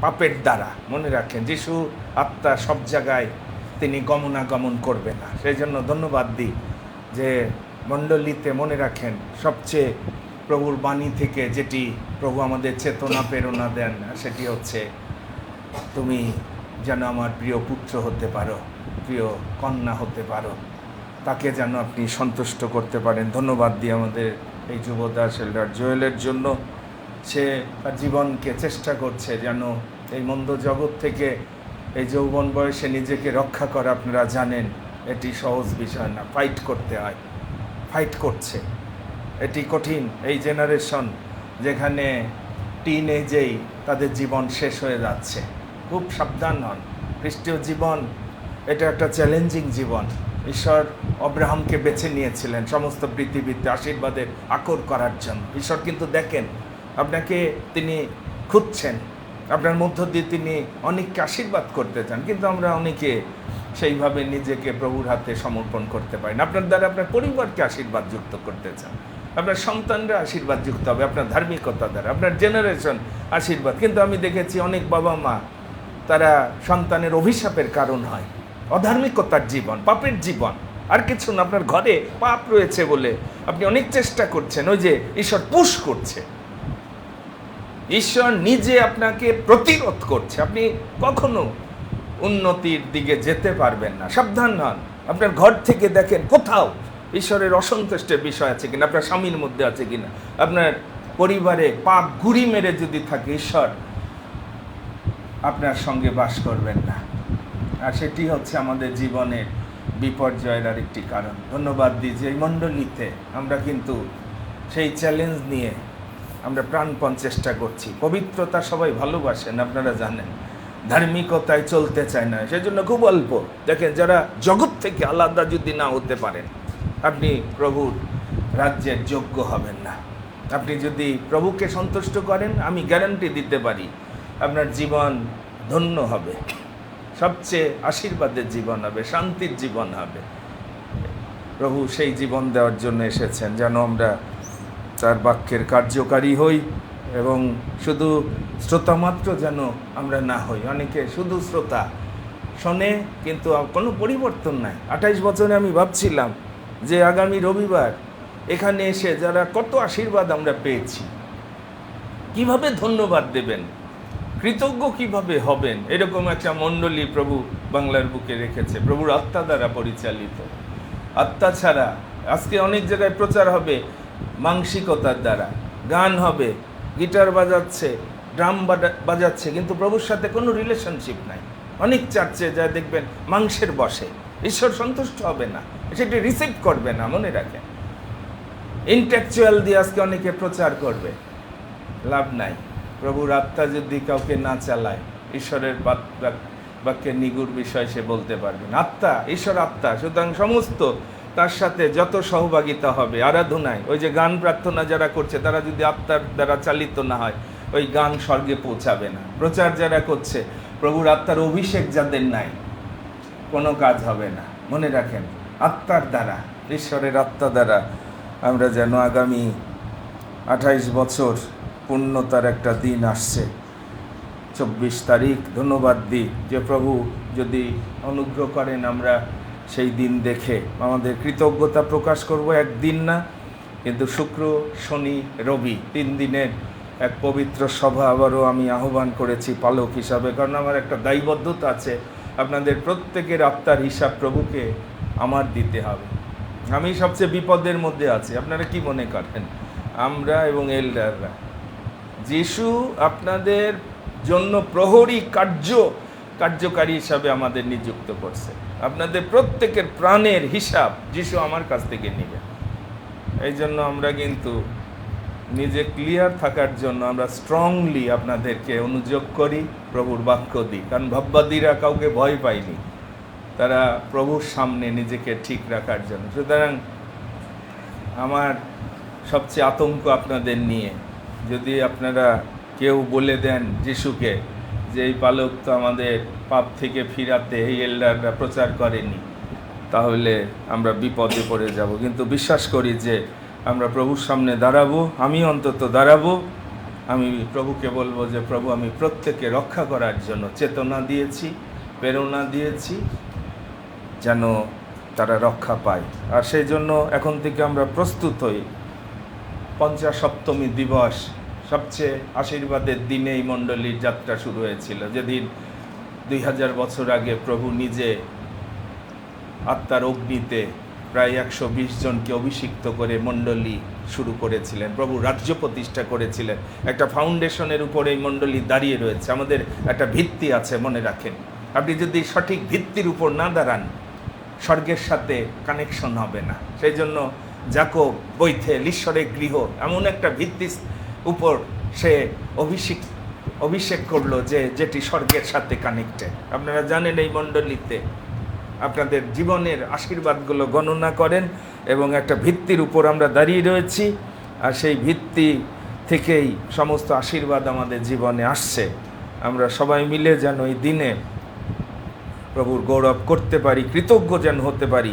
পাপের দ্বারা। মনে রাখেন, যিশু আত্মা সব জায়গায় তিনি গমনাগমন করবে না। সেই জন্য ধন্যবাদ দিই যে মণ্ডলীতে মনে রাখেন সবচেয়ে প্রভুর বাণী থেকে যেটি প্রভু আমাদের চেতনা প্রেরণা দেন, সেটি হচ্ছে তুমি যেন আমার প্রিয় পুত্র হতে পারো, প্রিয় কন্যা হতে পারো, তাকে যেন আপনি সন্তুষ্ট করতে পারেন। ধন্যবাদ দিই আমাদের এই যুবদাস এল্ডার জোয়েলের জন্য। সে তার জীবনকে চেষ্টা করছে যেন এই মন্দ জগৎ থেকে এই যৌবন বয়সে নিজেকে রক্ষা করা। আপনারা জানেন এটি সহজ বিষয় না, ফাইট করতে হয়, ফাইট করছে। এটি কঠিন। এই জেনারেশন যেখানে টিন এজেই তাদের জীবন শেষ হয়ে যাচ্ছে, খুব সাবধান হন। খ্রিস্টীয় জীবন এটা একটা চ্যালেঞ্জিং জীবন। ঈশ্বর অব্রাহামকে বেছে নিয়েছিলেন সমস্ত পৃথিবীতে আশীর্বাদের আকর করার জন্য। ঈশ্বর কিন্তু দেখেন আপনাকে, তিনি খুঁজছেন, আপনার মধ্য দিয়ে তিনি অনেককে আশীর্বাদ করতে চান, কিন্তু আমরা অনেকে সেইভাবে নিজেকে প্রভুর হাতে সমর্পণ করতে পারি না। আপনার দ্বারা আপনার পরিবারকে আশীর্বাদ যুক্ত করতে চান, আপনার সন্তানরা আশীর্বাদযুক্ত হবে আপনার ধার্মিকতা দ্বারা, আপনার জেনারেশন আশীর্বাদ। কিন্তু আমি দেখেছি অনেক বাবা মা তারা সন্তানের অভিশাপের কারণ হয়, অধার্মিকতার জীবন, পাপের জীবন, আর কিছু না। আপনার ঘরে পাপ রয়েছে বলে আপনি অনেক চেষ্টা করছেন, ওই যে ঈশ্বর পুশ করছে, ঈশ্বর নিজে আপনাকে প্রতিরোধ করছে, আপনি কখনো উন্নতির দিকে যেতে পারবেন না। সাবধান হন, আপনার ঘর থেকে দেখেন কোথাও ঈশ্বরের অসন্তুষ্টের বিষয় আছে কিনা, আপনার স্বামীর মধ্যে আছে কিনা, আপনার পরিবারে পাপ ঘুরি মেরে যদি থাকে, ঈশ্বর আপনার সঙ্গে বাস করবেন না। আর সেটি হচ্ছে আমাদের জীবনের বিপর্যয়ের আরেকটি কারণ। ধন্যবাদ দিই যে এই মণ্ডলীতে আমরা কিন্তু সেই চ্যালেঞ্জ নিয়ে আমরা প্রাণপণ চেষ্টা করছি। পবিত্রতা সবাই ভালোবাসেন, আপনারা জানেন, ধার্মিকতায় চলতে চায় না, সেজন্য খুব অল্প। দেখেন, যারা জগৎ থেকে আলাদা যদি না হতে পারেন, আপনি প্রভুর রাজ্যের যোগ্য হবেন না। আপনি যদি প্রভুকে সন্তুষ্ট করেন, আমি গ্যারান্টি দিতে পারি আপনার জীবন ধন্য হবে, সবচেয়ে আশীর্বাদের জীবন হবে, শান্তির জীবন হবে। প্রভু সেই জীবন দেওয়ার জন্য এসেছেন, যেন আমরা তার বাক্যের কার্যকারী হই এবং শুধু শ্রোতা মাত্র যেন আমরা না হই। অনেকে শুধু শ্রোতা শোনে, কিন্তু কোনো পরিবর্তন নাই। 28 বছরে আমি ভাবছিলাম যে আগামী রবিবার এখানে এসে যারা কত আশীর্বাদ আমরা পেয়েছি, কিভাবে ধন্যবাদ দেবেন, কৃতজ্ঞ কিভাবে হবেন। এরকম একটা মণ্ডলী প্রভু বাংলার বুকে রেখেছে, প্রভুর আত্মা দ্বারা পরিচালিত। আত্মা ছাড়া আজকে অনেক জায়গায় প্রচার হবে মানসিকতার দ্বারা, গান হবে, গিটার বাজাচ্ছে, ড্রাম বাজাচ্ছে, কিন্তু প্রভুর সাথে কোনো রিলেশনশিপ নাই। অনেক চার্চে যা দেখবেন মাংসের বসে, ঈশ্বর সন্তুষ্ট হবে না, সেটি রিসিভ করবে না, মনে রাখেন। ইন্টেলেকচুয়াল দিয়ে আজকে অনেকে প্রচার করবে, লাভ নাই। প্রভুর আত্মা যদি কাউকে না চালায়, ঈশ্বরের বাক্যের নিগুড় বিষয় সে বলতে পারবে না। আত্মা, ঈশ্বর আত্মা, সুতরাং সমস্ত তার সাথে যত সহভাগিতা হবে আরাধনায়, ওই যে গান প্রার্থনা যারা করছে, তারা যদি আত্মার দ্বারা চালিত না হয়, ওই গান স্বর্গে পৌঁছাবে না। প্রচার যারা করছে, প্রভুর আত্মার অভিষেক যাদের নাই, কোনো কাজ হবে না। মনে রাখেন, আত্মার দ্বারা, ঈশ্বরের আত্মা দ্বারা আমরা যেন আগামী 28 বছর পূর্ণতার একটা দিন আসছে, 24 তারিখ। ধন্যবাদ দিই যে প্রভু যদি অনুগ্রহ করেন, আমরা সেই দিন দেখে আমাদের কৃতজ্ঞতা প্রকাশ করব। একদিন না, কিন্তু শুক্র, শনি, রবি 3 দিনের এক পবিত্র সভা আবারও আমি আহ্বান করেছি পালক হিসাবে, কারণ আমার একটা দায়বদ্ধতা আছে। আপনাদের প্রত্যেকের আত্মার হিসাব প্রভুকে আমার দিতে হবে। আমি সবচেয়ে বিপদের মধ্যে আছি, আপনারা কি মনে করেন? আমরা এবং এল্ডাররা, যিশু আপনাদের জন্য প্রহরী কার্যকারী হিসাবে আমাদের নিযুক্ত করছে। আপনাদের প্রত্যেকের প্রাণের হিসাব যিশু আমার কাছ থেকে নেবে। এই জন্য আমরা কিন্তু নিজে ক্লিয়ার থাকার জন্য আমরা স্ট্রংলি আপনাদেরকে অনুযোগ করি, প্রভুর বাক্য দিই। কারণ ভাববাদীরা কাউকে ভয় পায়নি, তারা প্রভুর সামনে নিজেকে ঠিক রাখার জন্য। সুতরাং আমার সবচেয়ে আতঙ্ক আপনাদের নিয়ে। যদি আপনারা কেউ বলে দেন যিশুকে যে এই পালক তো আমাদের পাপ থেকে ফিরাতে এই এল্ডাররা প্রচার করেনি, তাহলে আমরা বিপদে পড়ে যাব। কিন্তু বিশ্বাস করি যে আমরা প্রভুর সামনে দাঁড়াবো, আমি অন্তত দাঁড়াবো। আমি প্রভুকে বলবো যে প্রভু, আমি প্রত্যেককে রক্ষা করার জন্য চেতনা দিয়েছি, প্রেরণা দিয়েছি, যেন তারা রক্ষা পায়। আর সেই জন্য এখন থেকে আমরা প্রস্তুত হই। 50 সপ্তমী দিবস, সবচেয়ে আশীর্বাদের দিনে এই মণ্ডলীর যাত্রা শুরু হয়েছিল, যেদিন 2000 বছর আগে প্রভু নিজে আত্মার অগ্নিতে প্রায় 120 জনকে অভিষিক্ত করে মণ্ডলী শুরু করেছিলেন, প্রভু রাজ্য প্রতিষ্ঠা করেছিলেন। একটা ফাউন্ডেশনের উপরে এই মণ্ডলী দাঁড়িয়ে রয়েছে। আমাদের একটা ভিত্তি আছে, মনে রাখেন। আপনি যদি সঠিক ভিত্তির উপর না দাঁড়ান, স্বর্গের সাথে কানেকশন হবে না। সেই জন্য যাকব বৈথেল, ঈশ্বরের গৃহ, এমন একটা ভিত্তির উপর সে অভিষেক করলো যেটি স্বর্গের সাথে কানেক্টেড। আপনারা জানেন, এই মণ্ডলীতে আপনাদের জীবনের আশীর্বাদগুলো গণনা করেন এবং একটা ভিত্তির উপর আমরা দাঁড়িয়ে রয়েছি। আর সেই ভিত্তি থেকেই সমস্ত আশীর্বাদ আমাদের জীবনে আসছে। আমরা সবাই মিলে যেন এই দিনে প্রভুর গৌরব করতে পারি, কৃতজ্ঞ যেন হতে পারি।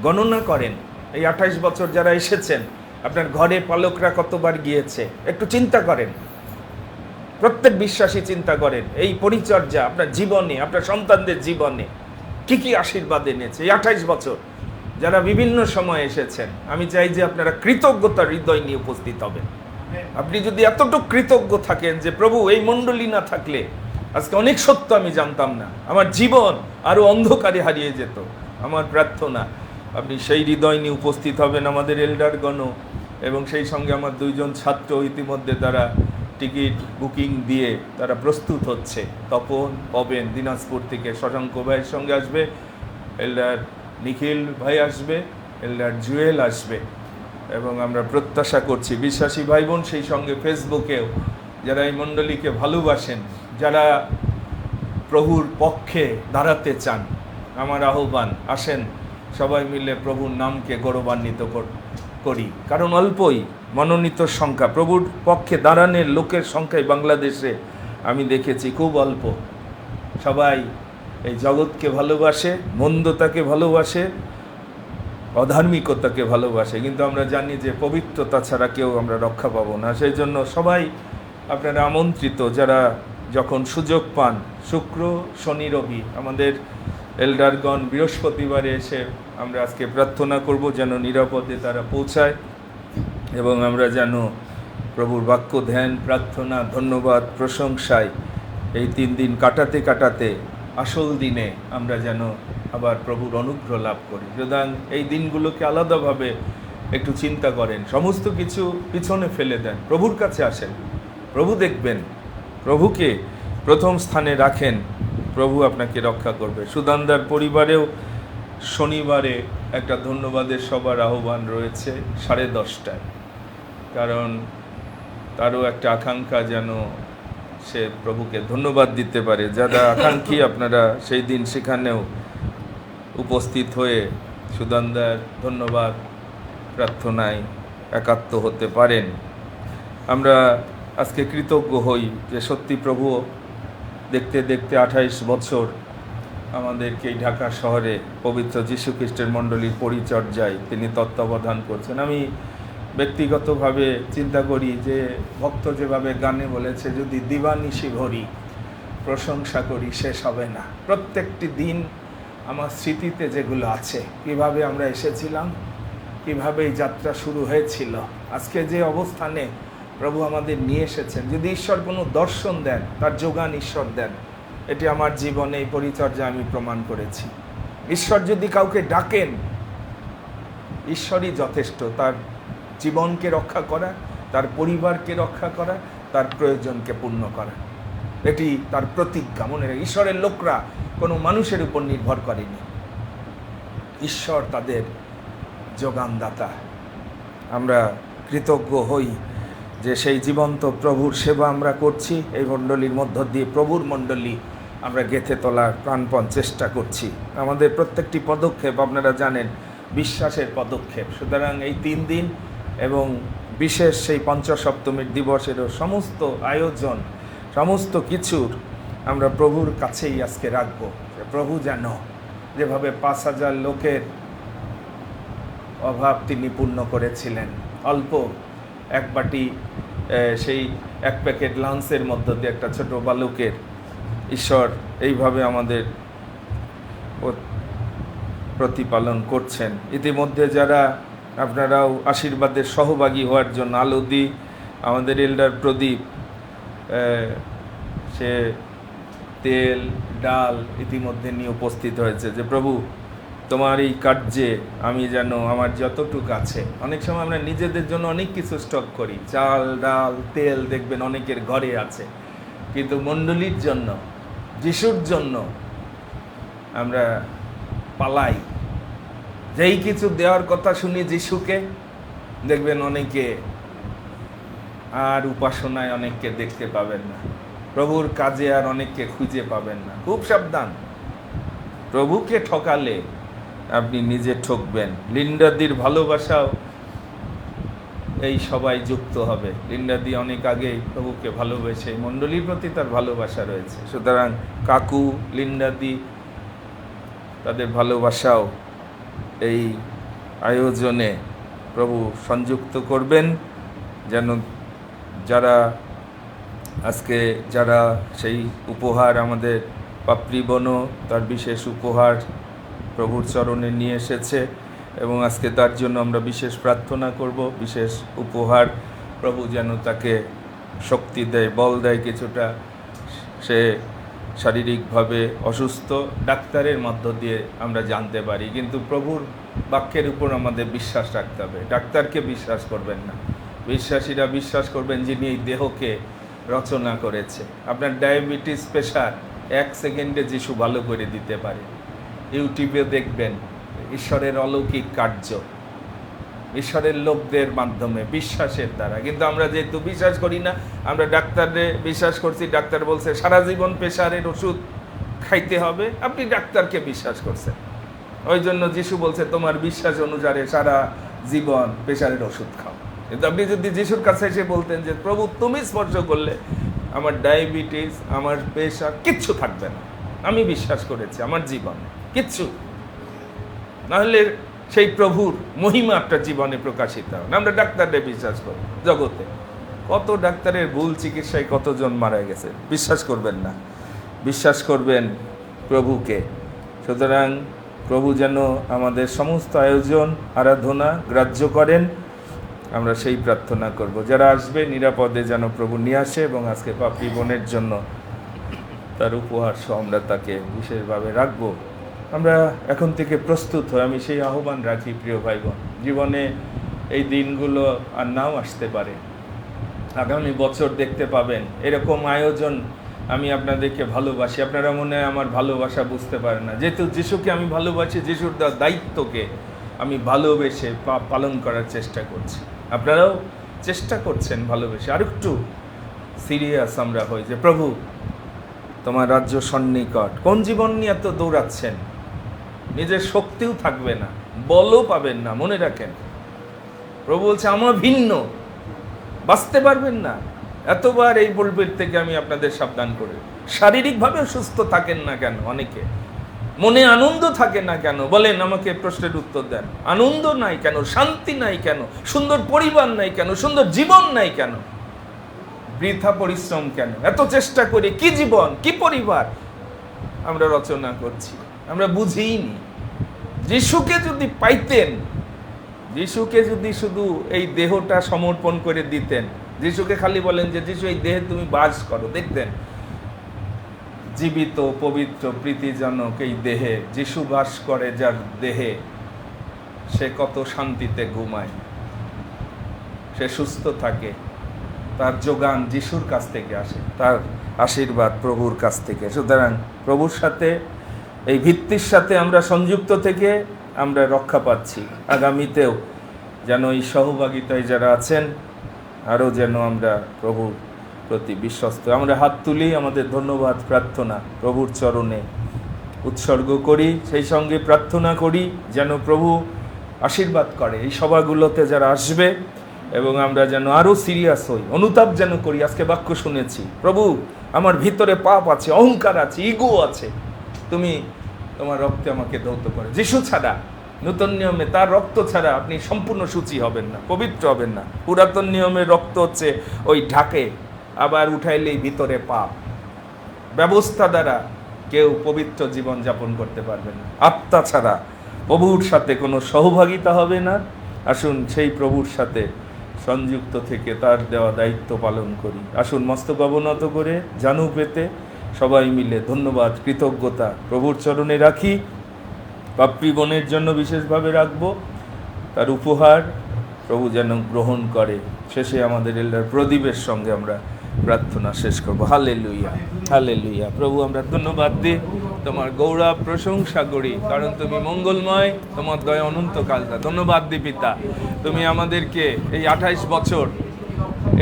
গণনা করেন, এই 28 বছর যারা এসেছেন, আপনার ঘরে পালকরা কতবার গিয়েছে, একটু চিন্তা করেন। প্রত্যেক বিশ্বাসী চিন্তা করেন এই পরিচর্যা আপনার জীবনে, আপনার সন্তানদের জীবনে কি কি আশীর্বাদ এনেছে। এই 28 বছর যারা বিভিন্ন সময় এসেছেন, আমি চাই যে আপনারা কৃতজ্ঞতার হৃদয় নিয়ে উপস্থিত হবেন। আপনি যদি এতটুকু কৃতজ্ঞ থাকেন যে প্রভু এই মণ্ডলী না থাকলে আজকে অনেক সত্য আমি জানতাম না, আমার জীবন আরো অন্ধকারে হারিয়ে যেত, আমার প্রার্থনা আপনি সেই হৃদয় নিয়ে উপস্থিত হবেন। আমাদের এল্ডারগণও এবং সেই সঙ্গে আমার 2 জন ছাত্র ইতিমধ্যে তারা টিকিট বুকিং দিয়ে তারা প্রস্তুত হচ্ছে। তপন পবেন দিনাজপুর থেকে শশাঙ্ক ভাইয়ের সঙ্গে আসবে, এল্ডার নিখিল ভাই আসবে, এল্ডার জুয়েল আসবে এবং আমরা প্রত্যাশা করছি বিশ্বাসী ভাই বোন সেই সঙ্গে ফেসবুকেও যারা এই মণ্ডলীকে ভালোবাসেন, যারা প্রভুর পক্ষে দাঁড়াতে চান, আমার আহ্বান আসেন সবাই মিলে প্রভুর নামকে গৌরবান্বিত করি। কারণ অল্পই মনোনীত সংখ্যা, প্রভুর পক্ষে দাঁড়ানোর লোকের সংখ্যায় বাংলাদেশে আমি দেখেছি খুব অল্প। সবাই এই জগৎকে ভালোবাসে, মন্দতাকে ভালোবাসে, অধার্মিকতাকে ভালোবাসে, কিন্তু আমরা জানি যে পবিত্রতা ছাড়া কেউ আমরা রক্ষা পাবো না। সেই জন্য সবাই আপনারা আমন্ত্রিত, যারা যখন সুযোগ পান শুক্র শনি রবি আমাদের এল্ডারগণ বৃহস্পতিবারে এসে আমরা আজকে প্রার্থনা করব যেন নিরাপদে তারা পৌঁছায় এবং আমরা যেন প্রভুর বাক্য ধ্যান প্রার্থনা ধন্যবাদ প্রশংসায় এই 3 দিন কাটাতে কাটাতে আসল দিনে আমরা যেন আবার প্রভুর অনুগ্রহ লাভ করি। সুতরাং এই দিনগুলোকে আলাদাভাবে একটু চিন্তা করেন, সমস্ত কিছু পিছনে ফেলে দেন, প্রভুর কাছে আসেন, প্রভু দেখবেন, প্রভুকে প্রথম স্থানে রাখেন, প্রভু আপনাকে রক্ষা করবে। সুদানদার পরিবারেও শনিবারে একটা ধন্যবাদের সবার আহ্বান রয়েছে 10:30টায়, কারণ তারও একটা আকাঙ্ক্ষা যেন সে প্রভুকে ধন্যবাদ দিতে পারে। যারা আকাঙ্ক্ষী আপনারা সেই দিন সেখানেও উপস্থিত হয়ে সুদানদার ধন্যবাদ প্রার্থনায় একাত্ম হতে পারেন। আমরা আজকে কৃতজ্ঞ হই যে সত্যি প্রভু দেখতে দেখতে 28 বছর আমাদেরকে এই ঢাকা শহরে পবিত্র যীশু খ্রিস্টের মণ্ডলীর পরিচর্যায় তিনি তত্ত্বাবধান করছেন। আমি ব্যক্তিগতভাবে চিন্তা করি যে ভক্ত যেভাবে গানে বলেছে, যদি দিবানিশি ভরি প্রশংসা করি শেষ হবে না। প্রত্যেকটি দিন আমার স্মৃতিতে যেগুলো আছে, কিভাবে আমরা এসেছিলাম, কিভাবে এই যাত্রা শুরু হয়েছিল, আজকে যে অবস্থানে প্রভু আমাদের নিয়ে এসেছেন। যদি ঈশ্বর কোনো দর্শন দেন, তার যোগান ঈশ্বর দেন। এটি আমার জীবনে এই পরিচর্যা আমি প্রমাণ করেছি। ঈশ্বর যদি কাউকে ডাকেন, ঈশ্বরই যথেষ্ট তার জীবনকে রক্ষা করা, তার পরিবারকে রক্ষা করা, তার প্রয়োজনকে পূর্ণ করা। এটি তার প্রতিজ্ঞা। মনে রাখে, ঈশ্বরের লোকরা কোনো মানুষের উপর নির্ভর করেনি, ঈশ্বর তাদের যোগানদাতা। আমরা কৃতজ্ঞ হই যে সেই জীবন্ত প্রভুর সেবা আমরা করছি, এই মণ্ডলীর মধ্য দিয়ে প্রভুর মণ্ডলী আমরা গেঁথে তোলার প্রাণপণ চেষ্টা করছি। আমাদের প্রত্যেকটি পদক্ষেপ আপনারা জানেন বিশ্বাসের পদক্ষেপ। সুতরাং এই 3 দিন এবং বিশেষ সেই পঞ্চসপ্তমীর দিবসেরও সমস্ত আয়োজন, সমস্ত কিছুর আমরা প্রভুর কাছেই আজকে রাখবো। প্রভু যেন যেভাবে 5,000 লোকের অভাব তিনি পূর্ণ করেছিলেন, অল্প এক বাটি সেই 1 প্যাকেট লাঞ্চের মধ্য দিয়ে একটা ছোট বালকের, ঈশ্বর এইভাবে আমাদের প্রতিপালন করছেন। ইতিমধ্যে যারা আপনারাও আশীর্বাদের সহভাগী হওয়ার জন্য আলোদি আমাদের এল্ডার প্রদীপ সে তেল ডাল ইতিমধ্যে নিয়ে উপস্থিত হয়েছে যে প্রভু তোমার এই কার্যে আমি যেন আমার যতটুকু আছে, অনেক সময় আমরা নিজেদের জন্য অনেক কিছু স্টক করি, চাল ডাল তেল দেখবেন অনেকের ঘরে আছে, কিন্তু মণ্ডলীর জন্য যিশুর জন্য আমরা পালাই। যেই কিছু দেওয়ার কথা শুনি যিশুকে, দেখবেন অনেকে আর উপাসনায় অনেককে দেখতে পাবেন না, প্রভুর কাজে আর অনেককে খুঁজে পাবেন না। খুব সাবধান, প্রভুকে ঠকালে আপনি নিজে ঠকবেন। লিন্ডাদির ভালোবাসাও এই সবাই যুক্ত হবে। লিন্ডাদি অনেক আগেই প্রভুকে ভালোবেসে মণ্ডলীর প্রতি তার ভালোবাসা রয়েছে। সুতরাং কাকু লিন্ডাদি তাদের ভালোবাসাও এই আয়োজনে প্রভু সংযুক্ত করবেন, যেন যারা আজকে যারা সেই উপহার আমাদের পাপড়িবনও তার বিশেষ উপহার প্রভুর চরণে নিয়ে এসেছে, এবং আজকে তার জন্য আমরা বিশেষ প্রার্থনা করব। বিশেষ উপহার প্রভু যেন তাকে শক্তি দেয়, বল দেয়। কিছুটা সে শারীরিকভাবে অসুস্থ, ডাক্তারের মধ্য দিয়ে আমরা জানতে পারি, কিন্তু প্রভুর বাক্যের উপর আমাদের বিশ্বাস রাখতে হবে। ডাক্তারকে বিশ্বাস করবেন না, বিশ্বাসীরা বিশ্বাস করবেন যিনি এই দেহকে রচনা করেছে। আপনার ডায়াবেটিস, প্রেশার 1 সেকেন্ডে যিশু ভালো করে দিতে পারে। ইউটিউবে দেখবেন ঈশ্বরের অলৌকিক কার্য, ঈশ্বরের লোকদের মাধ্যমে, বিশ্বাসের দ্বারা। কিন্তু আমরা যেহেতু বিশ্বাস করি না, আমরা ডাক্তারে বিশ্বাস করছি। ডাক্তার বলছে সারা জীবন প্রেশারের ওষুধ খাইতে হবে, আপনি ডাক্তারকে বিশ্বাস করছেন। ওই জন্য যিশু বলছে তোমার বিশ্বাস অনুসারে সারা জীবন প্রেশারের ওষুধ খাও। কিন্তু আপনি যদি যিশুর কাছে এসে বলতেন যে প্রভু তুমি স্পর্শ করলে আমার ডায়াবেটিস, আমার প্রেশার কিচ্ছু থাকবে না, আমি বিশ্বাস করেছি, আমার জীবন কিচ্ছু, নাহলে সেই প্রভুর মহিমা আপনার জীবনে প্রকাশিত হয় না। আমরা ডাক্তারদের বিশ্বাস করি, জগতে কত ডাক্তারের ভুল চিকিৎসায় কতজন মারা গেছে। বিশ্বাস করবেন না, বিশ্বাস করবেন প্রভুকে। সুতরাং প্রভু যেন আমাদের সমস্ত আয়োজন আরাধনা গ্রাহ্য করেন, আমরা সেই প্রার্থনা করব। যারা আসবে নিরাপদে যেন প্রভু নিয়ে আসে, এবং আজকে পাপড়ি বোনের জন্য তার উপহার সহ আমরা তাকে বিশেষভাবে রাখবো। আমরা এখন থেকে প্রস্তুত হই, আমি সেই আহ্বান রাখি প্রিয় ভাই বোন। জীবনে এই দিনগুলো আর নাও আসতে পারে, আগামী বছর দেখতে পাবেন এরকম আয়োজন। আমি আপনাদেরকে ভালোবাসি, আপনারা মনে হয় আমার ভালোবাসা বুঝতে পারেন না। যেহেতু যিশুকে আমি ভালোবাসি, যিশুর দেওয়া দায়িত্বকে আমি ভালোবেসে পালন করার চেষ্টা করছি। আপনারাও চেষ্টা করছেন ভালোবেসে। আর একটু সিরিয়াস আমরা হই যে প্রভু তোমার রাজ্য সন্নিকট। কোন জীবন নিয়ে এত দৌড়াচ্ছেন? নিজের শক্তিও থাকবে না, বলও পাবেন না। মনে রাখেন প্রভু বলছে আমার ভিন্ন, বাঁচতে পারবেন না। এতবার এই বলবের থেকে আমি আপনাদের সাবধান করি। শারীরিকভাবে সুস্থ থাকেন না কেন অনেকে, মনে আনন্দ থাকে না কেন বলেন, আমাকে প্রশ্নের উত্তর দেন। আনন্দ নাই কেন? শান্তি নাই কেন? সুন্দর পরিবার নাই কেন? সুন্দর জীবন নাই কেন? বৃথা পরিশ্রম কেন? এত চেষ্টা করে কি জীবন, কি পরিবার আমরা রচনা করছি? আমরা বুঝিনি। যিশুকে যদি পাইতেন, যিশুকে যদি শুধু এই দেহটা সমর্পণ করে দিতেন, যিশুকে খালি বলেন যে যিশু এই দেহে তুমি বাস করো, দেখতেন জীবিত পবিত্র প্রীতিজনক এই দেহে যিশু বাস করে, যার দেহে সে কত শান্তিতে ঘুমায়, সে সুস্থ থাকে। তার যোগান যিশুর কাছ থেকে আসে, তার আশীর্বাদ প্রভুর কাছ থেকে। সুতরাং প্রভুর সাথে এই ভিত্তির সাথে আমরা সংযুক্ত থেকে আমরা রক্ষা পাচ্ছি। আগামীতেও যেন এই সহভাগিতায় যারা আছেন আরও যেন আমরা প্রভুর প্রতি বিশ্বস্ত। আমরা হাত তুলি, আমাদের ধন্যবাদ প্রার্থনা প্রভুর চরণে উৎসর্গ করি। সেই সঙ্গে প্রার্থনা করি যেন প্রভু আশীর্বাদ করে এই সভাগুলোতে যারা আসবে, এবং আমরা যেন আরও সিরিয়াস হই, অনুতাপ যেন করি। আজকে বাক্য শুনেছি, প্রভু আমার ভিতরে পাপ আছে, অহংকার আছে, ইগো আছে, তুমি তোমার রক্তে আমাকে ধৌত করে। যিশু ছাড়া, নতুন নিয়মে তার রক্ত ছাড়া আপনি সম্পূর্ণ সূচি হবেন না, পবিত্র হবেন না। পুরাতন নিয়মের রক্ত হচ্ছে ওই ঢাকে, আবার উঠাইলেই ভিতরে পাপ। ব্যবস্থা দ্বারা কেউ পবিত্র জীবন যাপন করতে পারবে না। আত্মা ছাড়া প্রভুর সাথে কোনো সহভাগিতা হবে না। আসুন সেই প্রভুর সাথে সংযুক্ত থেকে তার দেওয়া দায়িত্ব পালন করি। আসুন মস্তক অবনত করে জানু পেতে সবাই মিলে ধন্যবাদ কৃতজ্ঞতা প্রভুর চরণে রাখি। পাপড়ি বোনের জন্য বিশেষভাবে রাখবো, তার উপহার প্রভু যেন গ্রহণ করে। শেষে আমাদের এল্ডার প্রদীপের সঙ্গে আমরা প্রার্থনা শেষ করবো। Hallelujah, hallelujah. প্রভু আমরা ধন্যবাদ দিই, তোমার গৌরব প্রশংসা করি, কারণ তুমি মঙ্গলময়, তোমার দয়া অনন্তকালটা। ধন্যবাদ দিই পিতা, তুমি আমাদেরকে এই 28 বছর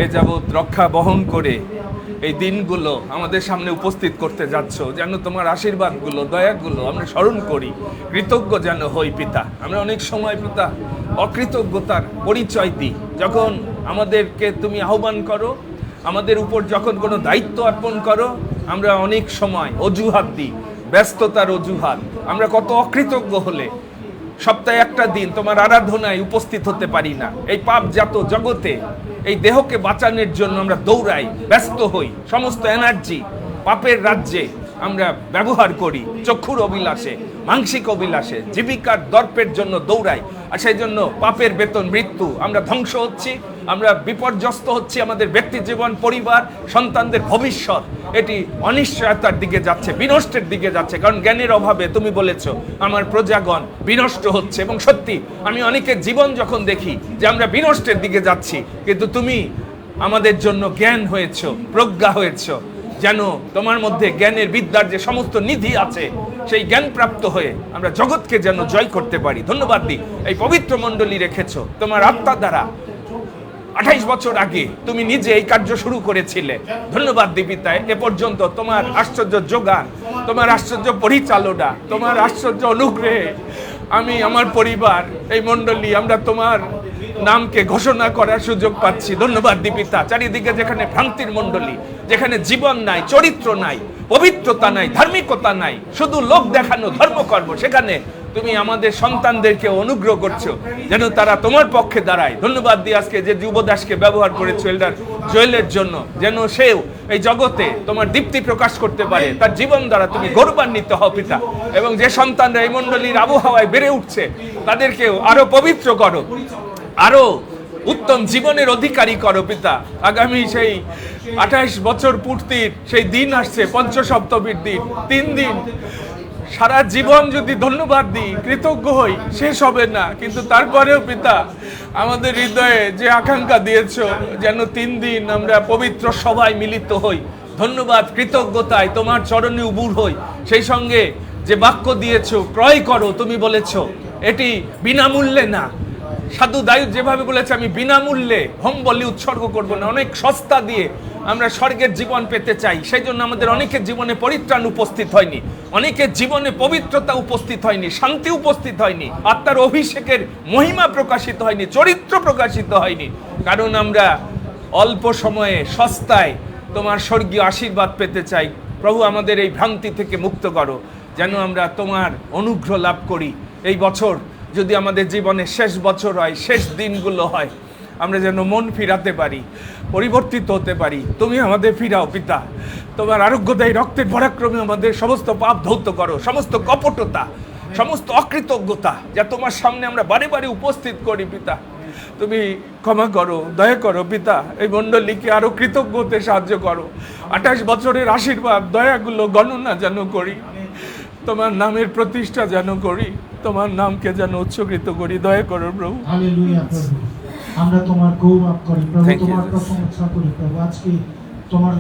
এ যাবৎ রক্ষা বহন করে এই দিনগুলো আমাদের সামনে উপস্থিত করতে যাচ্ছ। যেন তোমার আশীর্বাদগুলো, দয়াগুলো আমরা স্মরণ করি, কৃতজ্ঞ যেন হই পিতা। আমরা অনেক সময় পিতা অকৃতজ্ঞতার পরিচয় দিই, যখন আমাদেরকে তুমি আহ্বান করো, আমাদের উপর যখন কোনো দায়িত্ব অর্পণ করো, আমরা অনেক সময় অজুহাত দিই, ব্যস্ততার অজুহাত। আমরা কত অকৃতজ্ঞ হলে সপ্তাহে একটা দিন তোমার আরাধনায় উপস্থিত হতে পারি না। এই পাপজাত জগতে এই দেহকে বাঁচানোর জন্য আমরা দৌড়াই, ব্যস্ত হই, সমস্ত এনার্জি পাপের রাজ্যে আমরা ব্যবহার করি, চক্ষুর অভিলাষে, মানসিক অভিলাষে, জীবিকার দর্পের জন্য দৌড়াই। আর সেই জন্য পাপের বেতন মৃত্যু। আমরা ধ্বংস হচ্ছি, আমরা বিপর্যস্ত হচ্ছি, আমাদের ব্যক্তি জীবন, পরিবার, সন্তানদের ভবিষ্যৎ এটি অনিশ্চয়তার দিকে যাচ্ছে, বিনষ্টের দিকে যাচ্ছে। কারণ জ্ঞানের অভাবে তুমি বলেছ আমার প্রজাগণ বিনষ্ট হচ্ছে। এবং সত্যি আমি অনেকের জীবন যখন দেখি যে আমরা বিনষ্টের দিকে যাচ্ছি, কিন্তু তুমি আমাদের জন্য জ্ঞান হয়েছ, প্রজ্ঞা হয়েছ, যেন তোমার মধ্যে জ্ঞানের বিদ্যার যে সমস্ত নিধি আছে সেই জ্ঞান প্রাপ্ত হয়ে আমরা জগৎকে যেন জয় করতে পারি। ধন্যবাদ দিই, এই পবিত্র মণ্ডলী রেখেছ তোমার আত্মা দ্বারা। 28 বছর আগে তুমি নিজে এই কার্য শুরু করেছিলে। ধন্যবাদ দিই পিতা, এ পর্যন্ত তোমার আশ্চর্য যোগান, তোমার আশ্চর্য পরিচালনা, তোমার আশ্চর্য অনুগ্রহে আমি, আমার পরিবার, এই মণ্ডলী আমরা তোমার নামকে ঘোষণা করার সুযোগ পাচ্ছি। ধন্যবাদ দিই পিতা, চারিদিকে যেখানে ভ্রান্তির মণ্ডলী, যেখানে জীবন নাই, চরিত্র নাই, পবিত্রতা নাই, ধার্মিকতা নাই, শুধু লোক দেখানো ধর্মকর্ম, সেখানে তুমি আমাদের সন্তানদেরকে অনুগ্রহ করছো যেন তারা তোমার পক্ষে দাঁড়ায়। ধন্যবাদ দিই আজকে যে যুবদাসকে ব্যবহার করেছো এল্ডার জোয়েলের জন্য, যেন সেও এই জগতে তোমার দীপ্তি প্রকাশ করতে পারে, তার জীবন দ্বারা তুমি গৌরবান্বিত হও পিতা। এবং যে সন্তানরা এই মণ্ডলীর আবহাওয়ায় বেড়ে উঠছে তাদেরকেও আরো পবিত্র করো, আরো উত্তম জীবনের অধিকারী করো পিতা। আগামী সেই 28 বছর পূর্তির সেই দিন আসছে, পঞ্চসপ্তমীর দিন, 3 দিন। সারা জীবন যদি ধন্যবাদ দিই, কৃতজ্ঞ হই, শেষ হবে না। কিন্তু তারপরেও পিতা আমাদের হৃদয়ে যে আকাঙ্ক্ষা দিয়েছো যেন 3 দিন আমরা পবিত্র সভায় মিলিত হই, ধন্যবাদ কৃতজ্ঞতায় তোমার চরণে উবুর হই। সেই সঙ্গে যে বাক্য দিয়েছো, ক্রয় করো, তুমি বলেছো এটি বিনামূল্যে না। সাধু দায়ুদ যেভাবে বলেছে আমি বিনামূল্যে হোম বলি উৎসর্গ করবো না, অনেক সস্তা দিয়ে আমরা স্বর্গের জীবন পেতে চাই। সেই জন্য আমাদের অনেকের জীবনে পরিত্রাণ উপস্থিত হয়নি, অনেকের জীবনে পবিত্রতা উপস্থিত হয়নি, শান্তি উপস্থিত হয়নি, আত্মার অভিষেকের মহিমা প্রকাশিত হয়নি, চরিত্র প্রকাশিত হয়নি। কারণ আমরা অল্প সময়ে সস্তায় তোমার স্বর্গীয় আশীর্বাদ পেতে চাই। প্রভু আমাদের এই ভ্রান্তি থেকে মুক্ত করো, যেন আমরা তোমার অনুগ্রহ লাভ করি। এই বছর যদি আমাদের জীবনের শেষ বছর হয়, শেষ দিনগুলো হয়, আমরা যেন মন ফিরাতে পারি, পরিবর্তিত হতে পারি। তুমি আমাদের ফিরাও পিতা, তোমার আরোগ্যদায়ী রক্তের পরাক্রমে আমাদের সমস্ত পাপ ধৌত করো, সমস্ত কপটতা, সমস্ত অকৃতজ্ঞতা যা তোমার সামনে আমরা বারে বারে উপস্থিত করি পিতা, তুমি ক্ষমা করো, দয়া করো পিতা। এই মণ্ডলীকে আরো কৃতজ্ঞ হতে সাহায্য করো। 28 বছরের আশীর্বাদ দয়াগুলো গণনা যেন করি, তোমার নামের প্রতিষ্ঠা যেন করি, তোমার নামকে যেন উৎসর্গিত করি। দয়া করো প্রভু। হালেলুয়া প্রভু, আমরা তোমার গৌরব করি প্রভু, Thank you, তোমার Jesus. প্রশংসা করি প্রভু। আজকে তোমার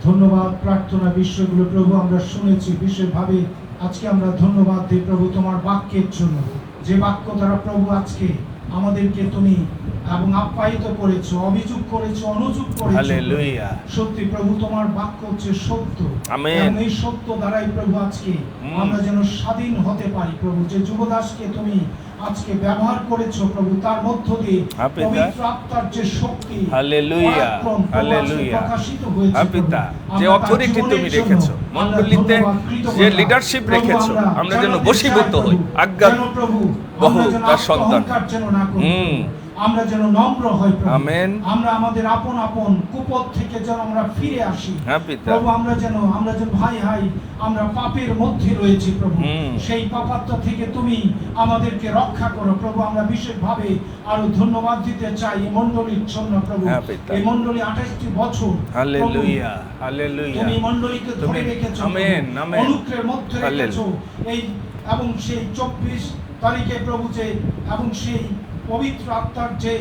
ধন্যবাদ প্রার্থনা বিষয়গুলো প্রভু আমরা শুনেছি বিশেষভাবে। আজকে আমরা ধন্যবাদ দিই প্রভু তোমার বাক্যের জন্য, যে বাক্য দ্বারা প্রভু আজকে আমাদেরকে তুমি এবং আপ্যায়িত করেছো, অভিযোগ করেছো, অনুযোগ করেছো। হালেলুয়া। সত্যি প্রভু তোমার বাক্য হচ্ছে সত্য। আমেন। এবং এই সত্য দ্বারাই প্রভু আজকে আমরা যেন স্বাধীন হতে পারি প্রভু। যে যুবদাসকে তুমি আজকে ব্যবহার করেছো প্রভু, তার মধ্য দিয়ে পবিত্র আত্মার যে শক্তি, হালেলুয়া, পরাক্রম প্রভু আজকে হালেলুয়া, প্রকাশিত হয়েছে প্রভু। পিতা, যে আমরা তার অথরিটি তুমি জীবনের রেখেছো, জন্য মণ্ডলীতে আমরা ধন্যবাদ, যে কৃতজ্ঞতা। লিডারশিপ প্রভু, রেখেছো, আমরা যেন জানাতে বশীভূত চাই হই, প্রভু, আজ্ঞা যেন প্রভু বহু আমরা যেন তার সন্তান। অহংকার যেন না করি প্রভু। আমরা যেন নম্র হই প্রভু। আমেন। আমরা আমাদের আপন আপন কুপথ থেকে যেন আমরা ফিরে আসি হ্যাঁ পিতা। প্রভু। আমরা যেন ভাই আমরা পাপের মধ্যে রয়েছি প্রভু, সেই পাপাত্ম থেকে তুমি আমাদেরকে রক্ষা করো প্রভু। আমরা বিশেষভাবে আরো ধন্যবাদ দিতে চাই এই মণ্ডলীর জন্য প্রভু। হ্যাঁ পিতা। এই মণ্ডলী 28টি বছর হালেলুয়া, হালেলুয়া। তুমি মণ্ডলীকে ধরে তুমি রেখেছো, আমেন, আমেন। অনুগ্রহের মধ্যে রেখেছো। এই এবং সেই 24 তারিখে প্রভু যে এবং সেই পবিত্র আত্মার যে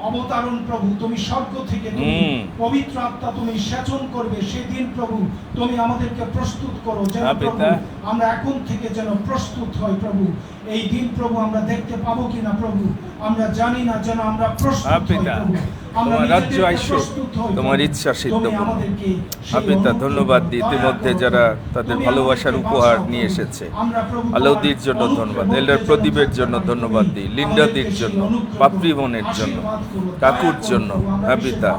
অবতারণ প্রভু, তুমি স্বর্গ থেকে তুমি পবিত্র আত্মা তুমি সেচন করবে, সেদিন প্রভু তুমি আমাদেরকে প্রস্তুত করো যেন প্রভু আমরা এখন থেকে যেন প্রস্তুত হই প্রভু। এই দিন প্রভু আমরা দেখতে পাবো কিনা প্রভু আমরা জানি না, যেন আমরা প্রস্তুত হই প্রভু। আমরা তোমার রাজ্য আইসো, তোমার ইচ্ছা সিদ্ধ করো। পিতা ধন্যবাদ দিই ইতিমধ্যে যারা তাদের ভালোবাসার উপহার নিয়ে এসেছে। আলাউদ্দির জন্য ধন্যবাদ, এল্ডার প্রদীপের জন্য ধন্যবাদ দিই, লিন্ডাদির জন্য, পাপড়ি বোনের জন্য, কাকুর জন্য। হ্যাঁ পিতা,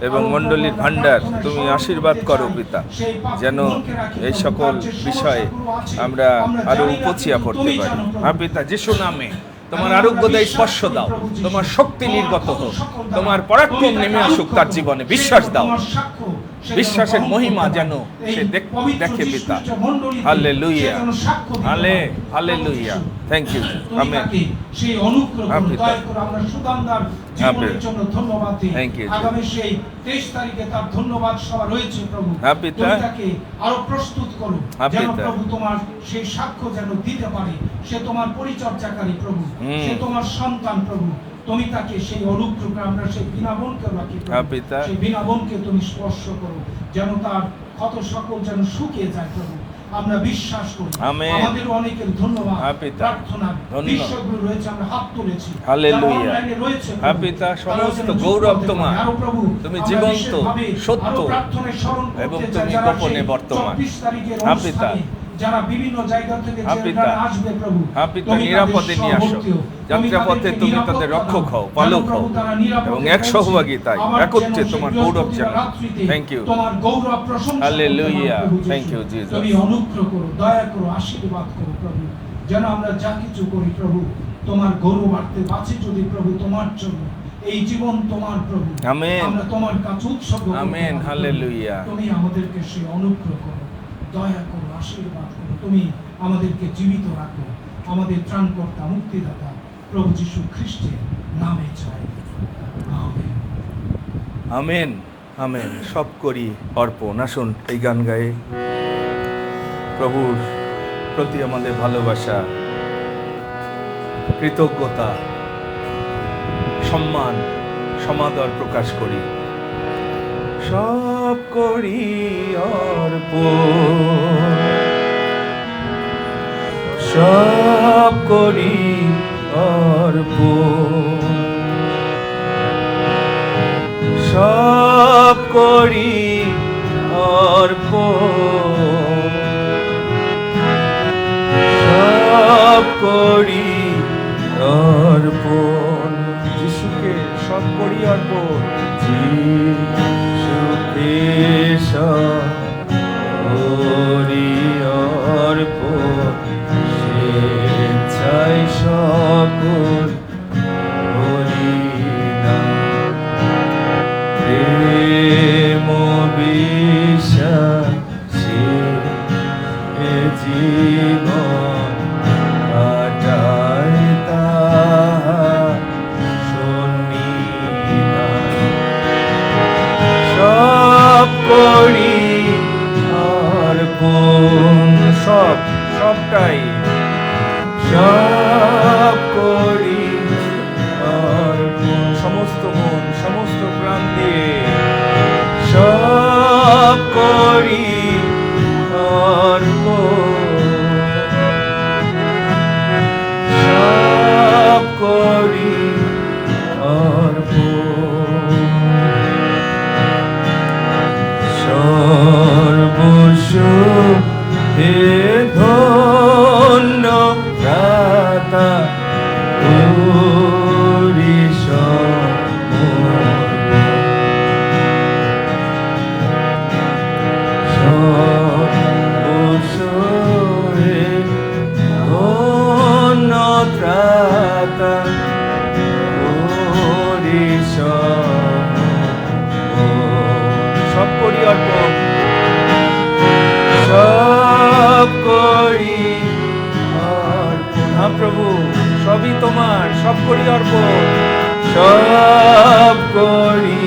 এবং মণ্ডলীর ভান্ডার তুমি আশীর্বাদ করো পিতা, যেন এই সকল বিষয়ে আমরা আরো উপচিয়া পড়তে পারি। হ্যাঁ পিতা, যিশু নামে তোমার আরোগ্য দেয়, স্পর্শ দাও, তোমার শক্তি নির্গত হোক, তোমার পরাক্রম নেমে আসুক তার জীবনে, বিশ্বাস দাও, বিশ্বাসের মহিমা যেন সে দেখে পিতা। Hallelujah, hallelujah, thank you, amen. সেই অনুগ্রহ হ্যাঁ করুন, পিতা। দয়া করে আমরা সুদামদার হ্যাঁ জীবনের পিতা। জন্য ধন্যবাদ দিই। Thank you, আগামী সেই 23 তারিখে তার ধন্যবাদ সভা রয়েছে প্রভু। হ্যাঁ পিতা। তুমি তাকে আরো প্রস্তুত করো, হ্যাঁ যেন পিতা। প্রভু তোমার সেই সাক্ষ্য যেন দিতে পারে। সে তোমার পরিচর্যাকারী প্রভু, হুম। সে তোমার সন্তান প্রভু। তুমি তাকে সেই অনুগ্রহ, আমরা সেই বিনাবনকে রাখি প্রভু। হ্যাঁ পিতা। সেই বিনাবনকে তুমি স্পর্শ করো, যেন তার ক্ষত সকল যেন শুকিয়ে যায় প্রভু। আমরা বিশ্বাস করি। আমেন। আমাদের অনেকের ধন্যবাদ, হ্যাঁ পিতা। প্রার্থনা, ধন্যবাদ। বিষয়গুলো রয়েছে, আমরা হাত তুলেছি। হালেলুয়া। যারা অনলাইনে রয়েছে প্রভু, হ্যাঁ পিতা, তারাও সমস্ত যেন যুক্ত গৌরব হতে তোমার। পারে। আরো প্রভু, তুমি আমরা জীবন্ত, বিশেষভাবে সত্য আরো প্রার্থনায় স্মরণ করতে এবং চাই, তুমি যারা গোপনে সেই বর্তমান। 24 তারিখের হ্যাঁ পিতা। অনুষ্ঠানে যারা বিভিন্ন জায়গা থেকে হ্যাঁ যে পিতা। যারা আসবে প্রভু, হ্যাঁ পিতা, তুমি তাদের নিরাপদে নিয়ে আসো। সহবর্তীও, তুমি যাত্রাপথে তাদেরকে তুমি নিরাপত্তা তাদের দাও। রক্ষক হও, যেন পালক প্রভু হও, তারা নিরাপদে এবং এক পৌঁছে সহভাগিতায় আবার একত্রে যেন সেই তোমার গৌরব বৃহস্পতিবার জানায়। রাত্রিতে Thank you. তোমার গৌরব প্রশংসা করতে Hallelujah. পারো, প্রভু Thank যিশু। you, Jesus. তুমি অনুগ্রহ করো, দয়া করো, আশীর্বাদ করো প্রভু, যেন আমরা যা কিছু করি প্রভু তোমার গৌরবার্থে বাঁচি যদি প্রভু তোমার জন্য। এই জীবন তোমার প্রভু, আমেন। আমরা তোমার কাছে উৎসর্গ করতে আমেন, পারি, প্রভু। হালেলুয়া। তুমি আমাদেরকে সেই অনুগ্রহ করো, দয়া করো, আশীর্বাদ করো। তুমি আমাদেরকে জীবিত রাখো, আমাদের ত্রাণকর্তা, মুক্তিদাতা প্রভু যীশু খ্রিস্টের নামে চাই, আমেন। Amen, amen. সব করি অর্পণ। আসুন এই গান গায়ে প্রভুর প্রতি আমাদের ভালোবাসা, কৃতজ্ঞতা, সম্মান, সমাদর প্রকাশ করি। সব করি অর্পণ, সব করি অর্পণ, সব করি অর্পণ, সব করি অর্পণ। যিশুকে সব করি অর্পণ, যিশুকে সব করি অর্পণ, স্বেচ্ছায় সকল করি না। প্রেম বিশ্বাসে এ জীবন কাটাই তাহার সন্নিধানে। সব করি অর্পণ, সবটাই সব করি অর্পণ, সমস্ত মন, সমস্ত প্রাণ দিয়ে সব করি অর্পণ, সব করি অর্পণ, সর্বস্ব হে ধন্য দাতা করি সর্বস্ব হে ধন্য দাতা করি সব করি অর্পণ, সব করি অর্পণ। হ্যাঁ প্রভু, সবই তোমার, সব করি অর্পণ, সব করি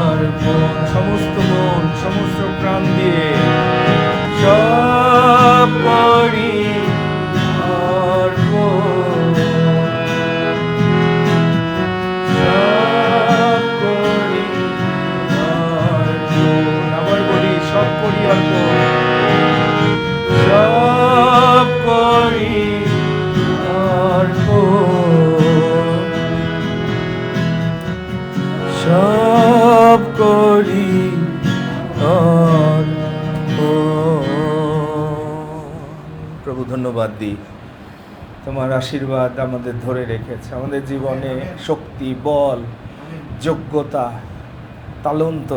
অর্পণ, সমস্ত মন, সমস্ত প্রাণ দিয়ে সব করি অর্পণ, সব করি অর্পণ। আবার বলি, সব করি অর্পণ, সব করি অর্পণ, সব করি অর্পণ। প্রভু ধন্যবাদ দিই, তোমার আশীর্বাদ আমাদের ধরে রেখেছে, আমাদের জীবনে শক্তি, বল, যোগ্যতা, তালন্ত,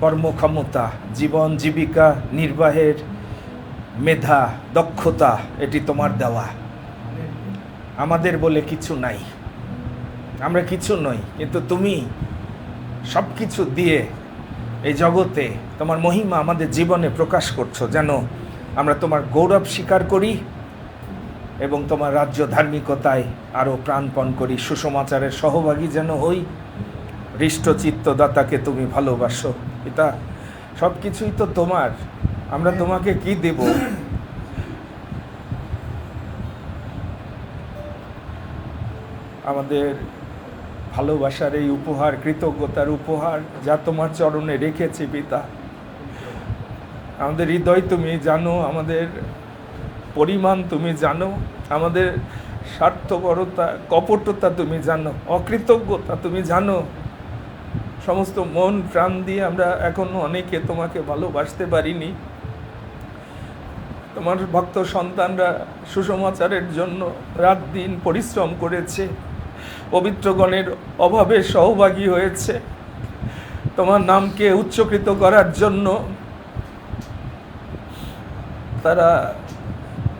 কর্মক্ষমতা, জীবন জীবিকা নির্বাহের মেধা, দক্ষতা এটি তোমার দেওয়া। আমাদের বলে কিছু নাই, আমরা কিছু নই, কিন্তু তুমি সব কিছু দিয়ে এই জগতে তোমার মহিমা আমাদের জীবনে প্রকাশ করছো, যেন আমরা তোমার গৌরব স্বীকার করি এবং তোমার রাজ্য ধার্মিকতায় আরও প্রাণপণ করি, সুসমাচারের সহভাগী যেন হই। হৃষ্টচিত্তদাতাকে তুমি ভালোবাসো পিতা, সব কিছুই তো তোমার, আমরা তোমাকে কি দেব? আমাদের ভালোবাসার এই উপহার, কৃতজ্ঞতার উপহার যা তোমার চরণে রেখেছি পিতা, আমাদের হৃদয় তুমি জানো, আমাদের পরিমাণ তুমি জানো, আমাদের স্বার্থপরতা, কপটতা তুমি জানো, অকৃতজ্ঞতা তুমি জানো। সমস্ত মন প্রাণ দিয়ে আমরা এখনো অনেকে তোমাকে ভালোবাসতে পারিনি। তোমার ভক্ত সন্তানরা সুসমাচারের জন্য রাত দিন পরিশ্রম করেছে, পবিত্রগণের অভাবে সহভাগী হয়েছে, তোমার নামকে উচ্চকৃত করার জন্য তারা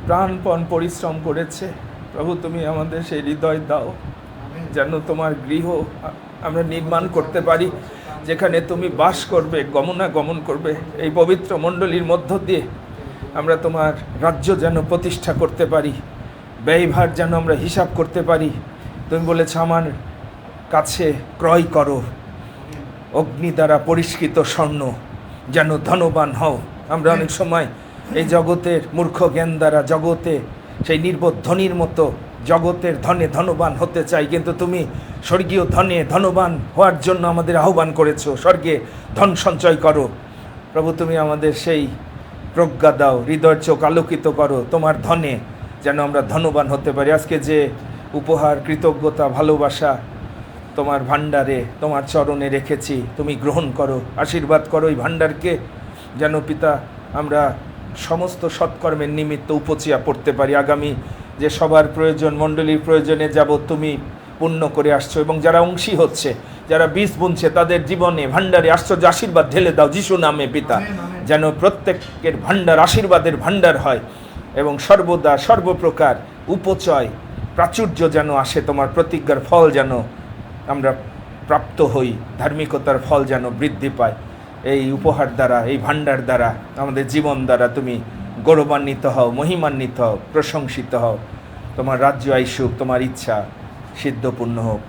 প্রাণপণ পরিশ্রম করেছে। প্রভু, তুমি আমাদের সেই হৃদয় দাও যেন তোমার গৃহ আমরা নির্মাণ করতে পারি, যেখানে তুমি বাস করবে, গমনাগমন করবে। এই পবিত্র মণ্ডলীর মধ্য দিয়ে আমরা তোমার রাজ্য যেন প্রতিষ্ঠা করতে পারি, ব্যয়ভার যেন আমরা হিসাব করতে পারি। তুমি বলেছ আমার কাছে ক্রয় করো অগ্নি দ্বারা পরিষ্কৃত স্বর্ণ, যেন ধনবান হও। আমরা অনেক সময় এই জগতের মূর্খ জ্ঞান দ্বারা জগতে সেই নির্বোধ ধনীর মতো জগতের ধনে ধনবান হতে চাই, কিন্তু তুমি স্বর্গীয় ধনে ধনবান হওয়ার জন্য আমাদের আহ্বান করেছো। স্বর্গে ধন সঞ্চয় করো প্রভু, তুমি আমাদের সেই প্রজ্ঞা দাও, হৃদয়ের চোখ আলোকিত করো তোমার ধনে, যেন আমরা ধনবান হতে পারি। আজকে যে উপহার, কৃতজ্ঞতা, ভালোবাসা তোমার ভাণ্ডারে, তোমার চরণে রেখেছি, তুমি গ্রহণ করো, আশীর্বাদ করো এই ভাণ্ডারকে, যেন পিতা আমরা সমস্ত সৎকর্মের নিমিত্ত উপচিয়া পড়তে পারি। আগামী যে সবার প্রয়োজন, মণ্ডলীর প্রয়োজনে যাব তুমি পূর্ণ করে আসছো, এবং যারা অংশী হচ্ছে, যারা বীজ বুনছে, তাদের জীবনে ভাণ্ডারে আশ্চর্য আশীর্বাদ ঢেলে দাও যিশু নামে পিতা, যেন প্রত্যেকের ভাণ্ডার আশীর্বাদের ভাণ্ডার হয়, এবং সর্বদা সর্বপ্রকার উপচয় প্রাচুর্য যেন আসে, তোমার প্রতিজ্ঞার ফল যেন আমরা প্রাপ্ত হই, ধার্মিকতার ফল যেন বৃদ্ধি পায়। এই উপহার দ্বারা, এই ভাণ্ডার দ্বারা, আমাদের জীবন দ্বারা তুমি গৌরবান্বিত হও, মহিমান্বিত হও, প্রশংসিত হও। তোমার রাজ্য আইসুক, তোমার ইচ্ছা সিদ্ধপূর্ণ হোক।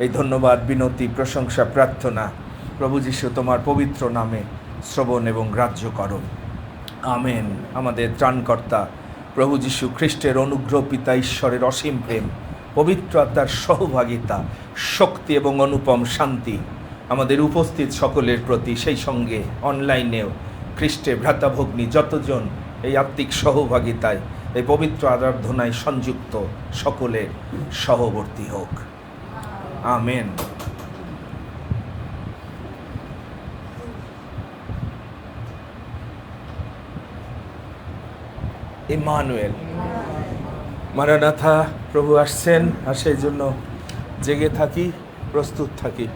এই ধন্যবাদ, বিনতি, প্রশংসা, প্রার্থনা প্রভু যীশু তোমার পবিত্র নামে শ্রবণ এবং গ্রাহ্য করো। আমেন। আমাদের ত্রাণকর্তা প্রভু যীশু খ্রিস্টের অনুগ্রহ, পিতা ঈশ্বরের অসীম প্রেম, পবিত্র আত্মার সহভাগিতা, শক্তি এবং অনুপম শান্তি আমাদের উপস্থিত সকলের প্রতি, সেই সঙ্গে অনলাইনেও খ্রিস্টের ভ্রাতাভগ্নী যতজন এই আত্মিক সহভাগিতায়, এই পবিত্র আরাধনায় সংযুক্ত সকলের সহবর্তী হোক। আমেন। ইম্মানুয়েল, মারানাথা, প্রভু আসছেন, আর সেই জন্য জেগে থাকি, প্রস্তুত থাকি।